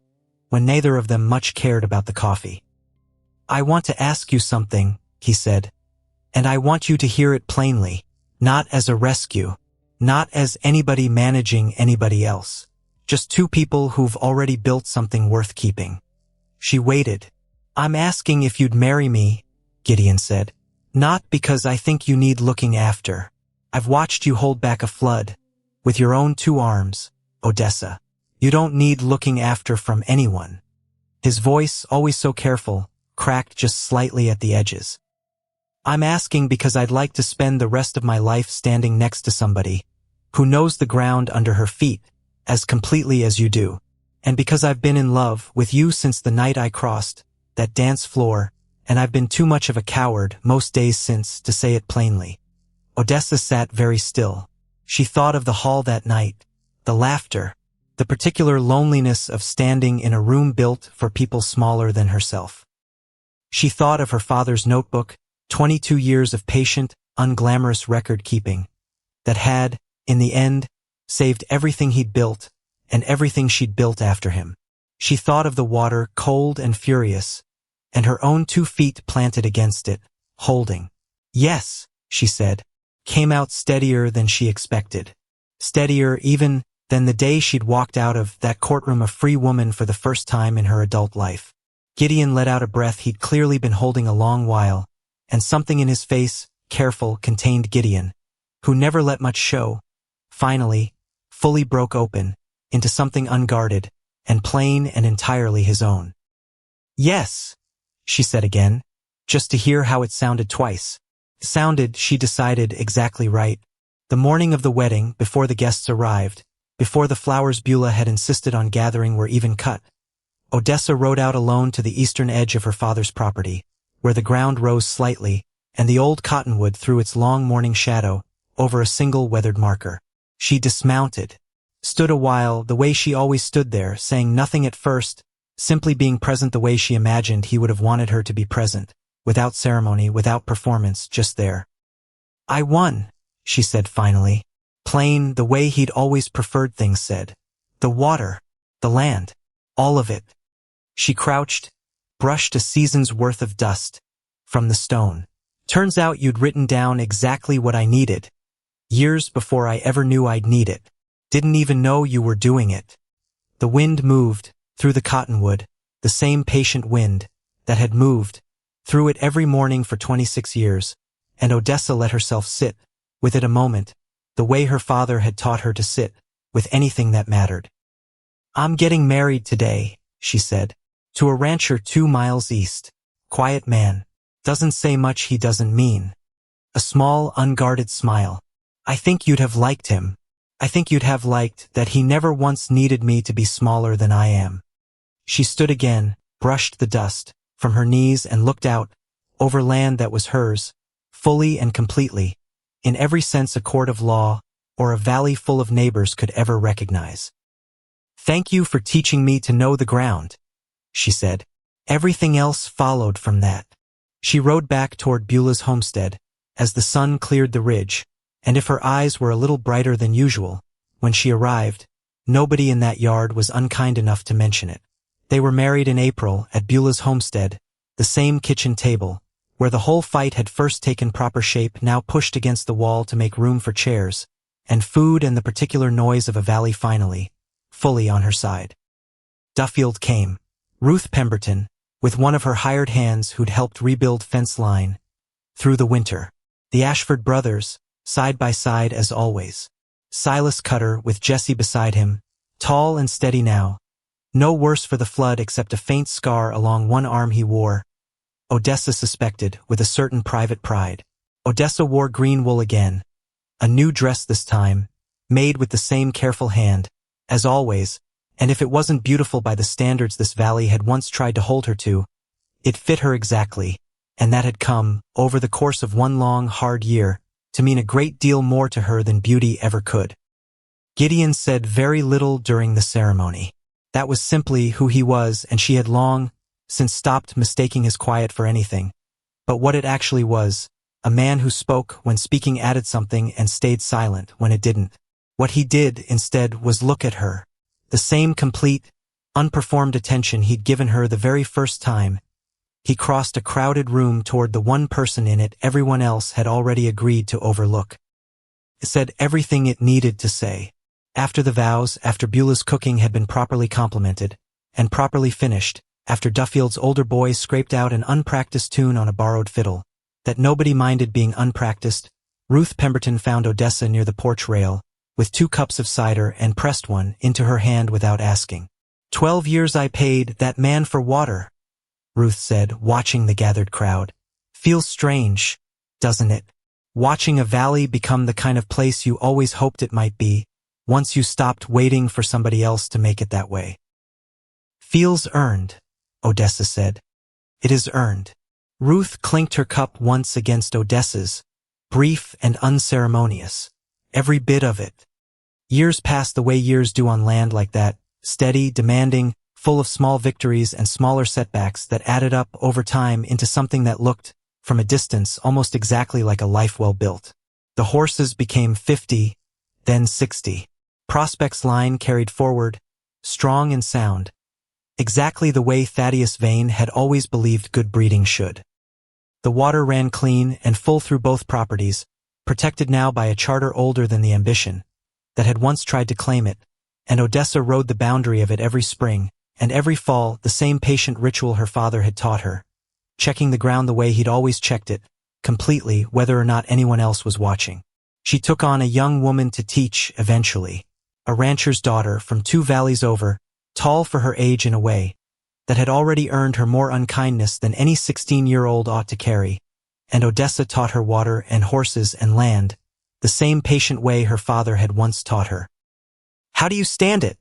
when neither of them much cared about the coffee. "I want to ask you something," he said, "and I want you to hear it plainly, not as a rescue, not as anybody managing anybody else, just 2 people who've already built something worth keeping." She waited. "I'm asking if you'd marry me," Gideon said, "not because I think you need looking after. I've watched you hold back a flood, with your own 2 arms, Odessa. You don't need looking after from anyone." His voice, always so careful, cracked just slightly at the edges. "I'm asking because I'd like to spend the rest of my life standing next to somebody who knows the ground under her feet as completely as you do, and because I've been in love with you since the night I crossed that dance floor, and I've been too much of a coward most days since to say it plainly." Odessa sat very still. She thought of the hall that night, the laughter, the particular loneliness of standing in a room built for people smaller than herself. She thought of her father's notebook, 22 years of patient, unglamorous record-keeping, that had, in the end, saved everything he'd built and everything she'd built after him. She thought of the water, cold and furious, and her own 2 feet planted against it, holding. "Yes," she said, came out steadier than she expected. Steadier even than the day she'd walked out of that courtroom a free woman for the first time in her adult life. Gideon let out a breath he'd clearly been holding a long while, and something in his face, careful, contained Gideon, who never let much show, finally, fully broke open, into something unguarded, and plain and entirely his own. "Yes," she said again, just to hear how it sounded twice. It sounded, she decided, exactly right. The morning of the wedding, before the guests arrived, before the flowers Beulah had insisted on gathering were even cut, Odessa rode out alone to the eastern edge of her father's property, where the ground rose slightly, and the old cottonwood threw its long morning shadow over a single weathered marker. She dismounted, stood a while the way she always stood there, saying nothing at first, simply being present the way she imagined he would have wanted her to be present, without ceremony, without performance, just there. "I won," she said finally, plain, the way he'd always preferred things said. "The water, the land, all of it." She crouched, brushed a season's worth of dust from the stone. "Turns out you'd written down exactly what I needed, years before I ever knew I'd need it. Didn't even know you were doing it." The wind moved through the cottonwood, the same patient wind that had moved through it every morning for 26 years, and Odessa let herself sit with it a moment, the way her father had taught her to sit with anything that mattered. "I'm getting married today," she said, "to a rancher 2 miles east. Quiet man. Doesn't say much, he doesn't mean." A small, unguarded smile. "I think you'd have liked him. I think you'd have liked that he never once needed me to be smaller than I am." She stood again, brushed the dust from her knees and looked out over land that was hers, fully and completely, in every sense a court of law or a valley full of neighbors could ever recognize. "Thank you for teaching me to know the ground," she said. Everything else followed from that. She rode back toward Beulah's homestead as the sun cleared the ridge, and if her eyes were a little brighter than usual, when she arrived, nobody in that yard was unkind enough to mention it. They were married in April at Beulah's homestead, the same kitchen table, where the whole fight had first taken proper shape, now pushed against the wall to make room for chairs, and food and the particular noise of a valley finally, fully on her side. Duffield came. Ruth Pemberton, with one of her hired hands who'd helped rebuild fence line through the winter. The Ashford brothers, side by side as always. Silas Cutter with Jesse beside him, tall and steady now, no worse for the flood except a faint scar along one arm he wore, Odessa suspected, with a certain private pride. Odessa wore green wool again, a new dress this time, made with the same careful hand, as always, and if it wasn't beautiful by the standards this valley had once tried to hold her to, it fit her exactly, and that had come, over the course of one long, hard year, to mean a great deal more to her than beauty ever could. Gideon said very little during the ceremony. That was simply who he was, and she had long since stopped mistaking his quiet for anything. But what it actually was, a man who spoke when speaking added something and stayed silent when it didn't. What he did, instead, was look at her. The same complete, unperformed attention he'd given her the very first time. He crossed a crowded room toward the one person in it everyone else had already agreed to overlook. It said everything it needed to say. After the vows, after Beulah's cooking had been properly complimented, and properly finished, after Duffield's older boy scraped out an unpracticed tune on a borrowed fiddle, that nobody minded being unpracticed, Ruth Pemberton found Odessa near the porch rail, with 2 cups of cider and pressed one into her hand without asking. 12 years I paid that man for water," Ruth said, watching the gathered crowd. "Feels strange, doesn't it? Watching a valley become the kind of place you always hoped it might be, once you stopped waiting for somebody else to make it that way." "Feels earned," Odessa said. "It is earned." Ruth clinked her cup once against Odessa's, brief and unceremonious. Every bit of it. Years passed the way years do on land like that, steady, demanding, full of small victories and smaller setbacks that added up over time into something that looked, from a distance, almost exactly like a life well built. The horses became 50, then 60. Prospect's line carried forward, strong and sound, exactly the way Thaddeus Vane had always believed good breeding should. The water ran clean and full through both properties, protected now by a charter older than the ambition that had once tried to claim it, and Odessa rode the boundary of it every spring, and every fall the same patient ritual her father had taught her, checking the ground the way he'd always checked it, completely, whether or not anyone else was watching. She took on a young woman to teach eventually. a rancher's daughter from 2 valleys over, tall for her age in a way that had already earned her more unkindness than any 16-year-old ought to carry, and Odessa taught her water and horses and land, the same patient way her father had once taught her. "How do you stand it?"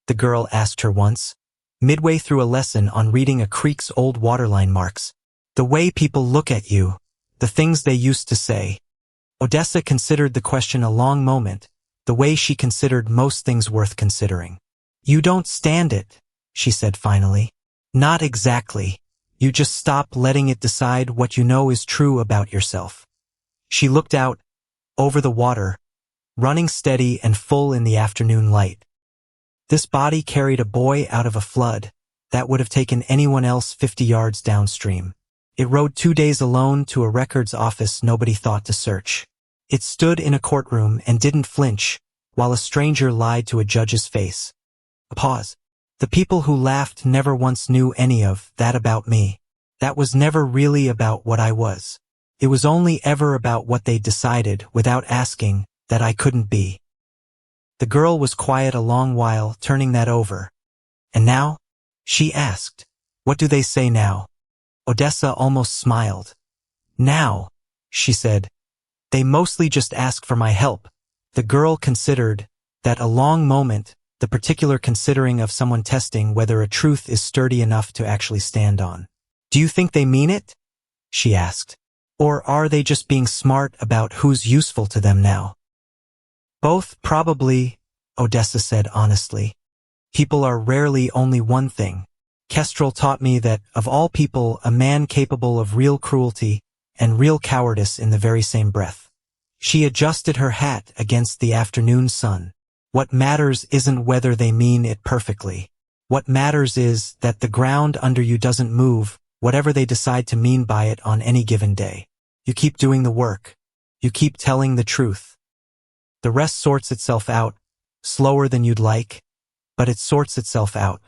the girl asked her once, midway through a lesson on reading a creek's old waterline marks. "The way people look at you, the things they used to say." Odessa considered the question a long moment, the way she considered most things worth considering. "You don't stand it," she said finally. "Not exactly. You just stop letting it decide what you know is true about yourself." She looked out, over the water, running steady and full in the afternoon light. This body carried a boy out of a flood that would have taken anyone else 50 yards downstream. It rode 2 days alone to a records office nobody thought to search. It stood in a courtroom and didn't flinch, while a stranger lied to a judge's face. A pause. "The people who laughed never once knew any of that about me. That was never really about what I was. It was only ever about what they decided without asking that I couldn't be." The girl was quiet a long while, turning that over. "And now?" she asked. "What do they say now?" Odessa almost smiled. "Now," she said, "they mostly just ask for my help." The girl considered that a long moment, the particular considering of someone testing whether a truth is sturdy enough to actually stand on. "Do you think they mean it?" she asked. "Or are they just being smart about who's useful to them now?" "Both, probably," Odessa said honestly. "People are rarely only one thing. Kestrel taught me that, of all people, a man capable of real cruelty and real cowardice in the very same breath." She adjusted her hat against the afternoon sun. "What matters isn't whether they mean it perfectly. What matters is that the ground under you doesn't move, whatever they decide to mean by it on any given day. You keep doing the work. You keep telling the truth. The rest sorts itself out, slower than you'd like, but it sorts itself out."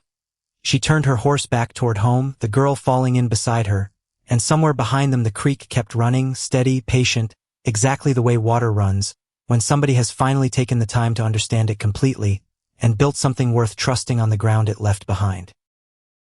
She turned her horse back toward home, the girl falling in beside her, and somewhere behind them the creek kept running, steady, patient, exactly the way water runs, when somebody has finally taken the time to understand it completely and built something worth trusting on the ground it left behind.